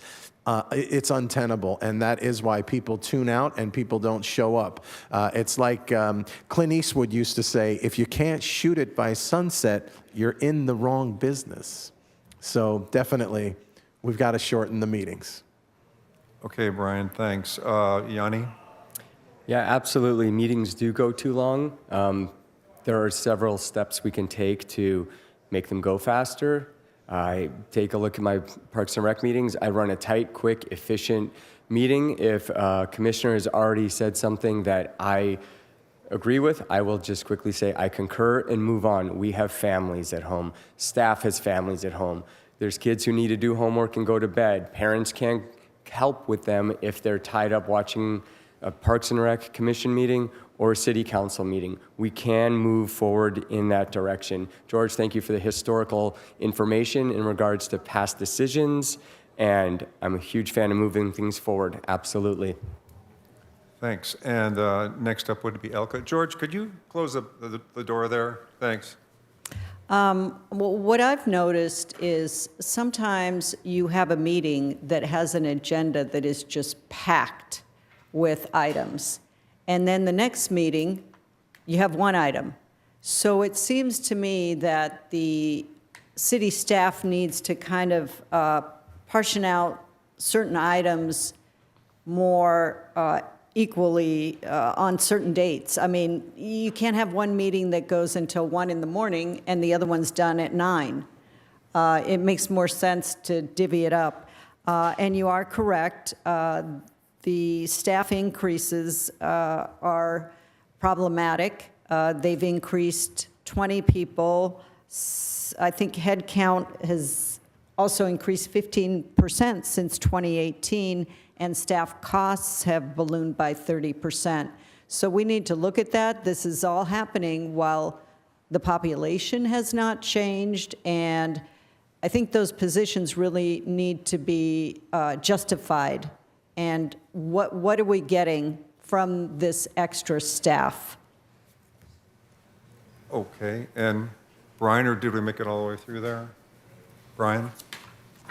untenable, and that is why people tune out and people don't show up. It's like Clint Eastwood used to say, if you can't shoot it by sunset, you're in the wrong business. So definitely, we've got to shorten the meetings. Okay, Brian, thanks. Yanni? Yeah, absolutely. Meetings do go too long. There are several steps we can take to make them go faster. I take a look at my Parks and Rec meetings. I run a tight, quick, efficient meeting. If a commissioner has already said something that I agree with, I will just quickly say I concur and move on. We have families at home. Staff has families at home. There's kids who need to do homework and go to bed. Parents can't help with them if they're tied up watching a Parks and Rec Commission meeting or a city council meeting. We can move forward in that direction. George, thank you for the historical information in regards to past decisions, and I'm a huge fan of moving things forward, absolutely. Thanks. And next up would be Elka. George, could you close the door there? Thanks. Well, what I've noticed is sometimes you have a meeting that has an agenda that is just packed with items. And then the next meeting, you have one item. So it seems to me that the city staff needs to kind of portion out certain items more equally on certain dates. I mean, you can't have one meeting that goes until 1 in the morning and the other one's done at 9. It makes more sense to divvy it up. And you are correct. The staff increases are problematic. They've increased 20 people. I think head count has also increased 15% since 2018, and staff costs have ballooned by 30%. So we need to look at that. This is all happening while the population has not changed, and I think those positions really need to be justified. And what are we getting from this extra staff? Okay, and Brian, or did we make it all the way through there? Brian?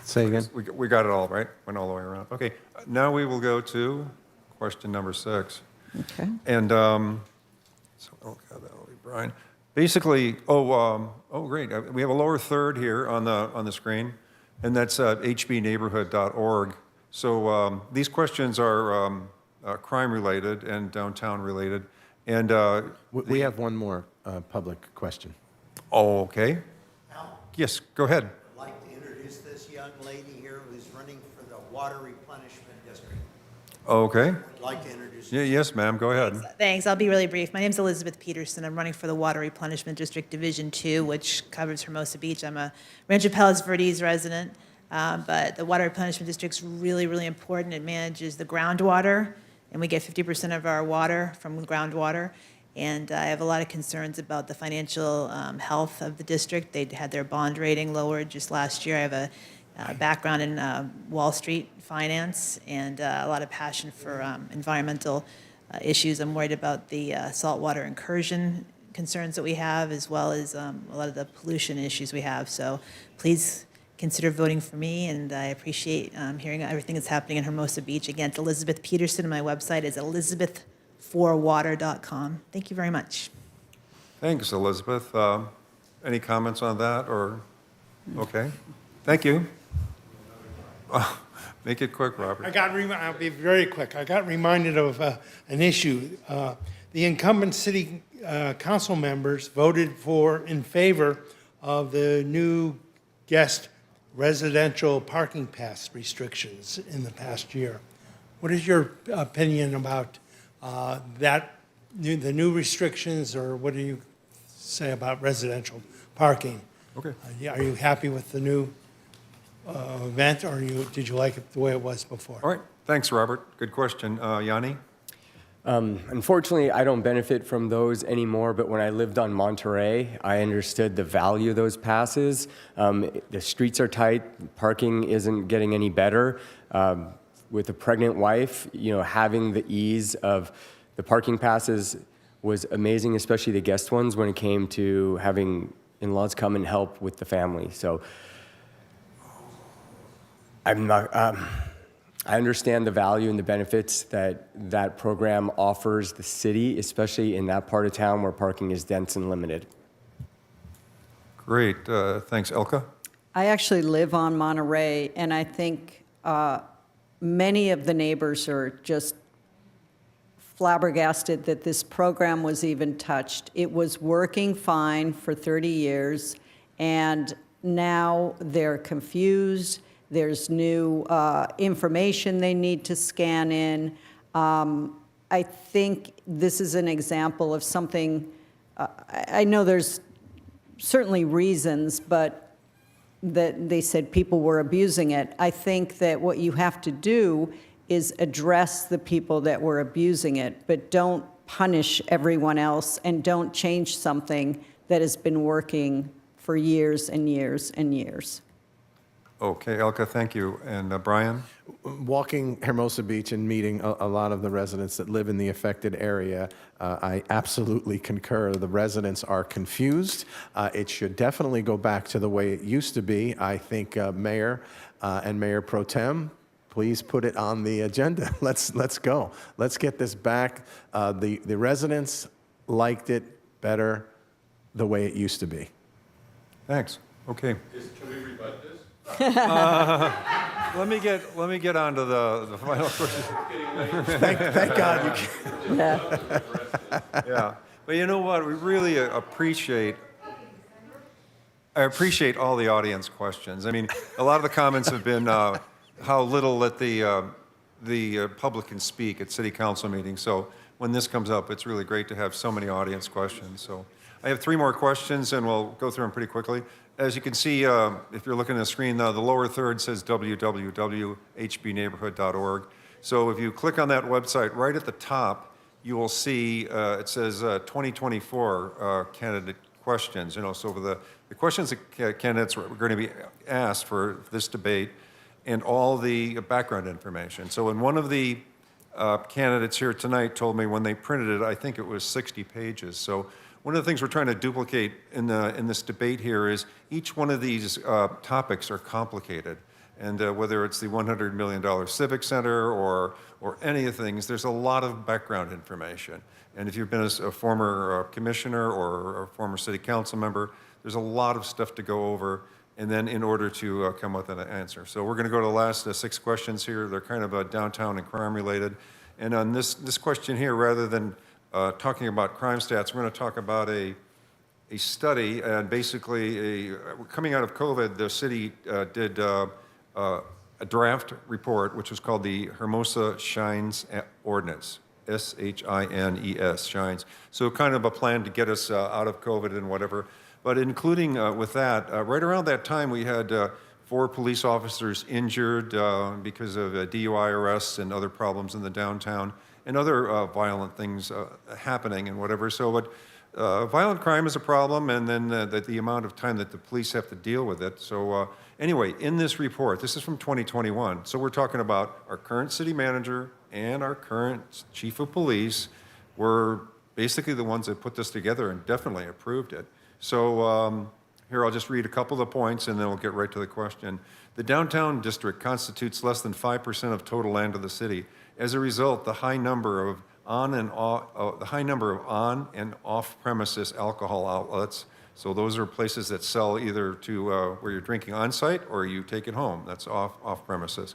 Say again? We got it all, right? Went all the way around. Okay, now we will go to question number 6. Okay. And, oh God, that'll be Brian. Basically, great. We have a lower third here on the screen, and that's hbneighborhood.org. So these questions are crime-related and downtown-related. And we have one more public question. Oh, okay. Al, Yes, go ahead. I'd like to introduce this young lady here who's running for the Water Replenishment District. Okay. I'd like to introduce Yeah, yes, ma'am, go ahead. Thanks. I'll be really brief. My name is Elizabeth Peterson. I'm running for the Water Replenishment District Division 2, which covers Hermosa Beach. I'm a Rancho Palos Verdes resident, but the Water Replenishment District's really, really important. It manages the groundwater, and we get 50% of our water from groundwater. And I have a lot of concerns about the financial health of the district. They had their bond rating lowered just last year. I have a background in Wall Street finance and a lot of passion for environmental issues. I'm worried about the saltwater incursion concerns that we have, as well as a lot of the pollution issues we have. So please consider voting for me, and I appreciate hearing everything that's happening in Hermosa Beach. Again, it's Elizabeth Peterson, and my website is elizabethforwater.com. Thank you very much. Thanks, Elizabeth. Any comments on that, or, okay? Thank you. Make it quick, Robert. I'll be very quick. I got reminded of an issue. The incumbent city council members voted in favor of the new guest residential parking pass restrictions in the past year. What is your opinion about the new restrictions, or what do you say about residential parking? Okay. Are you happy with the new event, or did you like it the way it was before? All right, thanks, Robert. Good question. Yanni? Unfortunately, I don't benefit from those anymore, but when I lived on Monterey, I understood the value of those passes. The streets are tight, parking isn't getting any better. With a pregnant wife, having the ease of the parking passes was amazing, especially the guest ones when it came to having in-laws come and help with the family. So I understand the value and the benefits that that program offers the city, especially in that part of town where parking is dense and limited. Great. Thanks. Elka? I actually live on Monterey, and I think many of the neighbors are just flabbergasted that this program was even touched. It was working fine for 30 years, and now they're confused. There's new information they need to scan in. I think this is an example of something, I know there's certainly reasons, but that they said people were abusing it. I think that what you have to do is address the people that were abusing it, but don't punish everyone else and don't change something that has been working for years and years and years. Okay, Elka, thank you. And Brian? Walking Hermosa Beach and meeting a lot of the residents that live in the affected area, I absolutely concur. The residents are confused. It should definitely go back to the way it used to be. I think Mayor and Mayor Pro Tem, please put it on the agenda. Let's go. Let's get this back. The residents liked it better the way it used to be. Thanks. Okay. Can we rebut this? Let me get on to the final question. Thank God you can. Yeah. But you know what? We really appreciate all the audience questions. I mean, a lot of the comments have been how little that the public can speak at city council meetings. So when this comes up, it's really great to have so many audience questions. So I have 3 more questions, and we'll go through them pretty quickly. As you can see, if you're looking at the screen, the lower third says www.hbneighborhood.org. So if you click on that website, right at the top, you will see it says 2024 candidate questions. So for the questions that candidates are going to be asked for this debate and all the background information. So when one of the candidates here tonight told me when they printed it, I think it was 60 pages. So one of the things we're trying to duplicate in this debate here is each one of these topics are complicated. And whether it's the $100 million Civic Center or any of the things, there's a lot of background information. And if you've been a former commissioner or a former city council member, there's a lot of stuff to go over, and then in order to come up with an answer. So we're going to go to the last 6 questions here. They're kind of downtown and crime related. And on this question here, rather than talking about crime stats, we're going to talk about a study, and basically, coming out of COVID, the city did a draft report, which was called the Hermosa Shines Ordinance, S-H-I-N-E-S, Shines. So kind of a plan to get us out of COVID and whatever. But including with that, right around that time, we had 4 police officers injured because of DUI arrests and other problems in the downtown, and other violent things happening and whatever. So what violent crime is a problem, and then the amount of time that the police have to deal with it. So anyway, in this report, this is from 2021. So we're talking about our current city manager and our current chief of police were basically the ones that put this together and definitely approved it. So here, I'll just read a couple of the points, and then we'll get right to the question. The downtown district constitutes less than 5% of total land of the city. As a result, the high number of on and off premises alcohol outlets. So those are places that sell either to where you're drinking on site or you take it home. That's off premises.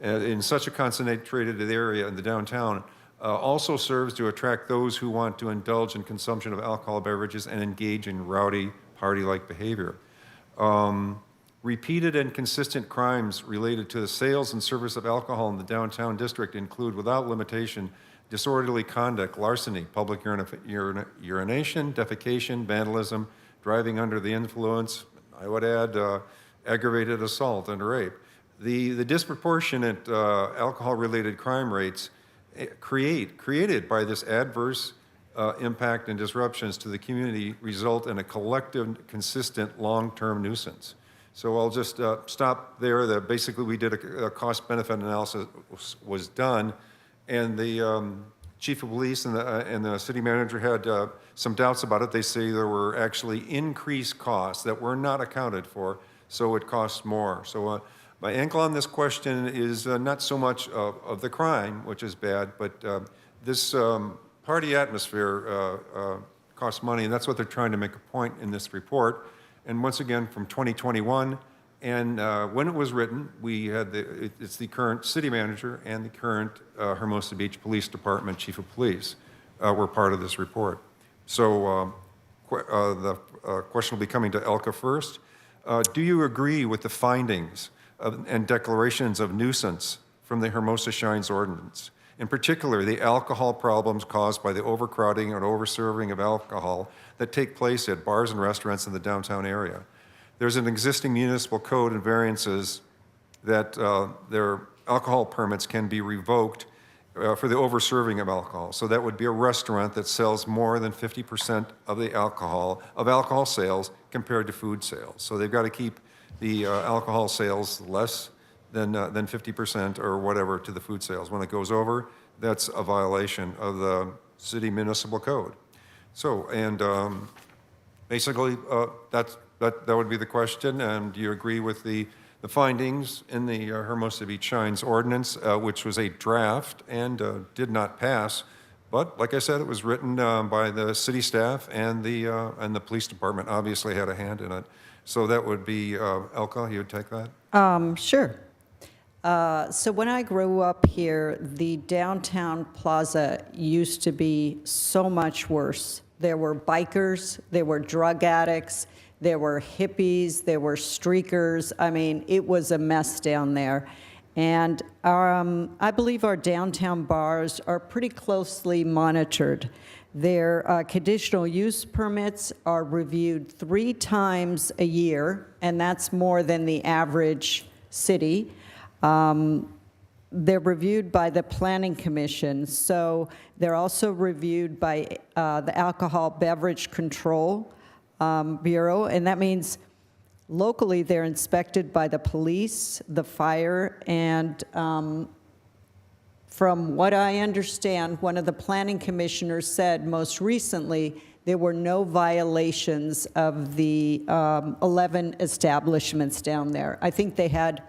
In such a concentrated area in the downtown, also serves to attract those who want to indulge in consumption of alcohol beverages and engage in rowdy party-like behavior. Repeated and consistent crimes related to the sales and service of alcohol in the downtown district include, without limitation, disorderly conduct, larceny, public urination, defecation, vandalism, driving under the influence, I would add aggravated assault and rape. The disproportionate alcohol-related crime rates created by this adverse impact and disruptions to the community result in a collective, consistent, long-term nuisance. So I'll just stop there. Basically, we did a cost-benefit analysis was done, and the chief of police and the city manager had some doubts about it. They say there were actually increased costs that were not accounted for, so it costs more. So my angle on this question is not so much of the crime, which is bad, but this party atmosphere costs money, and that's what they're trying to make a point in this report. And once again, from 2021, and when it was written, we had it's the current city manager and the current Hermosa Beach Police Department chief of police were part of this report. So the question will be coming to Elka first. Do you agree with the findings and declarations of nuisance from the Hermosa Shines ordinance? In particular, the alcohol problems caused by the overcrowding and overserving of alcohol that take place at bars and restaurants in the downtown area. There's an existing municipal code and variances that their alcohol permits can be revoked for the overserving of alcohol. So that would be a restaurant that sells more than 50% of the alcohol sales compared to food sales. So they've got to keep the alcohol sales less than 50% or whatever to the food sales. When it goes over, that's a violation of the city municipal code. So, and basically, that would be the question. And do you agree with the findings in the Hermosa Beach Shines ordinance, which was a draft and did not pass? But like I said, it was written by the city staff, and the police department obviously had a hand in it. So that would be Elka. You would take that? Sure. So when I grew up here, the downtown plaza used to be so much worse. There were bikers, there were drug addicts, there were hippies, there were streakers. I mean, it was a mess down there. And I believe our downtown bars are pretty closely monitored. Their conditional use permits are reviewed 3 times a year, and that's more than the average city. They're reviewed by the Planning Commission, so they're also reviewed by the Alcohol Beverage Control Bureau, and that means locally they're inspected by the police, the fire, and from what I understand, one of the planning commissioners said most recently there were no violations of the 11 establishments down there. I think they had,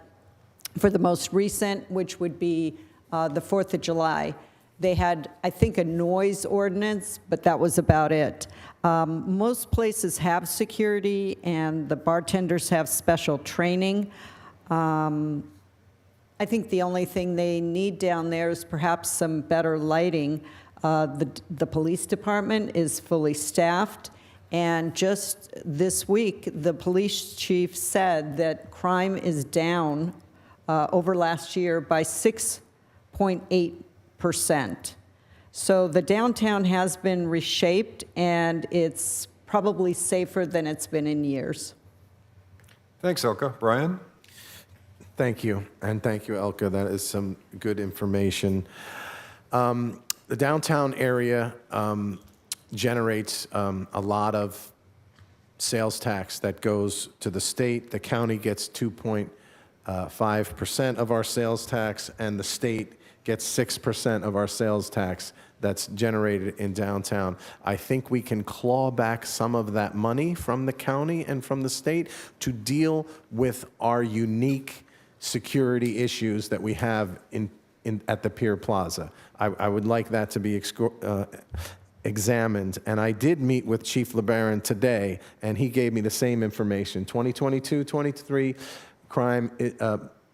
for the most recent, which would be the 4th of July, they had, I think, a noise ordinance, but that was about it. Most places have security, and the bartenders have special training. I think the only thing they need down there is perhaps some better lighting. The police department is fully staffed, and just this week, the police chief said that crime is down over last year by 6.8%. So the downtown has been reshaped, and it's probably safer than it's been in years. Thanks, Elka. Brian? Thank you, and thank you, Elka. That is some good information. The downtown area generates a lot of sales tax that goes to the state. The county gets 2.5% of our sales tax, and the state gets 6% of our sales tax that's generated in downtown. I think we can claw back some of that money from the county and from the state to deal with our unique security issues that we have at the Pier Plaza. I would like that to be examined. And I did meet with Chief LeBaron today, and he gave me the same information. 2022, 23, crime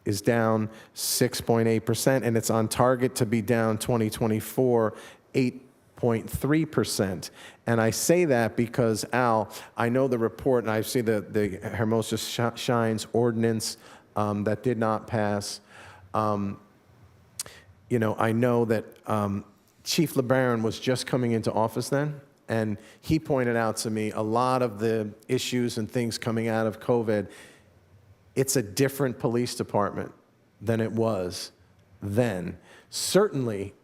is down 6.8%, and it's on target to be down 2024, 8.3%. And I say that because, Al, I know the report, and I see the Hermosa Shines ordinance that did not pass. You know, I know that Chief LeBaron was just coming into office then, and he pointed out to me a lot of the issues and things coming out of COVID. It's a different police department than it was then. Certainly,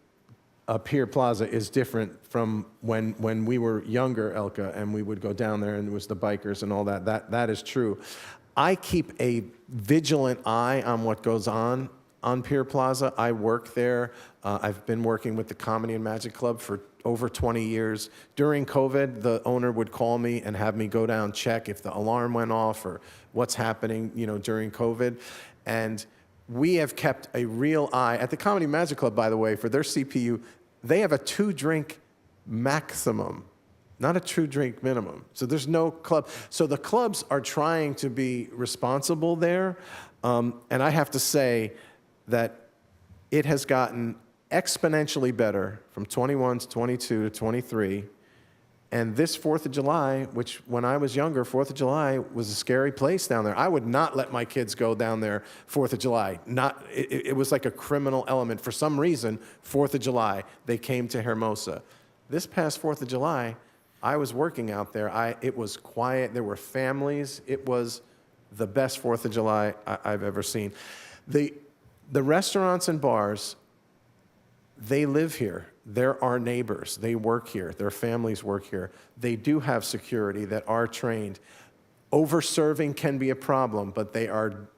Pier Plaza is different from when we were younger, Elka, and we would go down there and it was the bikers and all that. That is true. I keep a vigilant eye on what goes on Pier Plaza. I work there. I've been working with the Comedy and Magic Club for over 20 years. During COVID, the owner would call me and have me go down, check if the alarm went off or what's happening, during COVID. And we have kept a real eye. At the Comedy and Magic Club, by the way, for their CPU, they have a 2-drink maximum, not a 2-drink minimum. So there's no club. So the clubs are trying to be responsible there. And I have to say that it has gotten exponentially better from 21 to 22 to 23. And this 4th of July, which when I was younger, 4th of July was a scary place down there. I would not let my kids go down there 4th of July. It was like a criminal element. For some reason, 4th of July, they came to Hermosa. This past 4th of July, I was working out there. It was quiet. There were families. It was the best 4th of July I've ever seen. The restaurants and bars, they live here. They're our neighbors. They work here. Their families work here. They do have security that are trained. Over-serving can be a problem, but they are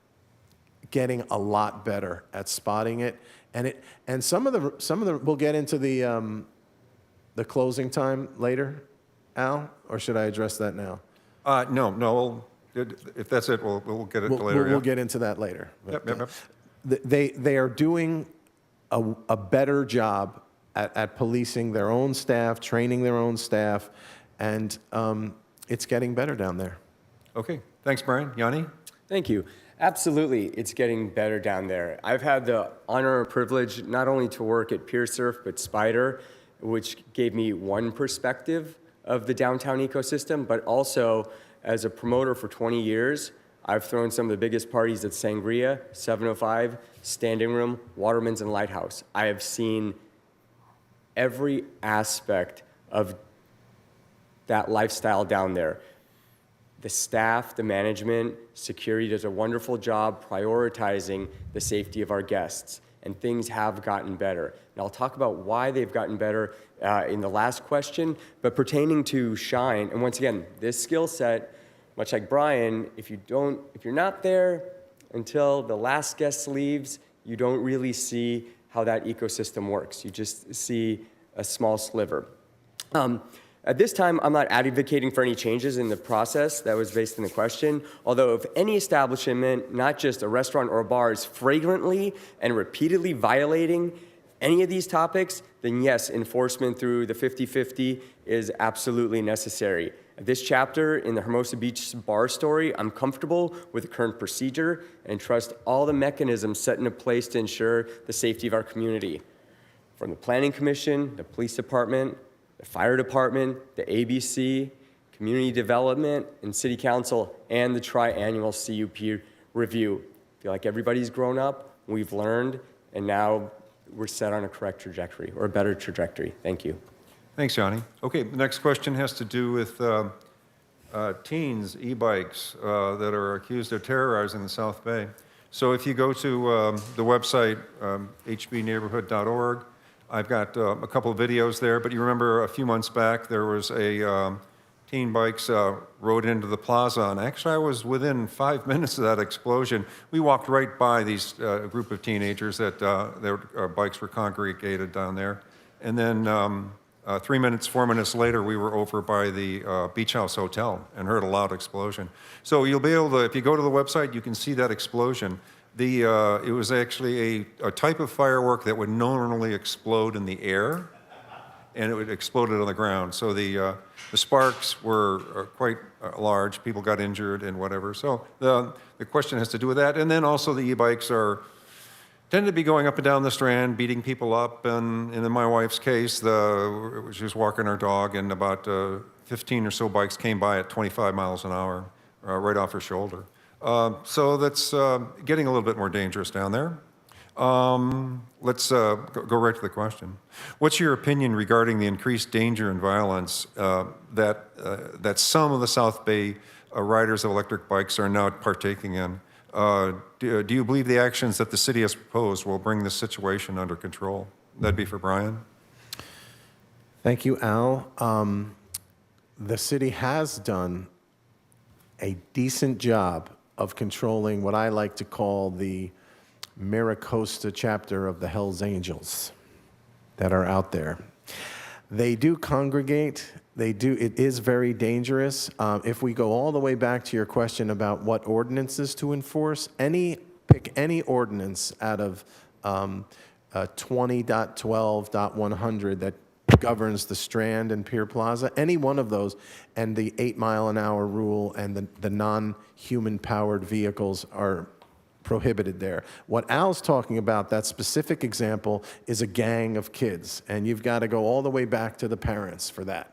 getting a lot better at spotting it. And some of the we'll get into the closing time later, Al, or should I address that now? No. If that's it, we'll get it later. We'll get into that later. Yep. They are doing a better job at policing their own staff, training their own staff, and it's getting better down there. Okay. Thanks, Brian. Yanni? Thank you. Absolutely, it's getting better down there. I've had the honor and privilege not only to work at Pier Surf, but Spider, which gave me one perspective of the downtown ecosystem, but also as a promoter for 20 years, I've thrown some of the biggest parties at Sangria, 705, Standing Room, Waterman's, and Lighthouse. I have seen every aspect of that lifestyle down there. The staff, the management, security does a wonderful job prioritizing the safety of our guests, and things have gotten better. And I'll talk about why they've gotten better in the last question, but pertaining to Shine, and once again, this skill set, much like Brian, if you're not there until the last guest leaves, you don't really see how that ecosystem works. You just see a small sliver. At this time, I'm not advocating for any changes in the process that was based in the question, although if any establishment, not just a restaurant or a bar, is flagrantly and repeatedly violating any of these topics, then yes, enforcement through the 50-50 is absolutely necessary. At this chapter in the Hermosa Beach bar story, I'm comfortable with the current procedure and trust all the mechanisms set into place to ensure the safety of our community. From the Planning Commission, the Police Department, the Fire Department, the ABC, Community Development, and City Council, and the tri-annual CUP review. I feel like everybody's grown up, we've learned, and now we're set on a correct trajectory, or a better trajectory. Thank you. Thanks, Johnny. Okay, the next question has to do with teens, e-bikes that are accused of terrorizing the South Bay. So if you go to the website, hbneighborhood.org, I've got a couple of videos there, but you remember a few months back there was a teen bikes rode into the plaza, and actually I was within 5 minutes of that explosion. We walked right by these group of teenagers that their bikes were congregated down there, and then 4 minutes later, we were over by the Beach House Hotel and heard a loud explosion. So you'll be able to, if you go to the website, you can see that explosion. It was actually a type of firework that would normally explode in the air, and it would exploded on the ground. So the sparks were quite large. People got injured and whatever. So the question has to do with that. And then also the e-bikes tend to be going up and down the Strand, beating people up. And in my wife's case, she was walking her dog, and about 15 or so bikes came by at 25 miles an hour right off her shoulder. So that's getting a little bit more dangerous down there. Let's go right to the question. What's your opinion regarding the increased danger and violence that some of the South Bay riders of electric bikes are now partaking in? Do you believe the actions that the city has proposed will bring this situation under control? That'd be for Brian. Thank you, Al. The city has done a decent job of controlling what I like to call the Maricosta chapter of the Hells Angels that are out there. They do congregate. It is very dangerous. If we go all the way back to your question about what ordinances to enforce, pick any ordinance out of 20.12.100 that governs the Strand and Pier Plaza, any one of those, and the 8-mile-an-hour rule and the non-human powered vehicles are prohibited there. What Al's talking about, that specific example, is a gang of kids, and you've got to go all the way back to the parents for that.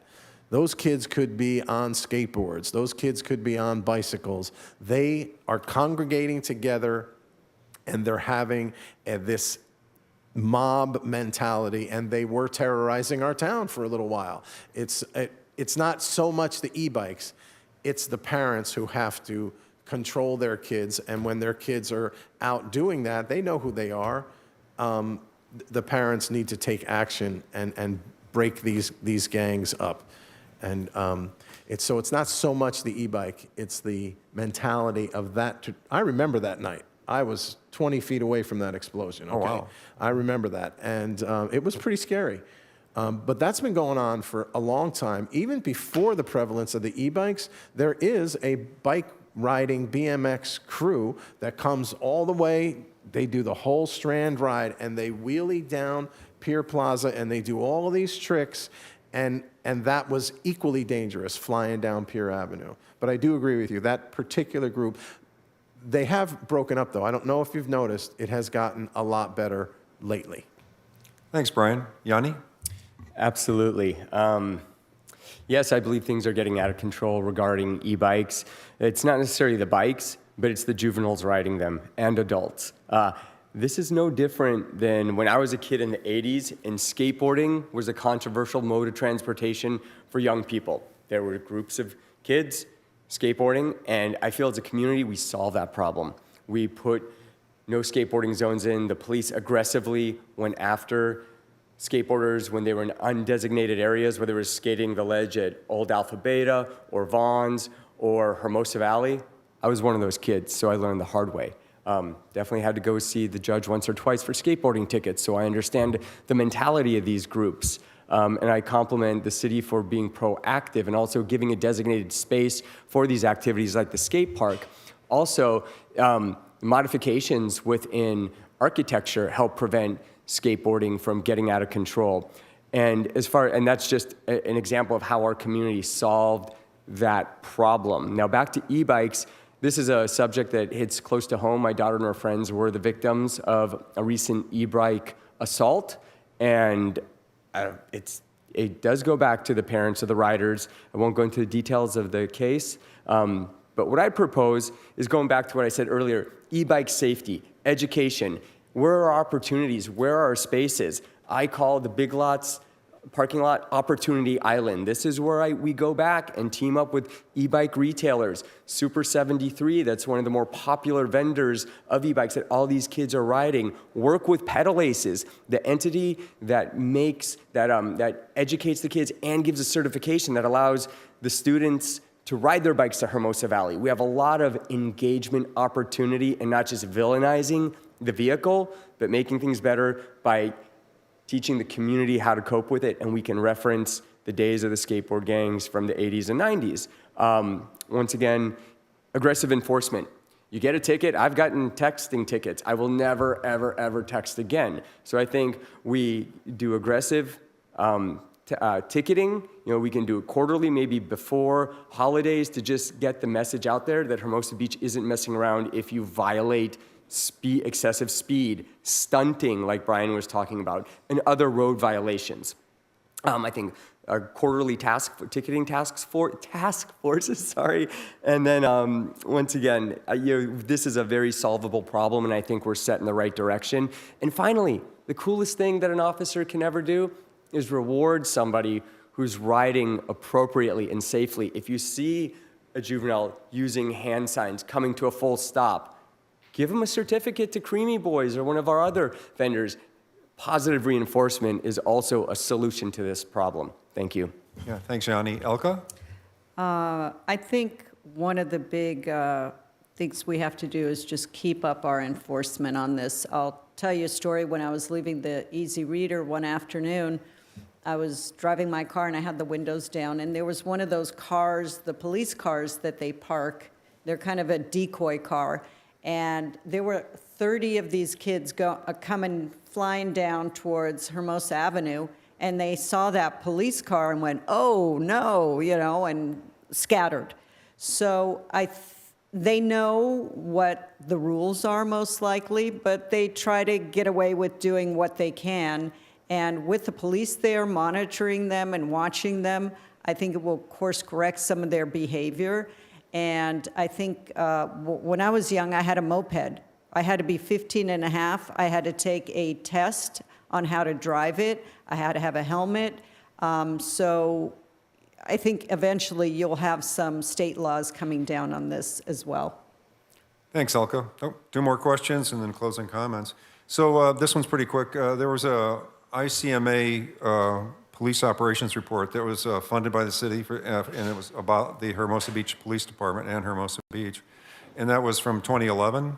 Those kids could be on skateboards. Those kids could be on bicycles. They are congregating together, and they're having this mob mentality, and they were terrorizing our town for a little while. It's not so much the e-bikes, it's the parents who have to control their kids, and when their kids are out doing that, they know who they are. The parents need to take action and break these gangs up. And it's not so much the e-bike, it's the mentality of that. I remember that night. I was 20 feet away from that explosion. Okay? Oh, wow. I remember that. And it was pretty scary. But that's been going on for a long time. Even before the prevalence of the e-bikes, there is a bike riding BMX crew that comes all the way. They do the whole Strand ride, and they wheelie down Pier Plaza, and they do all of these tricks. And that was equally dangerous, flying down Pier Avenue. But I do agree with you, that particular group, they have broken up, though. I don't know if you've noticed, it has gotten a lot better lately. Thanks, Brian. Yanni? Absolutely. Yes, I believe things are getting out of control regarding e-bikes. It's not necessarily the bikes, but it's the juveniles riding them and adults. This is no different than when I was a kid in the 80s, and skateboarding was a controversial mode of transportation for young people. There were groups of kids skateboarding, and I feel as a community, we solve that problem. We put no skateboarding zones in. The police aggressively went after skateboarders when they were in undesignated areas, whether it was skating the ledge at Old Alpha Beta or Vaughn's or Hermosa Valley. I was one of those kids, so I learned the hard way. Definitely had to go see the judge once or twice for skateboarding tickets, so I understand the mentality of these groups. And I compliment the city for being proactive and also giving a designated space for these activities like the skate park. Also, modifications within architecture help prevent skateboarding from getting out of control. And that's just an example of how our community solved that problem. Now back to e-bikes. This is a subject that hits close to home. My daughter and her friends were the victims of a recent e-bike assault, and it does go back to the parents of the riders. I won't go into the details of the case, but what I propose is going back to what I said earlier, e-bike safety, education. Where are our opportunities? Where are our spaces? I call the Big Lots parking lot Opportunity Island. This is where we go back and team up with e-bike retailers. Super 73, that's one of the more popular vendors of e-bikes that all these kids are riding. Work with Pedal Aces, the entity that that educates the kids and gives a certification that allows the students to ride their bikes to Hermosa Valley. We have a lot of engagement opportunity and not just villainizing the vehicle, but making things better by teaching the community how to cope with it, and we can reference the days of the skateboard gangs from the 80s and 90s. Once again, aggressive enforcement. You get a ticket, I've gotten texting tickets. I will never, ever, ever text again. So I think we do aggressive ticketing. We can do it quarterly, maybe before holidays, to just get the message out there that Hermosa Beach isn't messing around if you violate excessive speed, stunting, like Brian was talking about, and other road violations. I think our quarterly ticketing task forces, sorry. And then once again, this is a very solvable problem, and I think we're set in the right direction. And finally, the coolest thing that an officer can ever do is reward somebody who's riding appropriately and safely. If you see a juvenile using hand signs, coming to a full stop, give them a certificate to Creamy Boys or one of our other vendors. positive reinforcement is also a solution to this problem. Thank you. Yeah, thanks, Yanni. Elka? I think one of the big things we have to do is just keep up our enforcement on this. I'll tell you a story. When I was leaving the Easy Reader one afternoon, I was driving my car and I had the windows down, and there was one of those cars, the police cars that they park. They're kind of a decoy car, and there were 30 of these kids coming flying down towards Hermosa Avenue, and they saw that police car and went, "Oh no," and scattered. So they know what the rules are most likely, but they try to get away with doing what they can. And with the police there monitoring them and watching them, I think it will course correct some of their behavior. And I think when I was young, I had a moped. I had to be 15 and a half. I had to take a test on how to drive it. I had to have a helmet. So I think eventually you'll have some state laws coming down on this as well. Thanks, Elka. Oh, 2 more questions and then closing comments. So this one's pretty quick. There was a ICMA police operations report that was funded by the city, and it was about the Hermosa Beach Police Department and Hermosa Beach. And that was from 2011.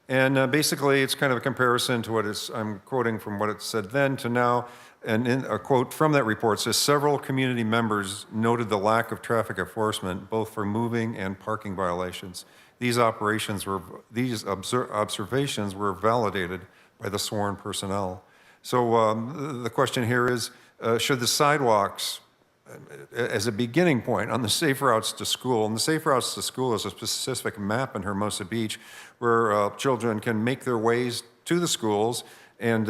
And basically, it's kind of a comparison to I'm quoting from what it said then to now. And in a quote from that report says, several community members noted the lack of traffic enforcement, both for moving and parking violations. These observations were validated by the sworn personnel. So the question here is, should the sidewalks, as a beginning point on the safe routes to school, and the safe routes to school is a specific map in Hermosa Beach where children can make their ways to the schools, and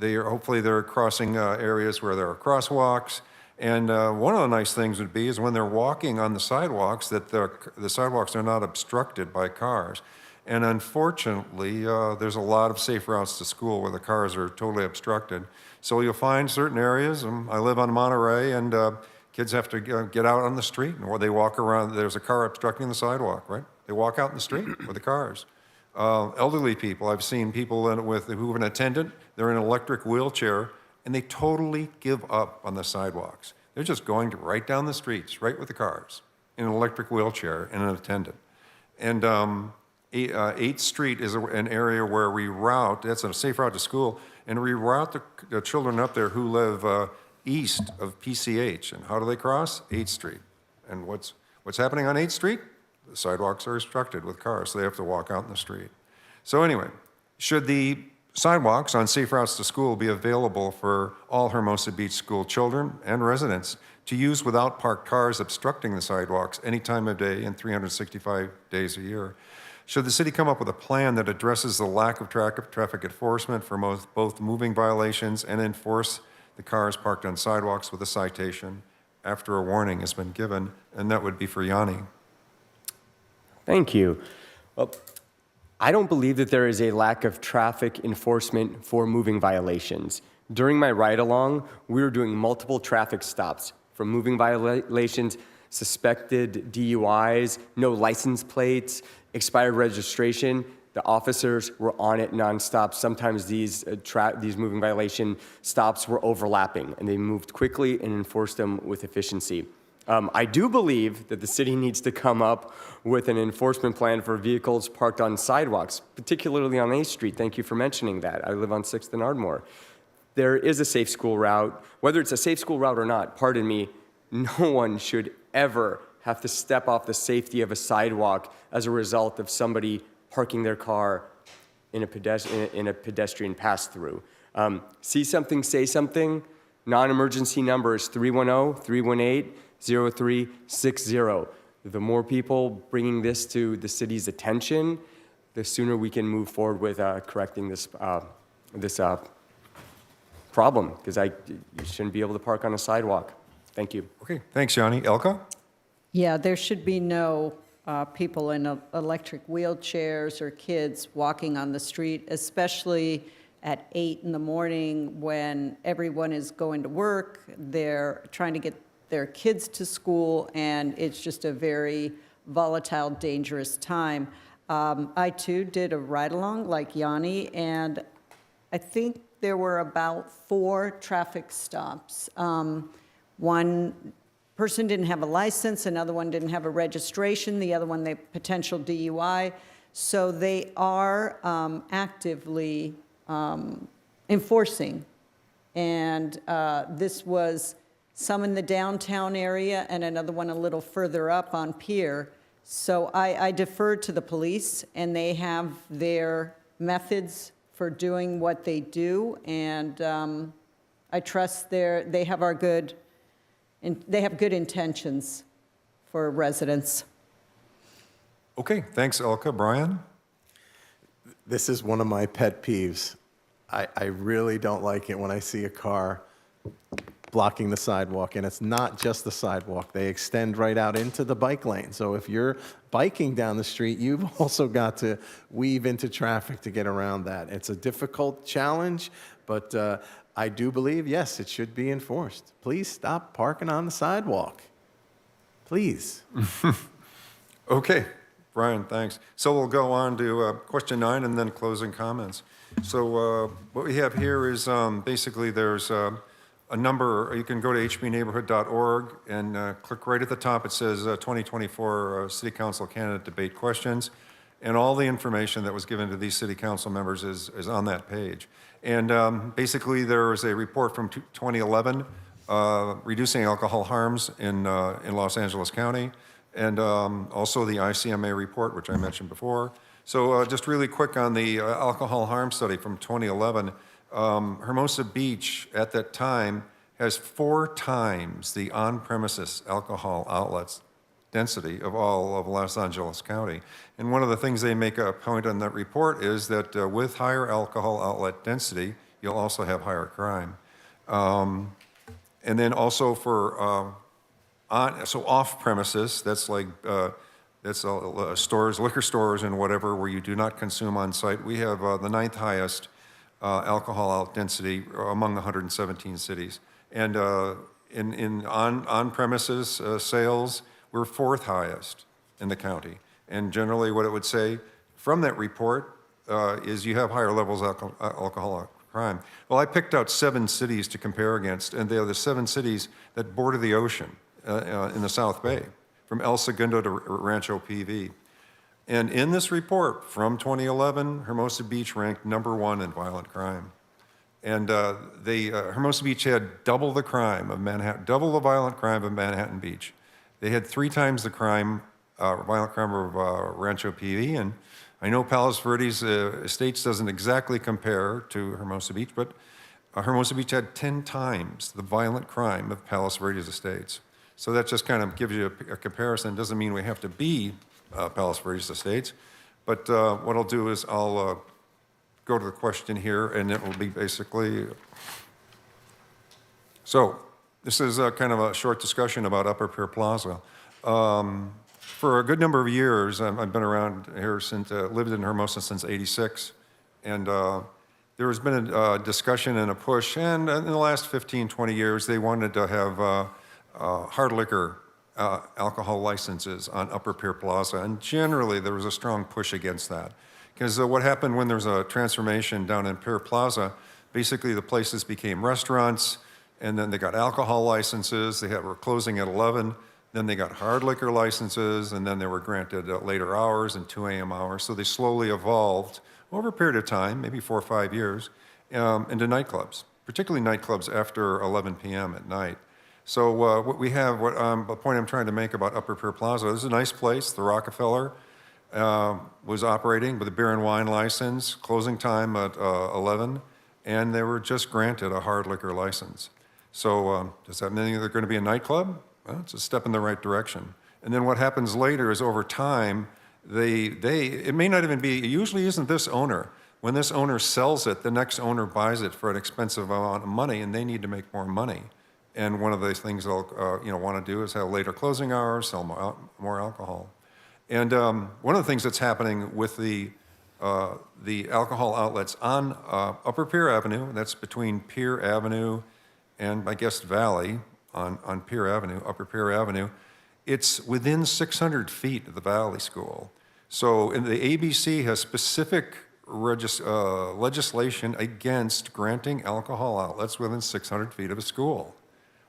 hopefully they're crossing areas where there are crosswalks. And one of the nice things would be is when they're walking on the sidewalks, that the sidewalks are not obstructed by cars. And unfortunately, there's a lot of safe routes to school where the cars are totally obstructed. So you'll find certain areas, I live on Monterey, and kids have to get out on the street, or they walk around, there's a car obstructing the sidewalk, right? They walk out in the street with the cars. Elderly people, I've seen people who have an attendant, they're in an electric wheelchair, and they totally give up on the sidewalks. They're just going right down the streets, right with the cars, in an electric wheelchair and an attendant. And 8th Street is an area where we route, that's a safe route to school, and we route the children up there who live east of PCH. And how do they cross? 8th Street. And what's happening on 8th Street? The sidewalks are obstructed with cars, so they have to walk out in the street. So anyway, should the sidewalks on safe routes to school be available for all Hermosa Beach school children and residents to use without parked cars obstructing the sidewalks any time of day and 365 days a year? Should the city come up with a plan that addresses the lack of traffic enforcement for both moving violations and enforce the cars parked on sidewalks with a citation after a warning has been given? And that would be for Yanni. Thank you. Well, I don't believe that there is a lack of traffic enforcement for moving violations. During my ride-along, we were doing multiple traffic stops for moving violations, suspected DUIs, no license plates, expired registration. The officers were on it nonstop. Sometimes these moving violation stops were overlapping, and they moved quickly and enforced them with efficiency. I do believe that the city needs to come up with an enforcement plan for vehicles parked on sidewalks, particularly on 8th Street. Thank you for mentioning that. I live on 6th and Ardmore. There is a safe school route. Whether it's a safe school route or not, pardon me, no one should ever have to step off the safety of a sidewalk as a result of somebody parking their car in a pedestrian pass-through. See something, say something. Non-emergency number is 310-318-0360. The more people bringing this to the city's attention, the sooner we can move forward with correcting this problem, because you shouldn't be able to park on a sidewalk. Thank you. Okay, thanks, Yanni. Elka? Yeah, there should be no people in electric wheelchairs or kids walking on the street, especially at 8 in the morning when everyone is going to work. They're trying to get their kids to school, and it's just a very volatile, dangerous time. I, too, did a ride-along like Yanni, and I think there were about 4 traffic stops. One person didn't have a license, another one didn't have a registration, the other one, they potential DUI. So they are actively enforcing. And this was some in the downtown area and another one a little further up on Pier. So I defer to the police, and they have their methods for doing what they do, and I trust they have good intentions for residents. Okay, thanks, Elka. Brian? This is one of my pet peeves. I really don't like it when I see a car blocking the sidewalk, and it's not just the sidewalk. They extend right out into the bike lane. So if you're biking down the street, you've also got to weave into traffic to get around that. It's a difficult challenge, but I do believe, yes, it should be enforced. Please stop parking on the sidewalk. Please. Okay, Brian, thanks. So we'll go on to question 9 and then closing comments. So what we have here is basically there's a number. You can go to hbneighborhood.org and click right at the top. It says 2024 City Council Candidate Debate Questions. And all the information that was given to these city council members is on that page. And basically there was a report from 2011 reducing alcohol harms in Los Angeles County, and also the ICMA report, which I mentioned before. So just really quick on the alcohol harm study from 2011, Hermosa Beach at that time has 4 times the on-premises alcohol outlets density of all of Los Angeles County. And one of the things they make a point on that report is that with higher alcohol outlet density, you'll also have higher crime. And then also for off premises, that's like stores, liquor stores and whatever, where you do not consume on site. We have the 9th highest alcohol out density among the 117 cities. And in on-premises sales, we're 4th highest in the county. And generally what it would say from that report is you have higher levels of alcohol crime. Well, I picked out 7 cities to compare against, and they are the 7 cities that border the ocean in the South Bay, from El Segundo to Rancho PV. And in this report from 2011, Hermosa Beach ranked #1 in violent crime. And Hermosa Beach had double the crime of Manhattan, double the violent crime of Manhattan Beach. They had 3 times the violent crime of Rancho PV. And I know Palos Verdes Estates doesn't exactly compare to Hermosa Beach, but Hermosa Beach had 10 times the violent crime of Palos Verdes Estates. So that just kind of gives you a comparison. Doesn't mean we have to be Palos Verdes Estates, but what I'll do is I'll go to the question here, and it will be basically, so this is kind of a short discussion about Upper Pier Plaza. For a good number of years, I've been around here since, lived in Hermosa since '86, and there has been a discussion and a push, and in the last 15, 20 years, they wanted to have hard liquor alcohol licenses on Upper Pier Plaza, and generally there was a strong push against that. Because what happened when there was a transformation down in Pier Plaza, basically the places became restaurants, and then they got alcohol licenses, were closing at 11, then they got hard liquor licenses, and then they were granted later hours and 2 a.m. hours. So they slowly evolved over a period of time, maybe 4 or 5 years, into nightclubs, particularly nightclubs after 11 p.m. at night. So what we have, the point I'm trying to make about Upper Pier Plaza, this is a nice place. The Rockefeller was operating with a beer and wine license, closing time at 11, and they were just granted a hard liquor license. So does that mean they're going to be a nightclub? Well, it's a step in the right direction. And then what happens later is over time, it may not even be, it usually isn't this owner. When this owner sells it, the next owner buys it for an expensive amount of money, and they need to make more money. And one of the things they'll want to do is have later closing hours, sell more alcohol. And one of the things that's happening with the alcohol outlets on Upper Pier Avenue, that's between Pier Avenue and I guess Valley on Pier Avenue, Upper Pier Avenue, it's within 600 feet of the Valley School. So the ABC has specific legislation against granting alcohol outlets within 600 feet of a school.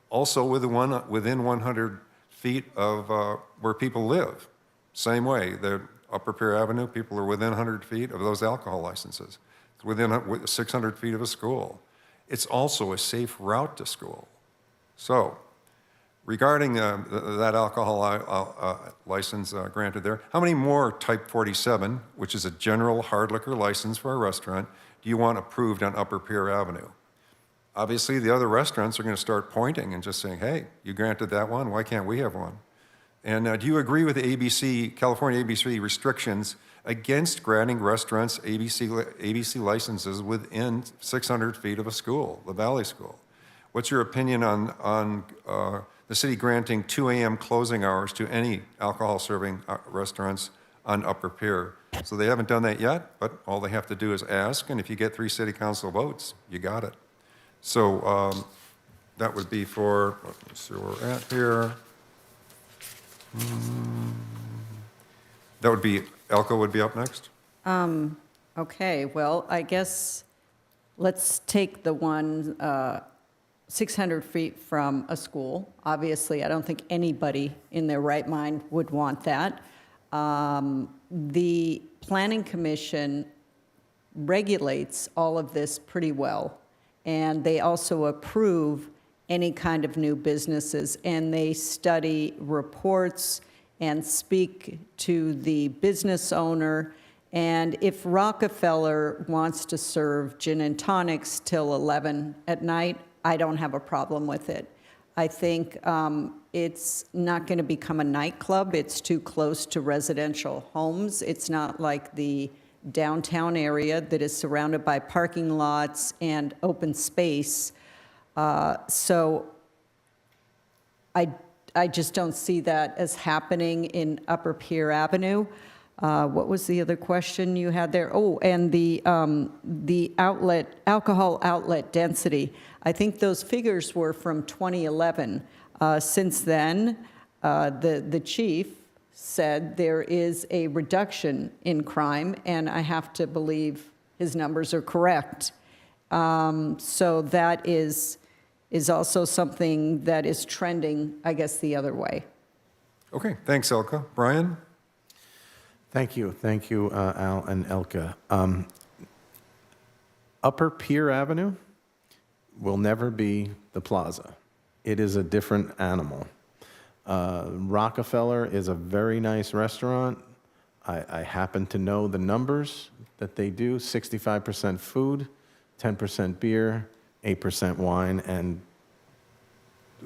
Also within 100 feet of where people live. Same way, the Upper Pier Avenue, people are within 100 feet of those alcohol licenses. It's within 600 feet of a school. It's also a safe route to school. So, regarding that alcohol license granted there, how many more Type 47, which is a general hard liquor license for a restaurant, do you want approved on Upper Pier Avenue? Obviously, the other restaurants are going to start pointing and just saying, hey, you granted that one, why can't we have one? And do you agree with the California ABC restrictions against granting restaurants ABC licenses within 600 feet of a school, the Valley School? What's your opinion on the city granting 2 a.m. closing hours to any alcohol serving restaurants on Upper Pier? So they haven't done that yet, but all they have to do is ask, and if you get 3 city council votes, you got it. So that would be for, let's see where we're at here. That would be, Elko would be up next? Okay, well, I guess let's take the one 600 feet from a school. Obviously, I don't think anybody in their right mind would want that. The Planning Commission regulates all of this pretty well, and they also approve any kind of new businesses, and they study reports and speak to the business owner. And if Rockefeller wants to serve gin and tonics till 11 at night, I don't have a problem with it. I think it's not going to become a nightclub. It's too close to residential homes. It's not like the downtown area that is surrounded by parking lots and open space. So I just don't see that as happening in Upper Pier Avenue. What was the other question you had there? Oh, and the alcohol outlet density. I think those figures were from 2011. Since then, the chief said there is a reduction in crime, and I have to believe his numbers are correct. So that is also something that is trending, I guess, the other way. Okay, thanks, Elka. Brian? Thank you, Al and Elka. Upper Pier Avenue will never be the plaza. It is a different animal. Rockefeller is a very nice restaurant. I happen to know the numbers that they do: 65% food, 10% beer, 8% wine, and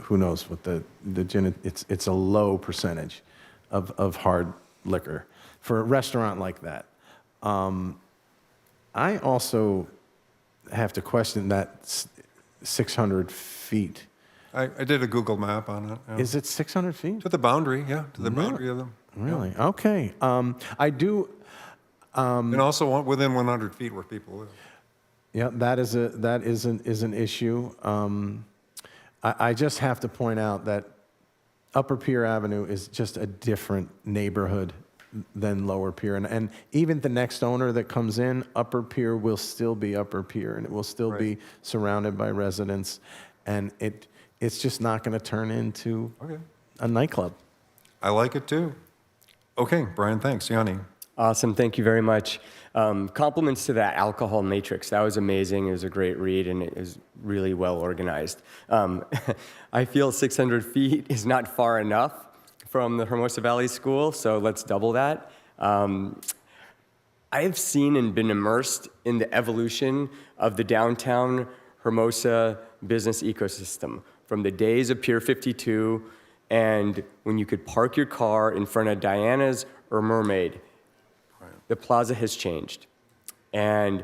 who knows what the gin. It's a low percentage of hard liquor for a restaurant like that. I also have to question that 600 feet. I did a Google map on it. Yeah. Is it 600 feet? To the boundary, yeah, to the boundary of them. Really? Yeah. Okay. I do. And also within 100 feet where people live. Yeah, that is an issue. I just have to point out that Upper Pier Avenue is just a different neighborhood than Lower Pier. And even the next owner that comes in, Upper Pier will still be Upper Pier, and it will still be surrounded by residents. And it's just not going to turn into a nightclub. I like it too. Okay, Brian, thanks. Yanni. Awesome, thank you very much. Compliments to that alcohol matrix. That was amazing. It was a great read, and it was really well organized. I feel 600 feet is not far enough from the Hermosa Valley School, so let's double that. I have seen and been immersed in the evolution of the downtown Hermosa business ecosystem from the days of Pier 52 and when you could park your car in front of Diana's or Mermaid. The plaza has changed. And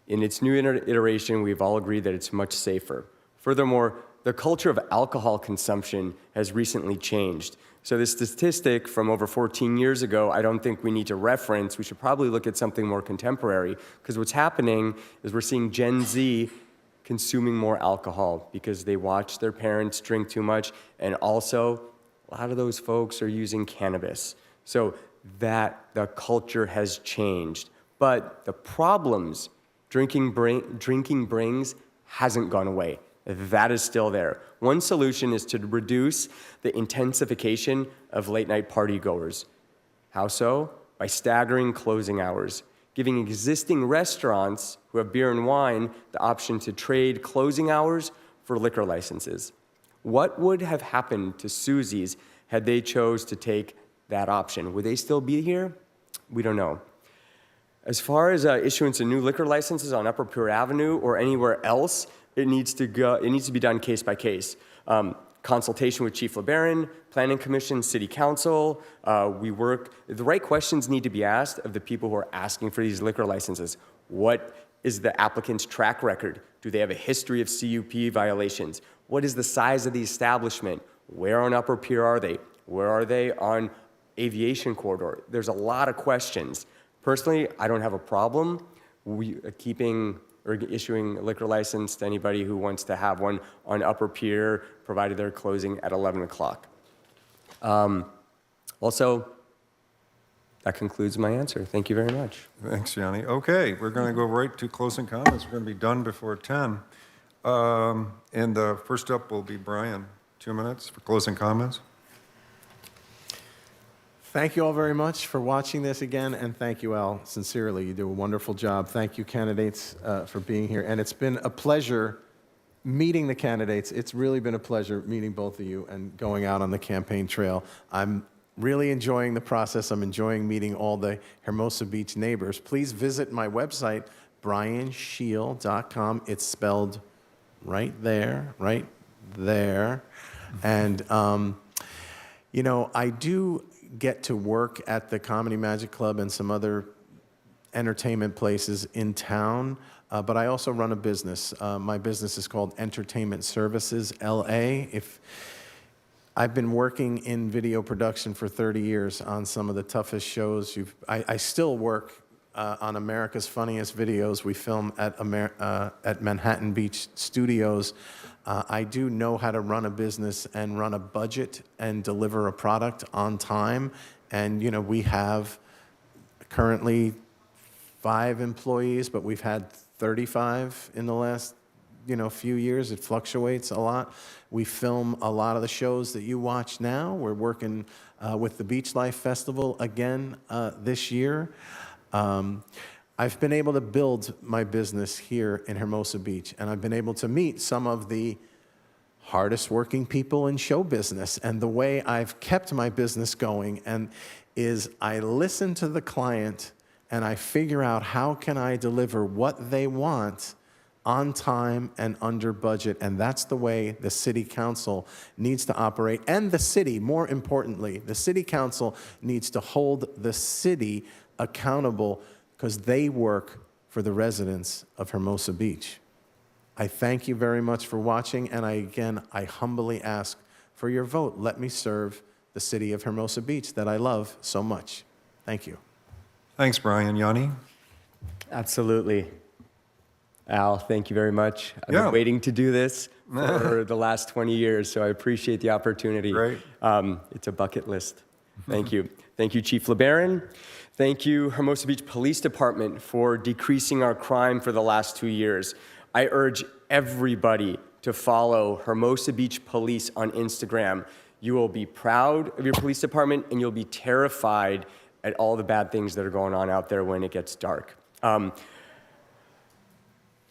in its new iteration, we've all agreed that it's much safer. Furthermore, the culture of alcohol consumption has recently changed. So this statistic from over 14 years ago, I don't think we need to reference. We should probably look at something more contemporary, because what's happening is we're seeing Gen Z consuming more alcohol because they watch their parents drink too much, and also a lot of those folks are using cannabis. So that the culture has changed. but the problems drinking brings hasn't gone away. That is still there. One solution is to reduce the intensification of late-night partygoers. How so? By staggering closing hours, giving existing restaurants who have beer and wine the option to trade closing hours for liquor licenses. What would have happened to Susie's had they chose to take that option? Would they still be here? We don't know. As far as issuance of new liquor licenses on Upper Pure Avenue or anywhere else, it needs to be done case by case. Consultation with Chief LeBaron, Planning Commission, City Council. The right questions need to be asked of the people who are asking for these liquor licenses. What is the applicant's track record? Do they have a history of CUP violations? What is the size of the establishment? Where on Upper Pier are they? Where are they on Aviation Corridor? There's a lot of questions. Personally, I don't have a problem issuing a liquor license to anybody who wants to have one on Upper Pier, provided they're closing at 11 o'clock. Also, that concludes my answer. Thank you very much. Thanks, Yanni. Okay, we're going to go right to closing comments. We're going to be done before 10. And first up will be Brian. 2 minutes for closing comments. Thank you all very much for watching this again, and thank you, Al, sincerely. You do a wonderful job. Thank you, candidates, for being here. And it's been a pleasure meeting the candidates. It's really been a pleasure meeting both of you and going out on the campaign trail. I'm really enjoying the process. I'm enjoying meeting all the Hermosa Beach neighbors. Please visit my website, brianschiel.com. It's spelled right there. And, you know, I do get to work at the Comedy Magic Club and some other entertainment places in town, but I also run a business. My business is called Entertainment Services, LA. I've been working in video production for 30 years on some of the toughest shows. I still work on America's Funniest Videos. We film at Manhattan Beach Studios. I do know how to run a business and run a budget and deliver a product on time. And, you know, we have currently 5 employees, but we've had 35 in the last, few years. It fluctuates a lot. We film a lot of the shows that you watch now. We're working with the Beach Life Festival again this year. I've been able to build my business here in Hermosa Beach, and I've been able to meet some of the hardest working people in show business. And the way I've kept my business going is I listen to the client and I figure out how can I deliver what they want on time and under budget. And that's the way the city council needs to operate. And the city, more importantly, the city council needs to hold the city accountable because they work for the residents of Hermosa Beach. I thank you very much for watching, and I humbly ask for your vote. Let me serve the city of Hermosa Beach that I love so much. Thank you. Thanks, Brian. Yanni? Absolutely. Al, thank you very much. I've been waiting to do this for the last 20 years, so I appreciate the opportunity. Great. It's a bucket list. Thank you. Thank you, Chief LeBaron. Thank you, Hermosa Beach Police Department, for decreasing our crime for the last 2 years. I urge everybody to follow Hermosa Beach Police on Instagram. You will be proud of your police department, and you'll be terrified at all the bad things that are going on out there when it gets dark. I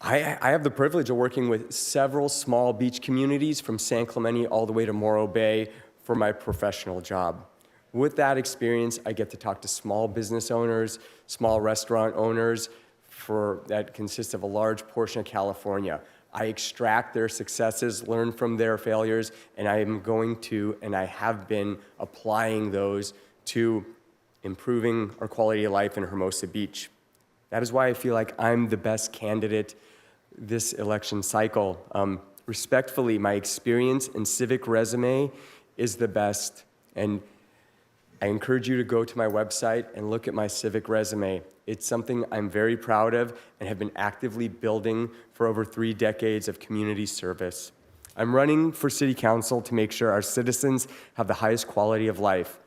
have the privilege of working with several small beach communities from San Clemente all the way to Morro Bay for my professional job. With that experience, I get to talk to small business owners, small restaurant owners that consist of a large portion of California. I extract their successes, learn from their failures, and I am going to, and I have been applying those to improving our quality of life in Hermosa Beach. That is why I feel like I'm the best candidate this election cycle. Respectfully, my experience and civic resume is the best, and I encourage you to go to my website and look at my civic resume. It's something I'm very proud of and have been actively building for over 3 decades of community service. I'm running for city council to make sure our citizens have the highest quality of life.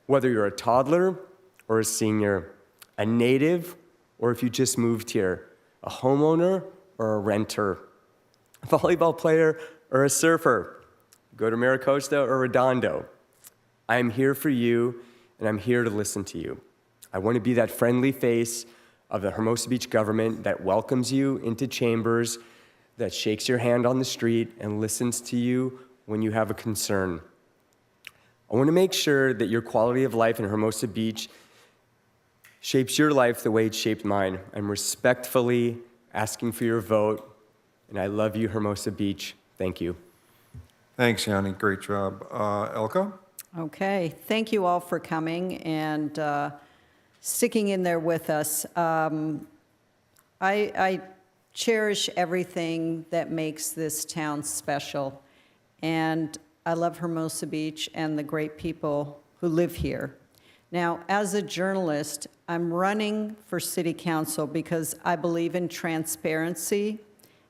Whether you're a toddler or a senior, a native or if you just moved here, a homeowner or a renter, a volleyball player or a surfer, go to Maricosta or Redondo. I am here for you, and I'm here to listen to you. I want to be that friendly face of the Hermosa Beach government that welcomes you into chambers, that shakes your hand on the street and listens to you when you have a concern. I want to make sure that your quality of life in Hermosa Beach shapes your life the way it shaped mine. I'm respectfully asking for your vote, and I love you, Hermosa Beach. Thank you. Thanks, Yanni. Great job. Elka? Okay, thank you all for coming and sticking in there with us. I cherish everything that makes this town special, and I love Hermosa Beach and the great people who live here. Now, as a journalist, I'm running for city council because I believe in transparency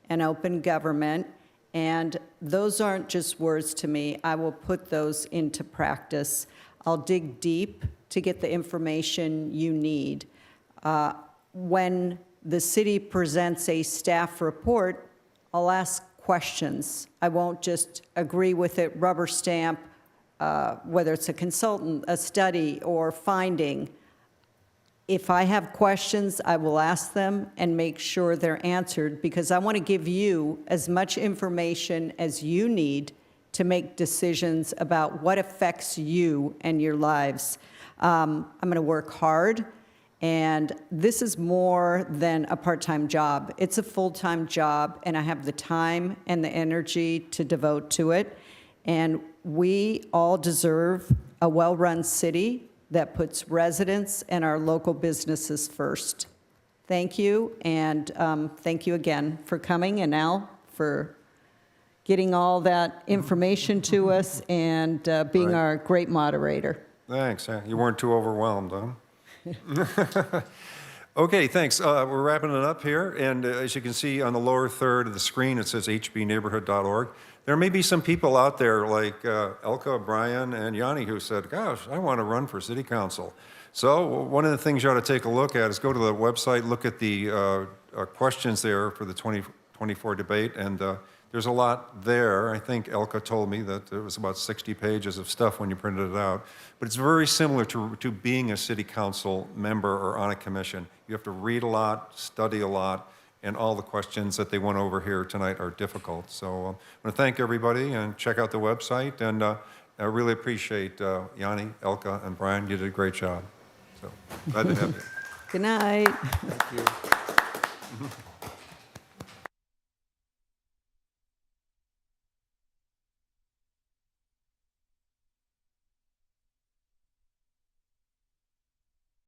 and open government, and those aren't just words to me. I will put those into practice. I'll dig deep to get the information you need. When the city presents a staff report, I'll ask questions. I won't just agree with it, rubber stamp, whether it's a consultant, a study, or finding. If I have questions, I will ask them and make sure they're answered, because I want to give you as much information as you need to make decisions about what affects you and your lives. I'm going to work hard, and this is more than a part-time job. It's a full-time job, and I have the time and the energy to devote to it. And we all deserve a well-run city that puts residents and our local businesses first. Thank you, and thank you again for coming, and Al for getting all that information to us and being our great moderator. Thanks. You weren't too overwhelmed, huh? Okay, thanks. We're wrapping it up here, and as you can see on the lower third of the screen, it says hbneighborhood.org. There may be some people out there like Elka, Brian, and Yanni who said, gosh, I want to run for city council. So one of the things you ought to take a look at is go to the website, look at the questions there for the 2024 debate, and there's a lot there. I think Elka told me that there was about 60 pages of stuff when you printed it out. But it's very similar to being a city council member or on a commission. You have to read a lot, study a lot, and all the questions that they went over here tonight are difficult. So I want to thank everybody and check out the website. And I really appreciate Yanni, Elka, and Brian. You did a great job. So glad to have you. Good night. Thank you.